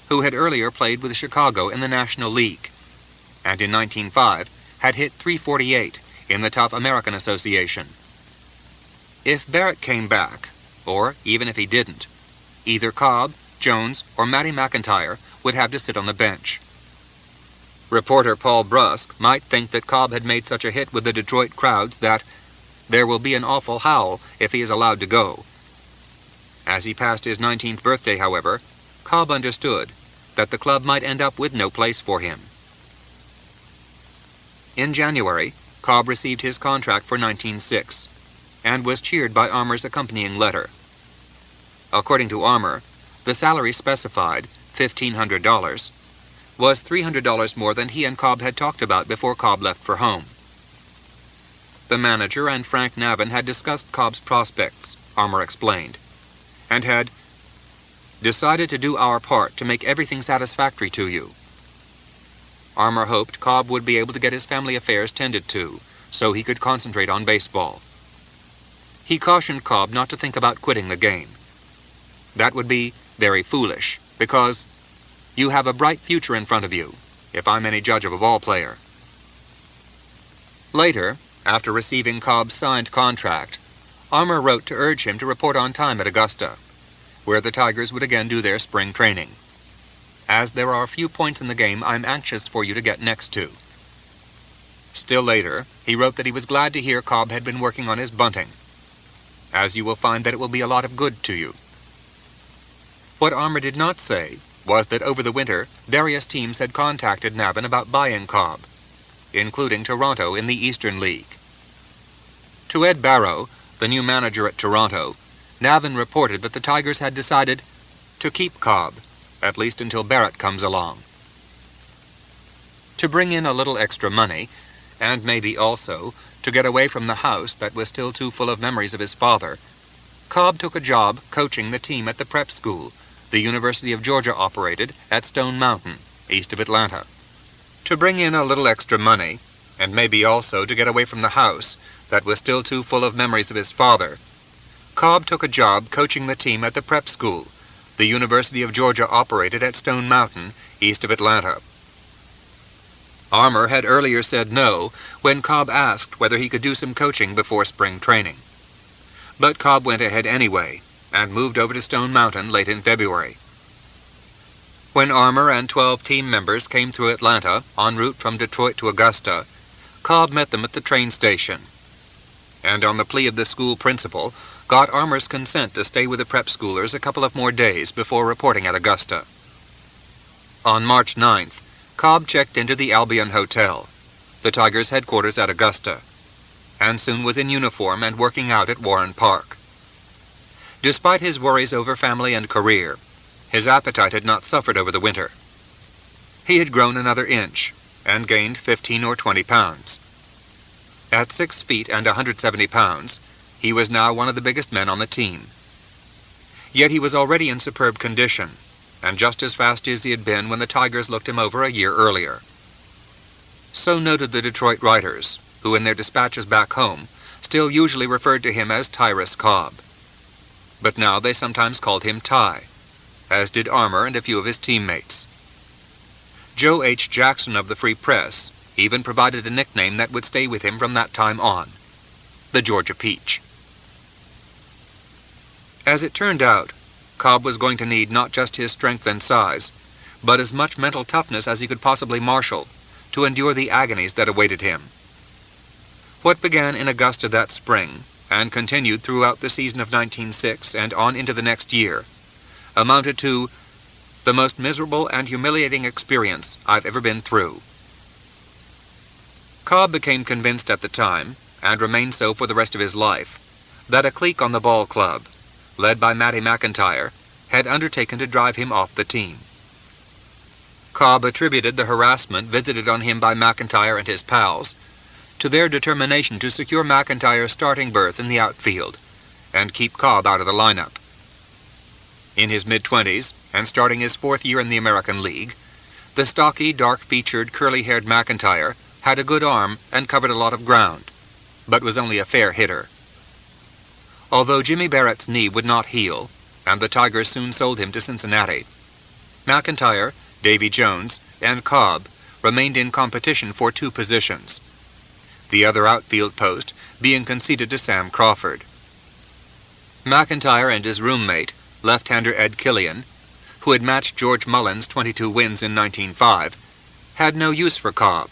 who had earlier played with Chicago in the National League, and in 1905 had hit .348 in the top American Association. If Barrett came back, or even if he didn't, either Cobb, Jones, or Matty McIntyre would have to sit on the bench. Reporter Paul Brusk might think that Cobb had made such a hit with the Detroit crowds that there will be an awful howl if he is allowed to go. As he passed his 19th birthday, however, Cobb understood that the club might end up with no place for him. In January, Cobb received his contract for 1906 and was cheered by Armour's accompanying letter. According to Armour, the salary specified, $1,500, was $300 more than he and Cobb had talked about before Cobb left for home. The manager and Frank Navin had discussed Cobb's prospects, Armour explained, and had decided to do our part to make everything satisfactory to you. Armour hoped Cobb would be able to get his family affairs tended to, so he could concentrate on baseball. He cautioned Cobb not to think about quitting the game. That would be very foolish, because you have a bright future in front of you, if I'm any judge of a ball player. Later, after receiving Cobb's signed contract, Armour wrote to urge him to report on time at Augusta, where the Tigers would again do their spring training. As there are a few points in the game I'm anxious for you to get next to. Still later, he wrote that he was glad to hear Cobb had been working on his bunting, as you will find that it will be a lot of good to you. What Armour did not say was that over the winter, various teams had contacted Navin about buying Cobb, including Toronto in the Eastern League. To Ed Barrow, the new manager at Toronto, Navin reported that the Tigers had decided to keep Cobb, at least until Barrett comes along. To bring in a little extra money, and maybe also to get away from the house that was still too full of memories of his father, Cobb took a job coaching the team at the prep school the University of Georgia operated at Stone Mountain, east of Atlanta. To bring in a little extra money, and maybe also to get away from the house that was still too full of memories of his father, Cobb took a job coaching the team at the prep school the University of Georgia operated at Stone Mountain, east of Atlanta. Armour had earlier said no when Cobb asked whether he could do some coaching before spring training. But Cobb went ahead anyway and moved over to Stone Mountain late in February. When Armour and 12 team members came through Atlanta en route from Detroit to Augusta, Cobb met them at the train station, and on the plea of the school principal, got Armour's consent to stay with the prep schoolers a couple of more days before reporting at Augusta. On March 9th, Cobb checked into the Albion Hotel, the Tigers' headquarters at Augusta, and soon was in uniform and working out at Warren Park. Despite his worries over family and career, his appetite had not suffered over the winter. He had grown another inch and gained 15 or 20 pounds. At 6 feet and 170 pounds, he was now one of the biggest men on the team. Yet he was already in superb condition, and just as fast as he had been when the Tigers looked him over a year earlier. So noted the Detroit writers, who in their dispatches back home still usually referred to him as Tyrus Cobb. But now they sometimes called him Ty, as did Armour and a few of his teammates. Joe H. Jackson of the Free Press even provided a nickname that would stay with him from that time on, the Georgia Peach. As it turned out, Cobb was going to need not just his strength and size, but as much mental toughness as he could possibly marshal to endure the agonies that awaited him. What began in Augusta that spring, and continued throughout the season of 1906 and on into the next year, amounted to the most miserable and humiliating experience I've ever been through. Cobb became convinced at the time, and remained so for the rest of his life, that a clique on the ball club, led by Matty McIntyre, had undertaken to drive him off the team. Cobb attributed the harassment visited on him by McIntyre and his pals to their determination to secure McIntyre's starting berth in the outfield and keep Cobb out of the lineup. In his mid-20s, and starting his 4th year in the American League, the stocky, dark-featured, curly-haired McIntyre had a good arm and covered a lot of ground, but was only a fair hitter. Although Jimmy Barrett's knee would not heal, and the Tigers soon sold him to Cincinnati, McIntyre, Davy Jones, and Cobb remained in competition for 2 positions, the other outfield post being conceded to Sam Crawford. McIntyre and his roommate, left-hander Ed Killian, who had matched George Mullins' 22 wins in 1905, had no use for Cobb,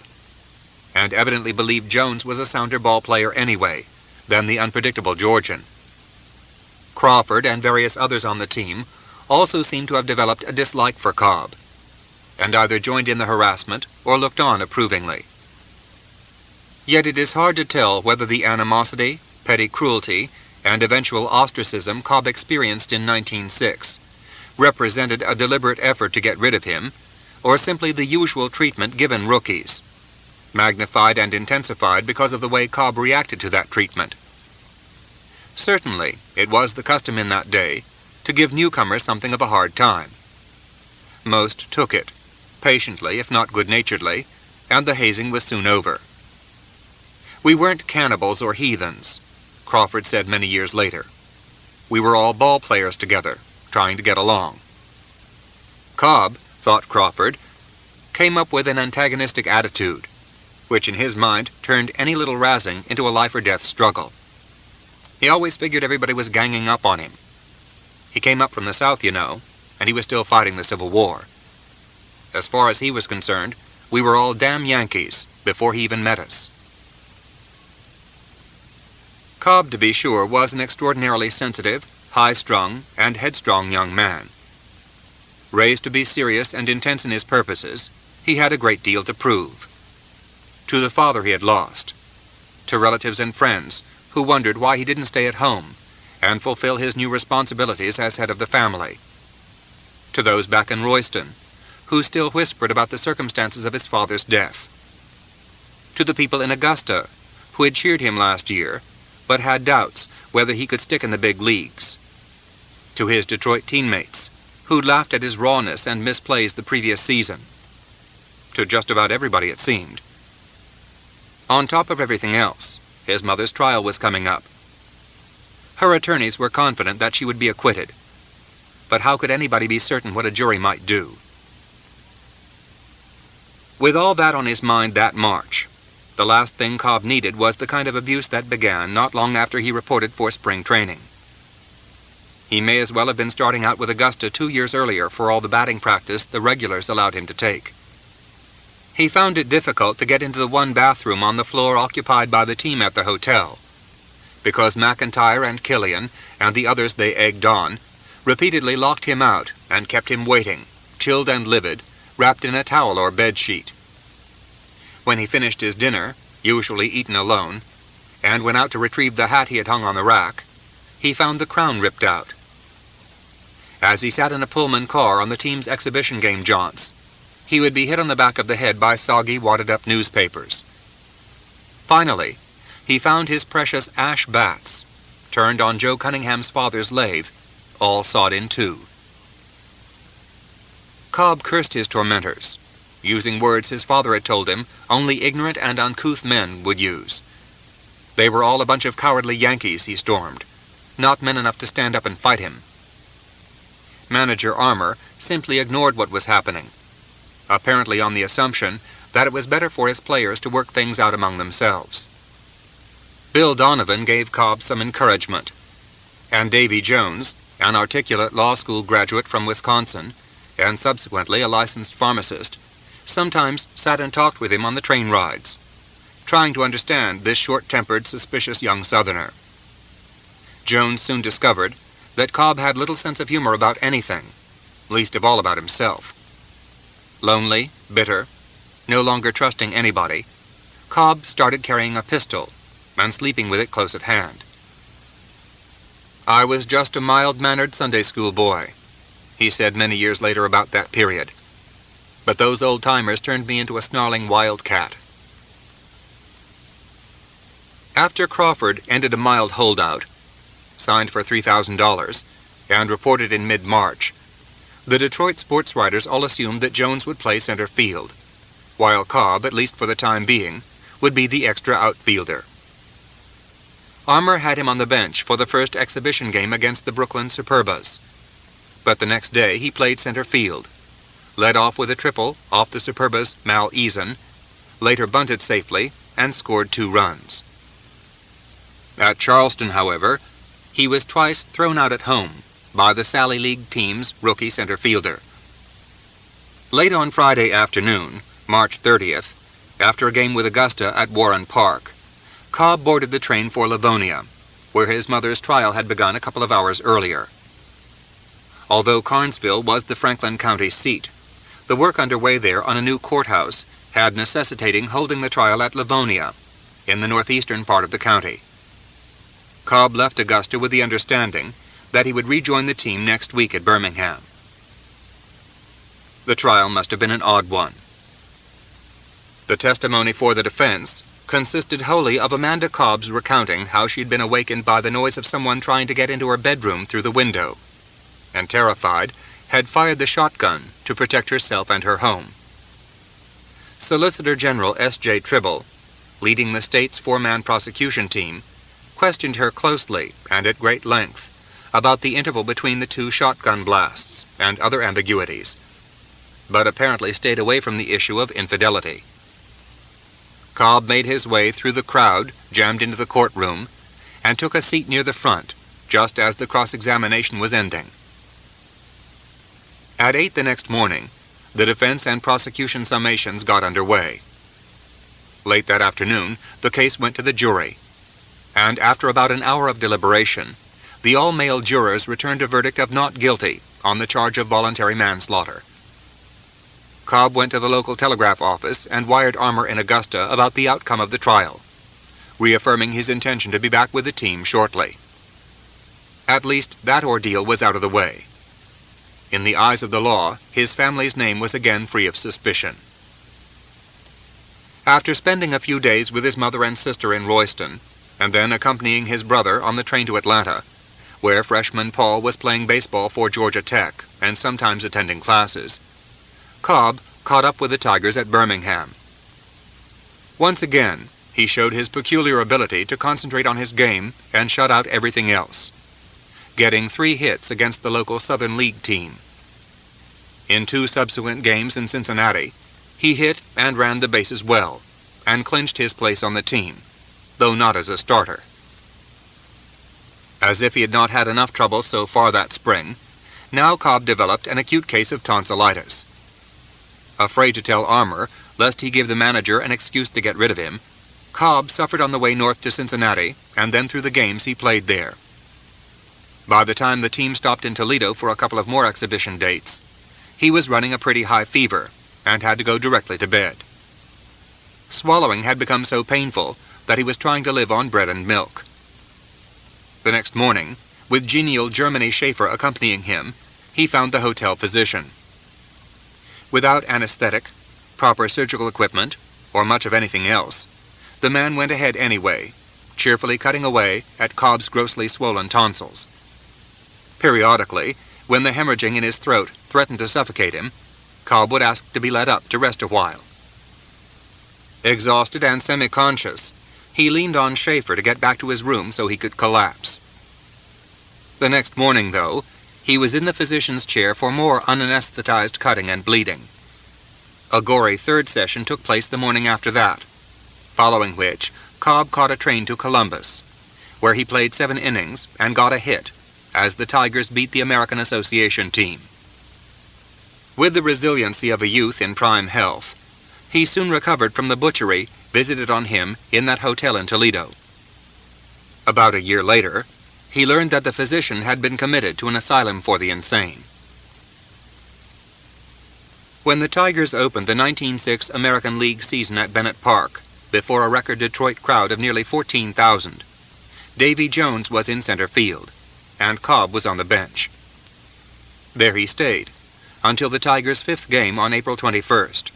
and evidently believed Jones was a sounder ball player anyway than the unpredictable Georgian. Crawford and various others on the team also seemed to have developed a dislike for Cobb, and either joined in the harassment or looked on approvingly. Yet it is hard to tell whether the animosity, petty cruelty, and eventual ostracism Cobb experienced in 1906 represented a deliberate effort to get rid of him, or simply the usual treatment given rookies, magnified and intensified because of the way Cobb reacted to that treatment. Certainly, it was the custom in that day to give newcomers something of a hard time. Most took it, patiently if not good-naturedly, and the hazing was soon over. We weren't cannibals or heathens, Crawford said many years later. We were all ball players together, trying to get along. Cobb, thought Crawford, came up with an antagonistic attitude, which in his mind turned any little razzing into a life-or-death struggle. He always figured everybody was ganging up on him. He came up from the South, you know, and he was still fighting the Civil War. As far as he was concerned, we were all damn Yankees before he even met us. Cobb, to be sure, was an extraordinarily sensitive, high-strung, and headstrong young man. Raised to be serious and intense in his purposes, he had a great deal to prove. To the father he had lost, to relatives and friends who wondered why he didn't stay at home and fulfill his new responsibilities as head of the family, to those back in Royston who still whispered about the circumstances of his father's death, to the people in Augusta who had cheered him last year but had doubts whether he could stick in the big leagues, to his Detroit teammates who'd laughed at his rawness and misplays the previous season, to just about everybody it seemed. On top of everything else, his mother's trial was coming up. Her attorneys were confident that she would be acquitted, but how could anybody be certain what a jury might do? With all that on his mind that March, the last thing Cobb needed was the kind of abuse that began not long after he reported for spring training. He may as well have been starting out with Augusta 2 years earlier for all the batting practice the regulars allowed him to take. He found it difficult to get into the one bathroom on the floor occupied by the team at the hotel, because McIntyre and Killian and the others they egged on repeatedly locked him out and kept him waiting, chilled and livid, wrapped in a towel or bed sheet. When he finished his dinner, usually eaten alone, and went out to retrieve the hat he had hung on the rack, he found the crown ripped out. As he sat in a Pullman car on the team's exhibition game jaunts, he would be hit on the back of the head by soggy, wadded-up newspapers. Finally, he found his precious ash bats, turned on Joe Cunningham's father's lathe, all sawed in two. Cobb cursed his tormentors, using words his father had told him only ignorant and uncouth men would use. They were all a bunch of cowardly Yankees, he stormed, not men enough to stand up and fight him. Manager Armour simply ignored what was happening, apparently on the assumption that it was better for his players to work things out among themselves. Bill Donovan gave Cobb some encouragement, and Davy Jones, an articulate law school graduate from Wisconsin, and subsequently a licensed pharmacist, sometimes sat and talked with him on the train rides, trying to understand this short-tempered, suspicious young Southerner. Jones soon discovered that Cobb had little sense of humor about anything, least of all about himself. Lonely, bitter, no longer trusting anybody, Cobb started carrying a pistol and sleeping with it close at hand. "I was just a mild-mannered Sunday school boy," he said many years later about that period. "But those old-timers turned me into a snarling wildcat." After Crawford ended a mild holdout, signed for $3,000, and reported in mid-March, the Detroit sports writers all assumed that Jones would play center field, while Cobb, at least for the time being, would be the extra outfielder. Armour had him on the bench for the first exhibition game against the Brooklyn Superbas, but the next day he played center field, led off with a triple off the Superbas' Mal Eason, later bunted safely, and scored 2 runs. At Charleston, however, he was twice thrown out at home by the Sally League team's rookie center fielder. Late on Friday afternoon, March 30th, after a game with Augusta at Warren Park, Cobb boarded the train for Livonia, where his mother's trial had begun a couple of hours earlier. Although Carnesville was the Franklin County seat, the work underway there on a new courthouse had necessitating holding the trial at Livonia, in the northeastern part of the county. Cobb left Augusta with the understanding that he would rejoin the team next week at Birmingham. The trial must have been an odd one. The testimony for the defense consisted wholly of Amanda Cobb's recounting how she'd been awakened by the noise of someone trying to get into her bedroom through the window, and terrified, had fired the shotgun to protect herself and her home. Solicitor General S.J. Tribble, leading the state's 4-man prosecution team, questioned her closely and at great length about the interval between the 2 shotgun blasts and other ambiguities, but apparently stayed away from the issue of infidelity. Cobb made his way through the crowd jammed into the courtroom and took a seat near the front, just as the cross-examination was ending. At 8 the next morning, the defense and prosecution summations got underway. Late that afternoon, the case went to the jury, and after about an hour of deliberation, the all-male jurors returned a verdict of not guilty on the charge of voluntary manslaughter. Cobb went to the local telegraph office and wired Armour in Augusta about the outcome of the trial, reaffirming his intention to be back with the team shortly. At least that ordeal was out of the way. In the eyes of the law, his family's name was again free of suspicion. After spending a few days with his mother and sister in Royston, and then accompanying his brother on the train to Atlanta, where freshman Paul was playing baseball for Georgia Tech and sometimes attending classes, Cobb caught up with the Tigers at Birmingham. Once again, he showed his peculiar ability to concentrate on his game and shut out everything else, getting 3 hits against the local Southern League team. In 2 subsequent games in Cincinnati, he hit and ran the bases well, and clinched his place on the team, though not as a starter. As if he had not had enough trouble so far that spring, now Cobb developed an acute case of tonsillitis. Afraid to tell Armour, lest he give the manager an excuse to get rid of him, Cobb suffered on the way north to Cincinnati and then through the games he played there. By the time the team stopped in Toledo for a couple of more exhibition dates, he was running a pretty high fever and had to go directly to bed. Swallowing had become so painful that he was trying to live on bread and milk. The next morning, with genial Germany Schaefer accompanying him, he found the hotel physician. Without anesthetic, proper surgical equipment, or much of anything else, the man went ahead anyway, cheerfully cutting away at Cobb's grossly swollen tonsils. Periodically, when the hemorrhaging in his throat threatened to suffocate him, Cobb would ask to be let up to rest a while. Exhausted and semi-conscious, he leaned on Schaefer to get back to his room so he could collapse. The next morning, though, he was in the physician's chair for more unanesthetized cutting and bleeding. A gory third session took place the morning after that, following which Cobb caught a train to Columbus, where he played 7 innings and got a hit as the Tigers beat the American Association team. With the resiliency of a youth in prime health, he soon recovered from the butchery visited on him in that hotel in Toledo. About a year later, he learned that the physician had been committed to an asylum for the insane. When the Tigers opened the 1906 American League season at Bennett Park, before a record Detroit crowd of nearly 14,000, Davy Jones was in center field, and Cobb was on the bench. There he stayed, until the Tigers' 5th game on April 21st,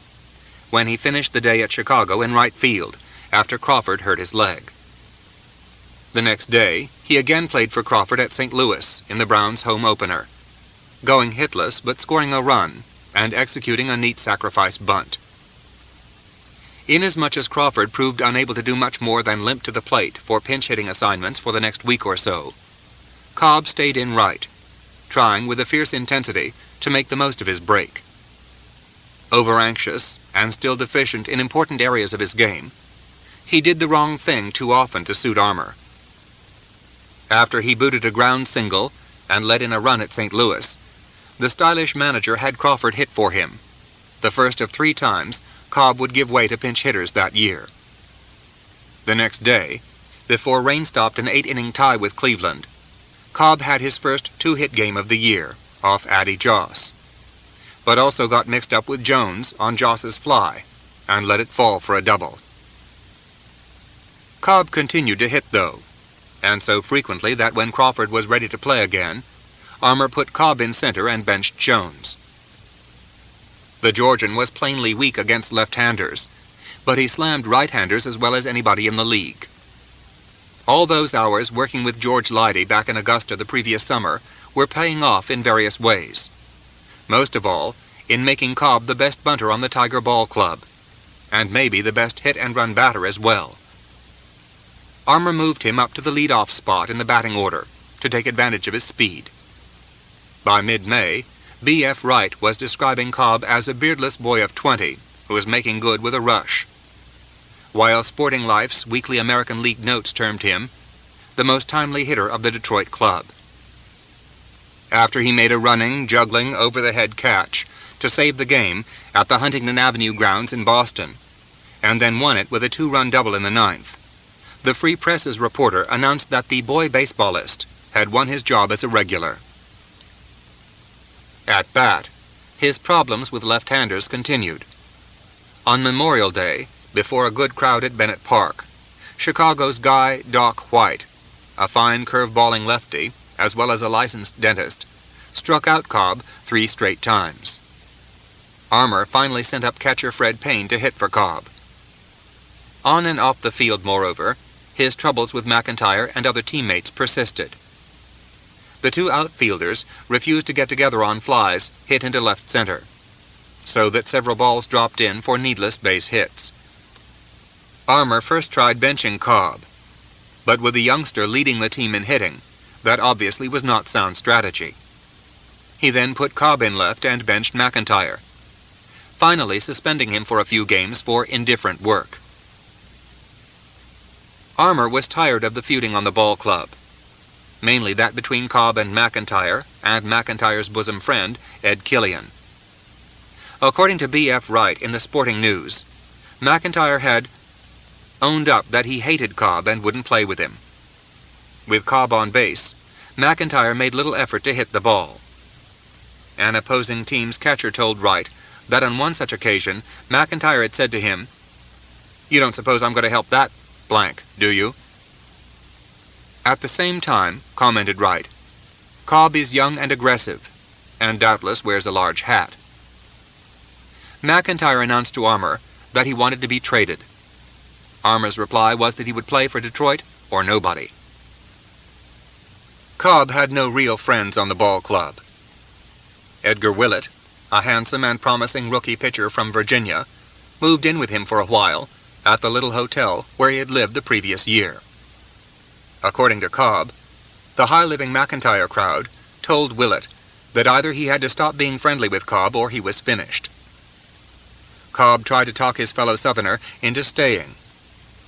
when he finished the day at Chicago in right field after Crawford hurt his leg. The next day, he again played for Crawford at St. Louis in the Browns' home opener, going hitless but scoring a run and executing a neat sacrifice bunt. Inasmuch as Crawford proved unable to do much more than limp to the plate for pinch-hitting assignments for the next week or so, Cobb stayed in right, trying with a fierce intensity to make the most of his break. Over-anxious and still deficient in important areas of his game, he did the wrong thing too often to suit Armour. After he booted a ground single and let in a run at St. Louis, the stylish manager had Crawford hit for him, the first of 3 times Cobb would give way to pinch hitters that year. The next day, before rain stopped an 8-inning tie with Cleveland, Cobb had his first 2-hit game of the year off Addie Joss, but also got mixed up with Jones on Joss's fly and let it fall for a double. Cobb continued to hit, though, and so frequently that when Crawford was ready to play again, Armour put Cobb in center and benched Jones. The Georgian was plainly weak against left-handers, but he slammed right-handers as well as anybody in the league. All those hours working with George Leidy back in Augusta the previous summer were paying off in various ways, most of all in making Cobb the best bunter on the Tiger Ball Club, and maybe the best hit-and-run batter as well. Armour moved him up to the lead-off spot in the batting order to take advantage of his speed. By mid-May, B.F. Wright was describing Cobb as a beardless boy of 20 who was making good with a rush, while Sporting Life's weekly American League notes termed him the most timely hitter of the Detroit club. After he made a running, juggling, over-the-head catch to save the game at the Huntington Avenue grounds in Boston, and then won it with a 2-run double in the 9th, the Free Press's reporter announced that the boy baseballist had won his job as a regular. At bat, his problems with left-handers continued. On Memorial Day, before a good crowd at Bennett Park, Chicago's Guy Doc White, a fine curve-balling lefty, as well as a licensed dentist, struck out Cobb 3 straight times. Armour finally sent up catcher Fred Payne to hit for Cobb. On and off the field, moreover, his troubles with McIntyre and other teammates persisted. The 2 outfielders refused to get together on flies hit into left center, so that several balls dropped in for needless base hits. Armour first tried benching Cobb, but with the youngster leading the team in hitting, that obviously was not sound strategy. He then put Cobb in left and benched McIntyre, finally suspending him for a few games for indifferent work. Armour was tired of the feuding on the ball club, mainly that between Cobb and McIntyre's bosom friend, Ed Killian. According to B.F. Wright in the Sporting News, McIntyre had owned up that he hated Cobb and wouldn't play with him. With Cobb on base, McIntyre made little effort to hit the ball. An opposing team's catcher told Wright that on one such occasion, McIntyre had said to him, "You don't suppose I'm going to help that blank, do you?" At the same time, commented Wright, Cobb is young and aggressive, and doubtless wears a large hat. McIntyre announced to Armour that he wanted to be traded. Armour's reply was that he would play for Detroit or nobody. Cobb had no real friends on the ball club. Edgar Willett, a handsome and promising rookie pitcher from Virginia, moved in with him for a while at the little hotel where he had lived the previous year. According to Cobb, the high-living McIntyre crowd told Willett that either he had to stop being friendly with Cobb or he was finished. Cobb tried to talk his fellow Southerner into staying,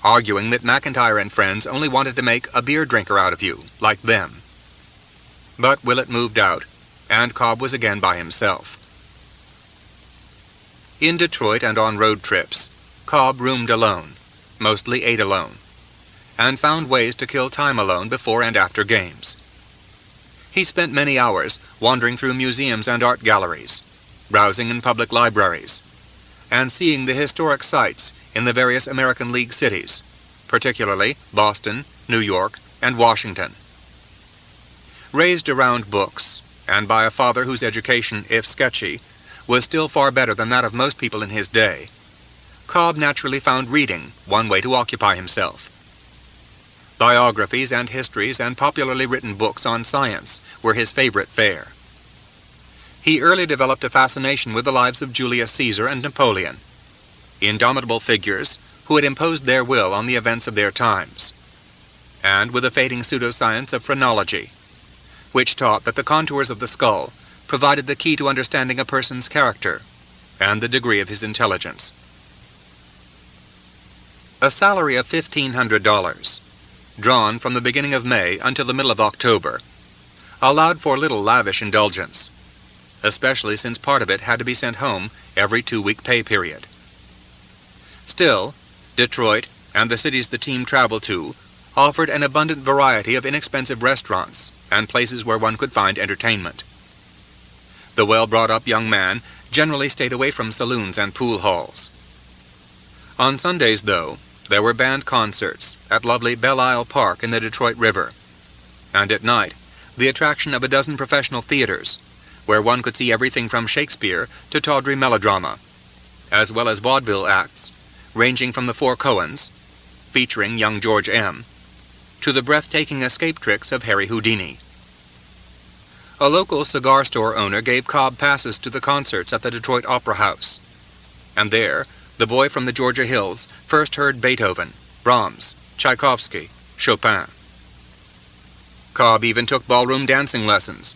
arguing that McIntyre and friends only wanted to make a beer drinker out of you, like them. But Willett moved out, and Cobb was again by himself. In Detroit and on road trips, Cobb roomed alone, mostly ate alone, and found ways to kill time alone before and after games. He spent many hours wandering through museums and art galleries, browsing in public libraries, and seeing the historic sites in the various American League cities, particularly Boston, New York, and Washington. Raised around books, and by a father whose education, if sketchy, was still far better than that of most people in his day, Cobb naturally found reading one way to occupy himself. Biographies and histories and popularly written books on science were his favorite fare. He early developed a fascination with the lives of Julius Caesar and Napoleon, indomitable figures who had imposed their will on the events of their times, and with the fading pseudoscience of phrenology, which taught that the contours of the skull provided the key to understanding a person's character and the degree of his intelligence. A salary of $1,500, drawn from the beginning of May until the middle of October, allowed for little lavish indulgence, especially since part of it had to be sent home every 2-week pay period. Still, Detroit and the cities the team traveled to offered an abundant variety of inexpensive restaurants and places where one could find entertainment. The well-brought-up young man generally stayed away from saloons and pool halls. On Sundays, though, there were band concerts at lovely Belle Isle Park in the Detroit River, and at night, the attraction of a dozen professional theaters, where one could see everything from Shakespeare to tawdry melodrama, as well as vaudeville acts, ranging from the Four Cohens, featuring young George M., to the breathtaking escape tricks of Harry Houdini. A local cigar store owner gave Cobb passes to the concerts at the Detroit Opera House, and there, the boy from the Georgia hills first heard Beethoven, Brahms, Tchaikovsky, Chopin. Cobb even took ballroom dancing lessons,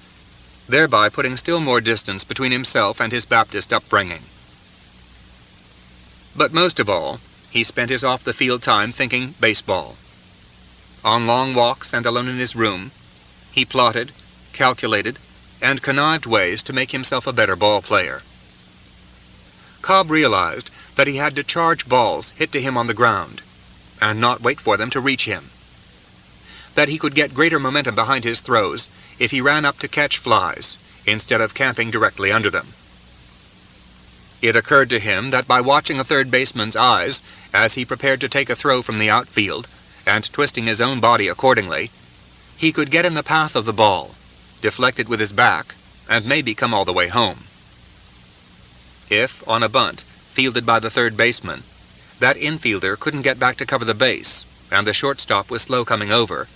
thereby putting still more distance between himself and his Baptist upbringing. But most of all, he spent his off-the-field time thinking baseball. On long walks and alone in his room, he plotted, calculated, and connived ways to make himself a better ball player. Cobb realized that he had to charge balls hit to him on the ground, and not wait for them to reach him. That he could get greater momentum behind his throws if he ran up to catch flies, instead of camping directly under them. It occurred to him that by watching a third baseman's eyes as he prepared to take a throw from the outfield, and twisting his own body accordingly, he could get in the path of the ball, deflect it with his back, and maybe come all the way home. If, on a bunt, fielded by the third baseman, that infielder couldn't get back to cover the base, and the shortstop was slow coming over,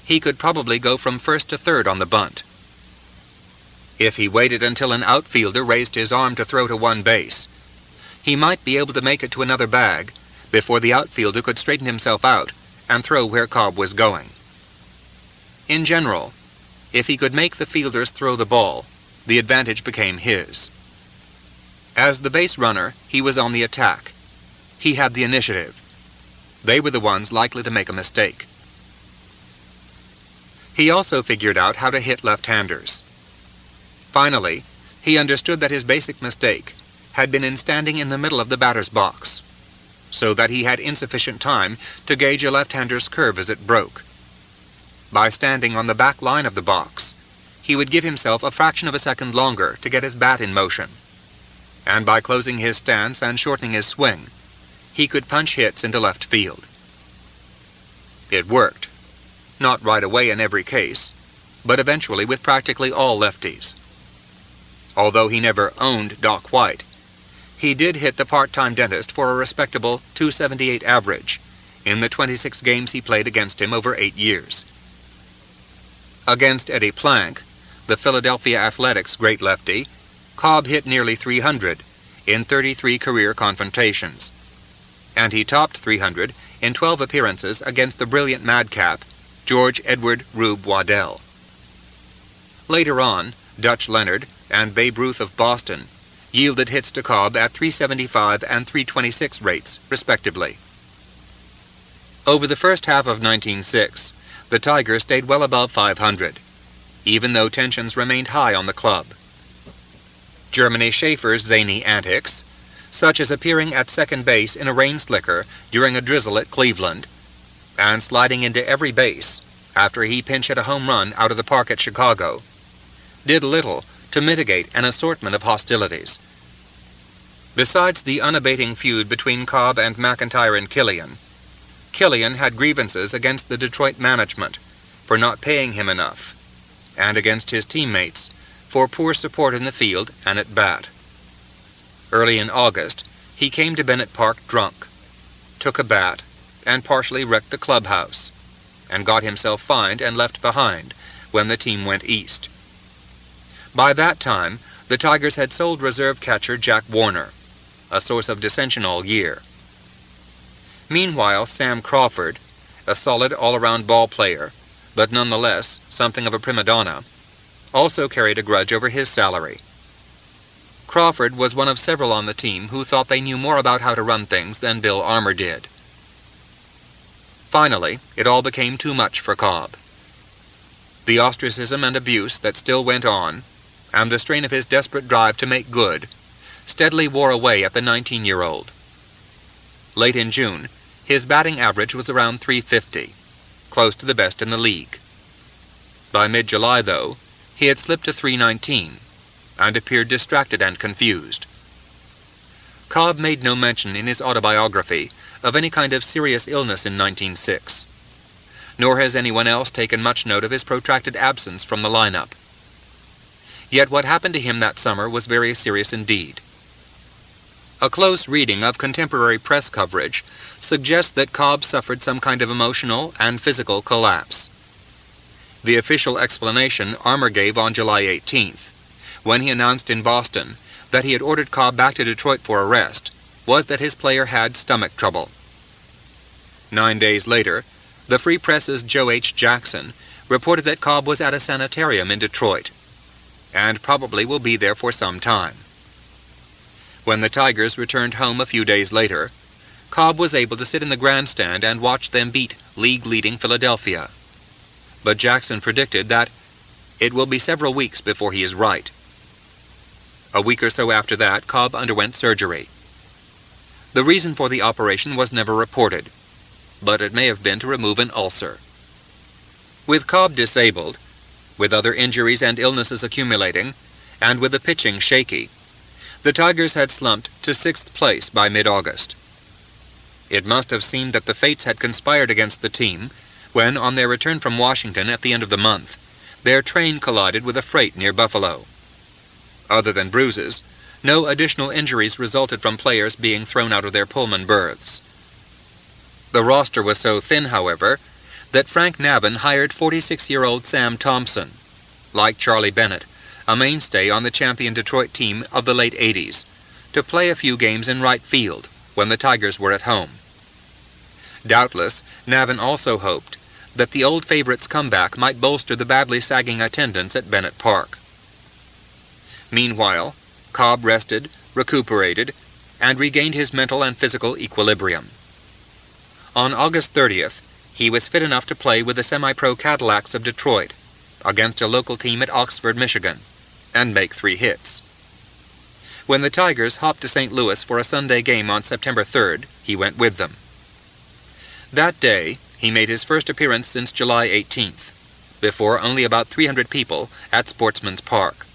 he could probably go from first to third on the bunt. If he waited until an outfielder raised his arm to throw to one base, he might be able to make it to another bag before the outfielder could straighten himself out and throw where Cobb was going. In general, if he could make the fielders throw the ball, the advantage became his. As the base runner, he was on the attack. He had the initiative. They were the ones likely to make a mistake. He also figured out how to hit left-handers. Finally, he understood that his basic mistake had been in standing in the middle of the batter's box, so that he had insufficient time to gauge a left-hander's curve as it broke. By standing on the back line of the box, he would give himself a fraction of a second longer to get his bat in motion, and by closing his stance and shortening his swing, he could punch hits into left field. It worked. Not right away in every case, but eventually with practically all lefties. Although he never owned Doc White, he did hit the part-time dentist for a respectable .278 average in the 26 games he played against him over 8 years. Against Eddie Plank, the Philadelphia Athletics great lefty, Cobb hit nearly 300 in 33 career confrontations, and he topped 300 in 12 appearances against the brilliant madcap George Edward Rube Waddell. Later on, Dutch Leonard and Babe Ruth of Boston yielded hits to Cobb at 375 and 326 rates, respectively. Over the first half of 1906, the Tigers stayed well above 500, even though tensions remained high on the club. Germany Schaefer's zany antics, such as appearing at second base in a rain slicker during a drizzle at Cleveland, and sliding into every base after he pinch hit a home run out of the park at Chicago, did little to mitigate an assortment of hostilities. Besides the unabating feud between Cobb and McIntyre and Killian had grievances against the Detroit management for not paying him enough, and against his teammates for poor support in the field and at bat. Early in August, he came to Bennett Park drunk, took a bat, and partially wrecked the clubhouse, and got himself fined and left behind when the team went east. By that time, the Tigers had sold reserve catcher Jack Warner, a source of dissension all year. Meanwhile, Sam Crawford, a solid all-around ball player, but nonetheless something of a prima donna, also carried a grudge over his salary. Crawford was one of several on the team who thought they knew more about how to run things than Bill Armour did. Finally, it all became too much for Cobb. The ostracism and abuse that still went on, and the strain of his desperate drive to make good, steadily wore away at the 19-year-old. Late in June, his batting average was around .350, close to the best in the league. By mid-July, though, he had slipped to .319, and appeared distracted and confused. Cobb made no mention in his autobiography of any kind of serious illness in 1906, nor has anyone else taken much note of his protracted absence from the lineup. Yet what happened to him that summer was very serious indeed. A close reading of contemporary press coverage suggests that Cobb suffered some kind of emotional and physical collapse. The official explanation Armour gave on July 18th, when he announced in Boston that he had ordered Cobb back to Detroit for a rest, was that his player had stomach trouble. 9 days later, the Free Press's Joe H. Jackson reported that Cobb was at a sanitarium in Detroit, and probably will be there for some time. When the Tigers returned home a few days later, Cobb was able to sit in the grandstand and watch them beat league-leading Philadelphia. But Jackson predicted that it will be several weeks before he is right. A week or so after that, Cobb underwent surgery. The reason for the operation was never reported, but it may have been to remove an ulcer. With Cobb disabled, with other injuries and illnesses accumulating, and with the pitching shaky, the Tigers had slumped to 6th place by mid-August. It must have seemed that the fates had conspired against the team when, on their return from Washington at the end of the month, their train collided with a freight near Buffalo. Other than bruises, no additional injuries resulted from players being thrown out of their Pullman berths. The roster was so thin, however, that Frank Navin hired 46-year-old Sam Thompson, like Charlie Bennett, a mainstay on the champion Detroit team of the late 80s, to play a few games in right field when the Tigers were at home. Doubtless, Navin also hoped that the old favorite's comeback might bolster the badly sagging attendance at Bennett Park. Meanwhile, Cobb rested, recuperated, and regained his mental and physical equilibrium. On August 30th, he was fit enough to play with the semi-pro Cadillacs of Detroit against a local team at Oxford, Michigan, and make 3 hits. When the Tigers hopped to St. Louis for a Sunday game on September 3rd, he went with them. That day, he made his first appearance since July 18th, before only about 300 people at Sportsman's Park.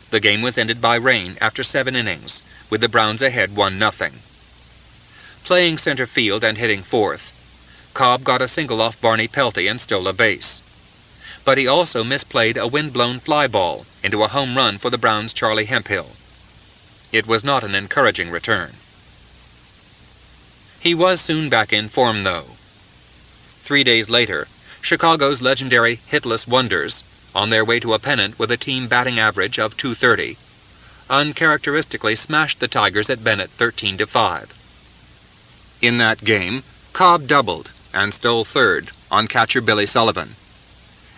The game was ended by rain after 7 innings, with the Browns ahead 1-0. Playing center field and hitting fourth, Cobb got a single off Barney Pelty and stole a base. But he also misplayed a wind-blown fly ball into a home run for the Browns' Charlie Hemphill. It was not an encouraging return. He was soon back in form, though. 3 days later, Chicago's legendary hitless wonders, on their way to a pennant with a team batting average of .230, uncharacteristically smashed the Tigers at Bennett 13-5. In that game, Cobb doubled and stole third on catcher Billy Sullivan,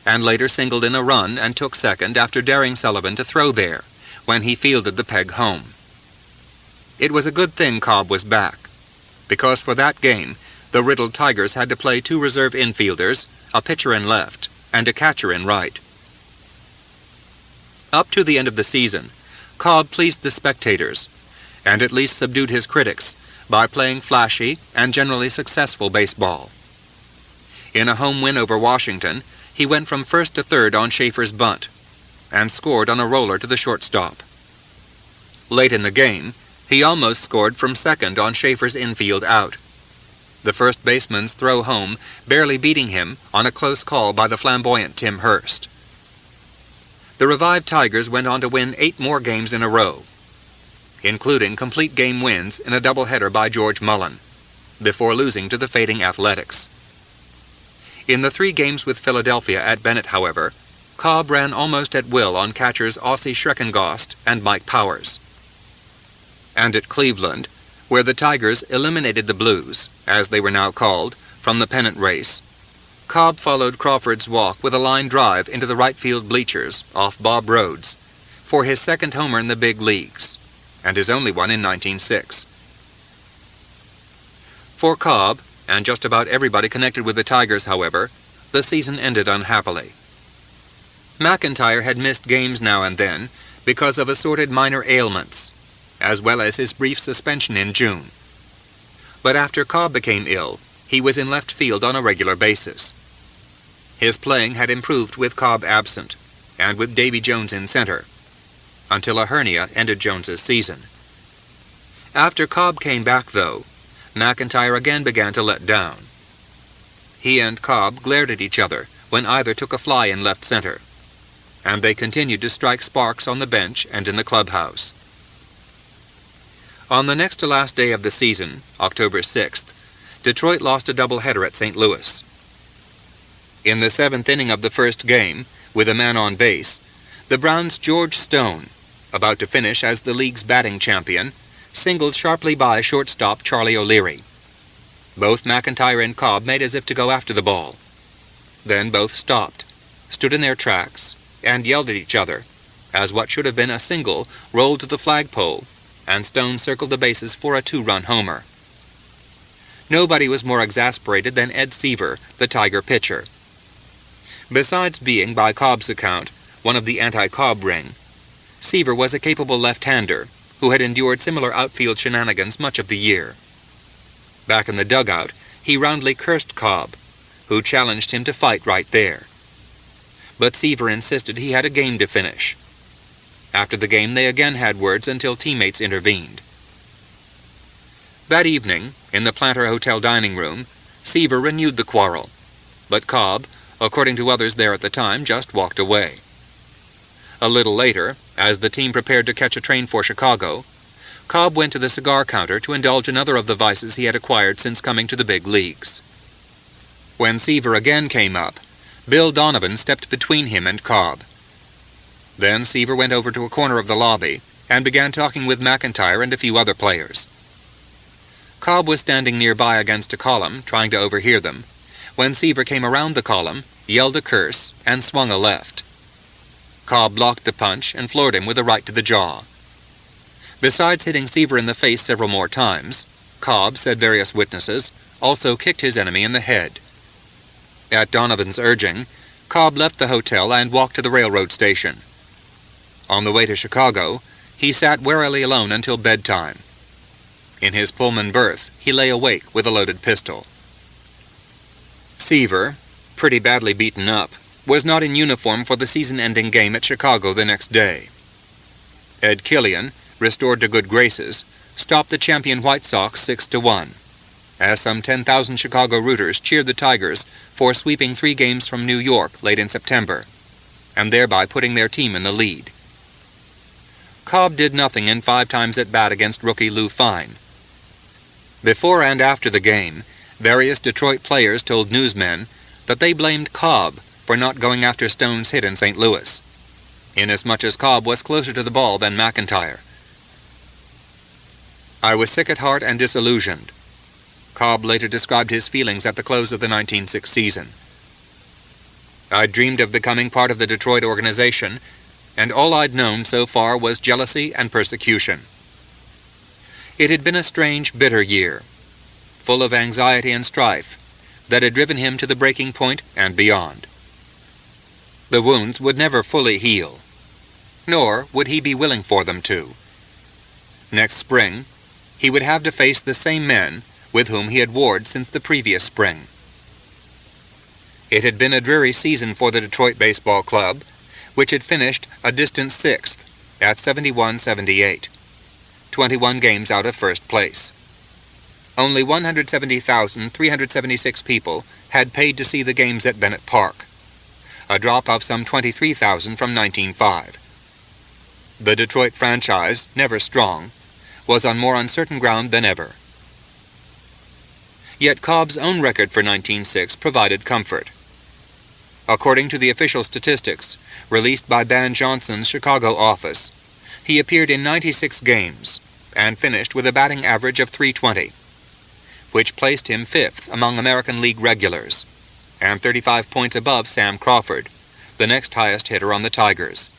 and later singled in a run and took second after daring Sullivan to throw there when he fielded the peg home. It was a good thing Cobb was back, because for that game, the riddled Tigers had to play 2 reserve infielders, a pitcher in left, and a catcher in right. Up to the end of the season, Cobb pleased the spectators, and at least subdued his critics, by playing flashy and generally successful baseball. In a home win over Washington, he went from first to third on Schaefer's bunt, and scored on a roller to the shortstop. Late in the game, he almost scored from second on Schaefer's infield out, the first baseman's throw home barely beating him on a close call by the flamboyant Tim Hurst. The revived Tigers went on to win 8 more games in a row, including complete game wins in a doubleheader by George Mullen, before losing to the fading Athletics. In the 3 games with Philadelphia at Bennett, however, Cobb ran almost at will on catchers Ossie Schreckengost and Mike Powers. And at Cleveland, where the Tigers eliminated the Blues, as they were now called, from the pennant race, Cobb followed Crawford's walk with a line drive into the right field bleachers off Bob Rhodes for his second homer in the big leagues, and his only one in 1906. For Cobb, and just about everybody connected with the Tigers, however, the season ended unhappily. McIntyre had missed games now and then because of assorted minor ailments, as well as his brief suspension in June. But after Cobb became ill, he was in left field on a regular basis. His playing had improved with Cobb absent, and with Davy Jones in center, until a hernia ended Jones's season. After Cobb came back, though, McIntyre again began to let down. He and Cobb glared at each other when either took a fly in left center, and they continued to strike sparks on the bench and in the clubhouse. On the next to last day of the season, October 6th, Detroit lost a doubleheader at St. Louis. In the 7th inning of the first game, with a man on base, the Browns' George Stone, about to finish as the league's batting champion, singled sharply by shortstop Charlie O'Leary. Both McIntyre and Cobb made as if to go after the ball. Then both stopped, stood in their tracks, and yelled at each other, as what should have been a single rolled to the flagpole, and Stone circled the bases for a 2-run homer. Nobody was more exasperated than Ed Seaver, the Tiger pitcher. Besides being, by Cobb's account, one of the anti-Cobb ring, Seaver was a capable left-hander who had endured similar outfield shenanigans much of the year. Back in the dugout, he roundly cursed Cobb, who challenged him to fight right there. But Seaver insisted he had a game to finish. After the game, they again had words until teammates intervened. That evening, in the Planter Hotel dining room, Seaver renewed the quarrel, but Cobb, according to others there at the time, just walked away. A little later, as the team prepared to catch a train for Chicago, Cobb went to the cigar counter to indulge in other of the vices he had acquired since coming to the big leagues. When Seaver again came up, Bill Donovan stepped between him and Cobb. Then Seaver went over to a corner of the lobby and began talking with McIntyre and a few other players. Cobb was standing nearby against a column, trying to overhear them, when Seaver came around the column, yelled a curse, and swung a left. Cobb blocked the punch and floored him with a right to the jaw. Besides hitting Seaver in the face several more times, Cobb, said various witnesses, also kicked his enemy in the head. At Donovan's urging, Cobb left the hotel and walked to the railroad station. On the way to Chicago, he sat warily alone until bedtime. In his Pullman berth, he lay awake with a loaded pistol. Seaver, pretty badly beaten up, was not in uniform for the season-ending game at Chicago the next day. Ed Killian, restored to good graces, stopped the champion White Sox 6-1, as some 10,000 Chicago rooters cheered the Tigers for sweeping 3 games from New York late in September, and thereby putting their team in the lead. Cobb did nothing in 5 times at bat against rookie Lou Fine. Before and after the game, various Detroit players told newsmen that they blamed Cobb for not going after Stone's hit in St. Louis, inasmuch as Cobb was closer to the ball than McIntyre. I was sick at heart and disillusioned. Cobb later described his feelings at the close of the 1906 season. I'd dreamed of becoming part of the Detroit organization, and all I'd known so far was jealousy and persecution. It had been a strange, bitter year, full of anxiety and strife, that had driven him to the breaking point and beyond. The wounds would never fully heal, nor would he be willing for them to. Next spring, he would have to face the same men with whom he had warred since the previous spring. It had been a dreary season for the Detroit Baseball Club, which had finished a distant 6th at 71-78, 21 games out of first place. Only 170,376 people had paid to see the games at Bennett Park, a drop of some 23,000 from 1905. The Detroit franchise, never strong, was on more uncertain ground than ever. Yet Cobb's own record for 1906 provided comfort. According to the official statistics released by Ban Johnson's Chicago office, he appeared in 96 games and finished with a batting average of .320, which placed him 5th among American League regulars, and 35 points above Sam Crawford, the next highest hitter on the Tigers.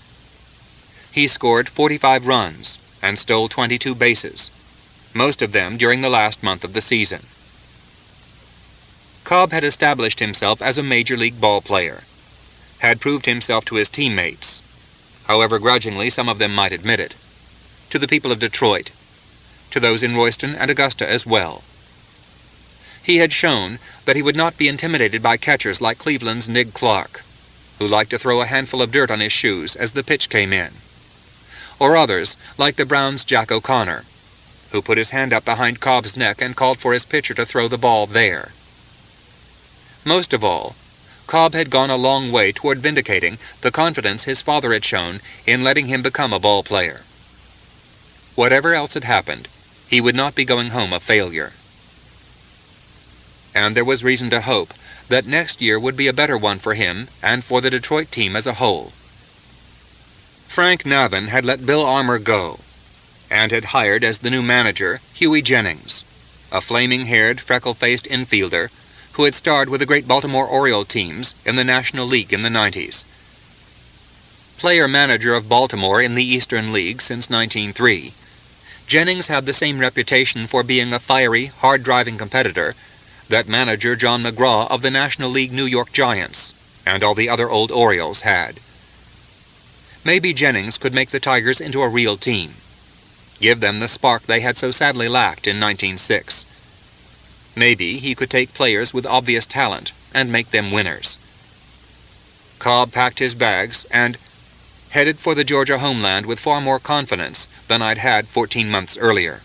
He scored 45 runs and stole 22 bases, most of them during the last month of the season. Cobb had established himself as a major league ball player, had proved himself to his teammates, however grudgingly some of them might admit it, to the people of Detroit, to those in Royston and Augusta as well. He had shown that he would not be intimidated by catchers like Cleveland's Nig Clark, who liked to throw a handful of dirt on his shoes as the pitch came in, or others like the Browns' Jack O'Connor, who put his hand up behind Cobb's neck and called for his pitcher to throw the ball there. Most of all, Cobb had gone a long way toward vindicating the confidence his father had shown in letting him become a ball player. Whatever else had happened, he would not be going home a failure. And there was reason to hope that next year would be a better one for him and for the Detroit team as a whole. Frank Navin had let Bill Armour go, and had hired as the new manager Huey Jennings, a flaming-haired, freckle-faced infielder who had starred with the great Baltimore Oriole teams in the National League in the 90s. Player-manager of Baltimore in the Eastern League since 1903, Jennings had the same reputation for being a fiery, hard-driving competitor that manager John McGraw of the National League New York Giants and all the other old Orioles had. Maybe Jennings could make the Tigers into a real team, give them the spark they had so sadly lacked in 1906. Maybe he could take players with obvious talent and make them winners. Cobb packed his bags and headed for the Georgia homeland with far more confidence than I'd had 14 months earlier.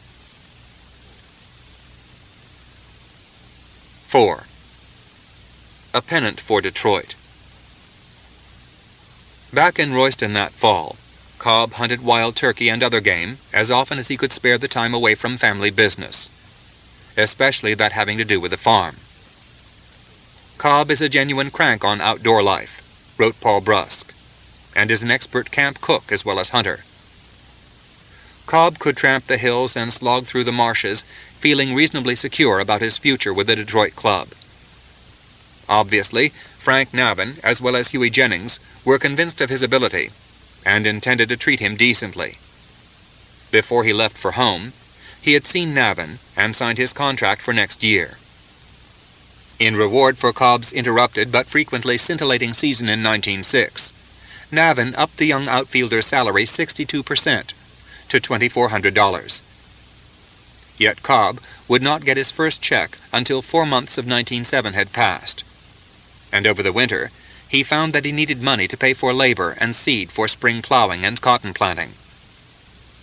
4. A pennant for Detroit. Back in Royston that fall, Cobb hunted wild turkey and other game as often as he could spare the time away from family business, especially that having to do with the farm. Cobb is a genuine crank on outdoor life, wrote Paul Brusk, and is an expert camp cook as well as hunter. Cobb could tramp the hills and slog through the marshes, feeling reasonably secure about his future with the Detroit club. Obviously, Frank Navin, as well as Huey Jennings, were convinced of his ability and intended to treat him decently. Before he left for home, he had seen Navin and signed his contract for next year. In reward for Cobb's interrupted but frequently scintillating season in 1906, Navin upped the young outfielder's salary 62% to $2,400. Yet Cobb would not get his first check until 4 months of 1907 had passed, and over the winter he found that he needed money to pay for labor and seed for spring plowing and cotton planting.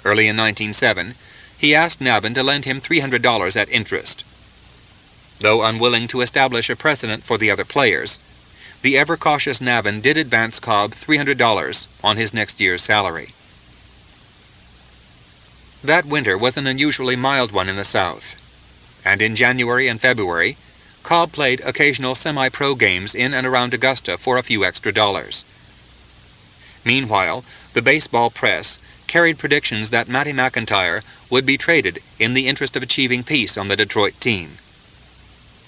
Early in 1907, he asked Navin to lend him $300 at interest. Though unwilling to establish a precedent for the other players, the ever-cautious Navin did advance Cobb $300 on his next year's salary. That winter was an unusually mild one in the South. and in January and February, Cobb played occasional semi-pro games in and around Augusta for a few extra dollars. Meanwhile, the baseball press carried predictions that Matty McIntyre would be traded in the interest of achieving peace on the Detroit team.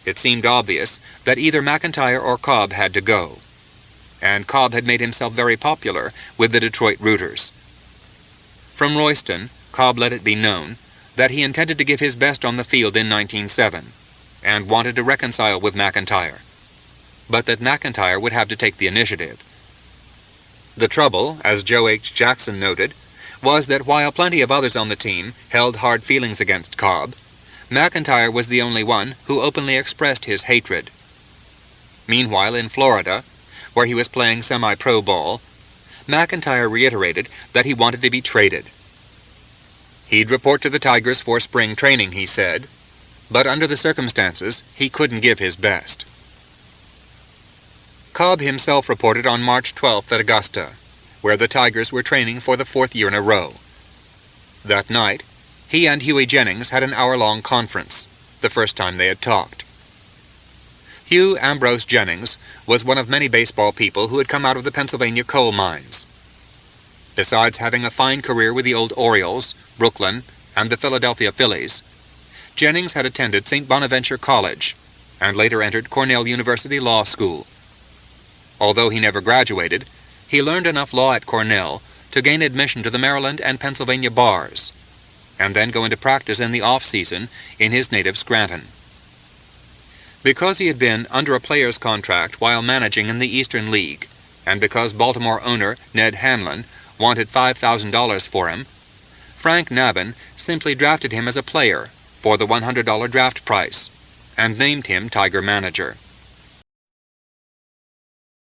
It seemed obvious that either McIntyre or Cobb had to go, and Cobb had made himself very popular with the Detroit rooters. From Royston, Cobb let it be known that he intended to give his best on the field in 1907, and wanted to reconcile with McIntyre, but that McIntyre would have to take the initiative. The trouble, as Joe H. Jackson noted, was that while plenty of others on the team held hard feelings against Cobb, McIntyre was the only one who openly expressed his hatred. Meanwhile, in Florida, where he was playing semi-pro ball, McIntyre reiterated that he wanted to be traded. He'd report to the Tigers for spring training, he said, but under the circumstances, he couldn't give his best. Cobb himself reported on March 12th at Augusta, where the Tigers were training for the 4th year in a row. That night, he and Huey Jennings had an hour-long conference, the first time they had talked. Hugh Ambrose Jennings was one of many baseball people who had come out of the Pennsylvania coal mines. Besides having a fine career with the old Orioles, Brooklyn, and the Philadelphia Phillies, Jennings had attended St. Bonaventure College and later entered Cornell University Law School. Although he never graduated, he learned enough law at Cornell to gain admission to the Maryland and Pennsylvania bars, and then go into practice in the off-season in his native Scranton. Because he had been under a player's contract while managing in the Eastern League, and because Baltimore owner Ned Hanlon wanted $5,000 for him, Frank Navin simply drafted him as a player for the $100 draft price and named him Tiger manager.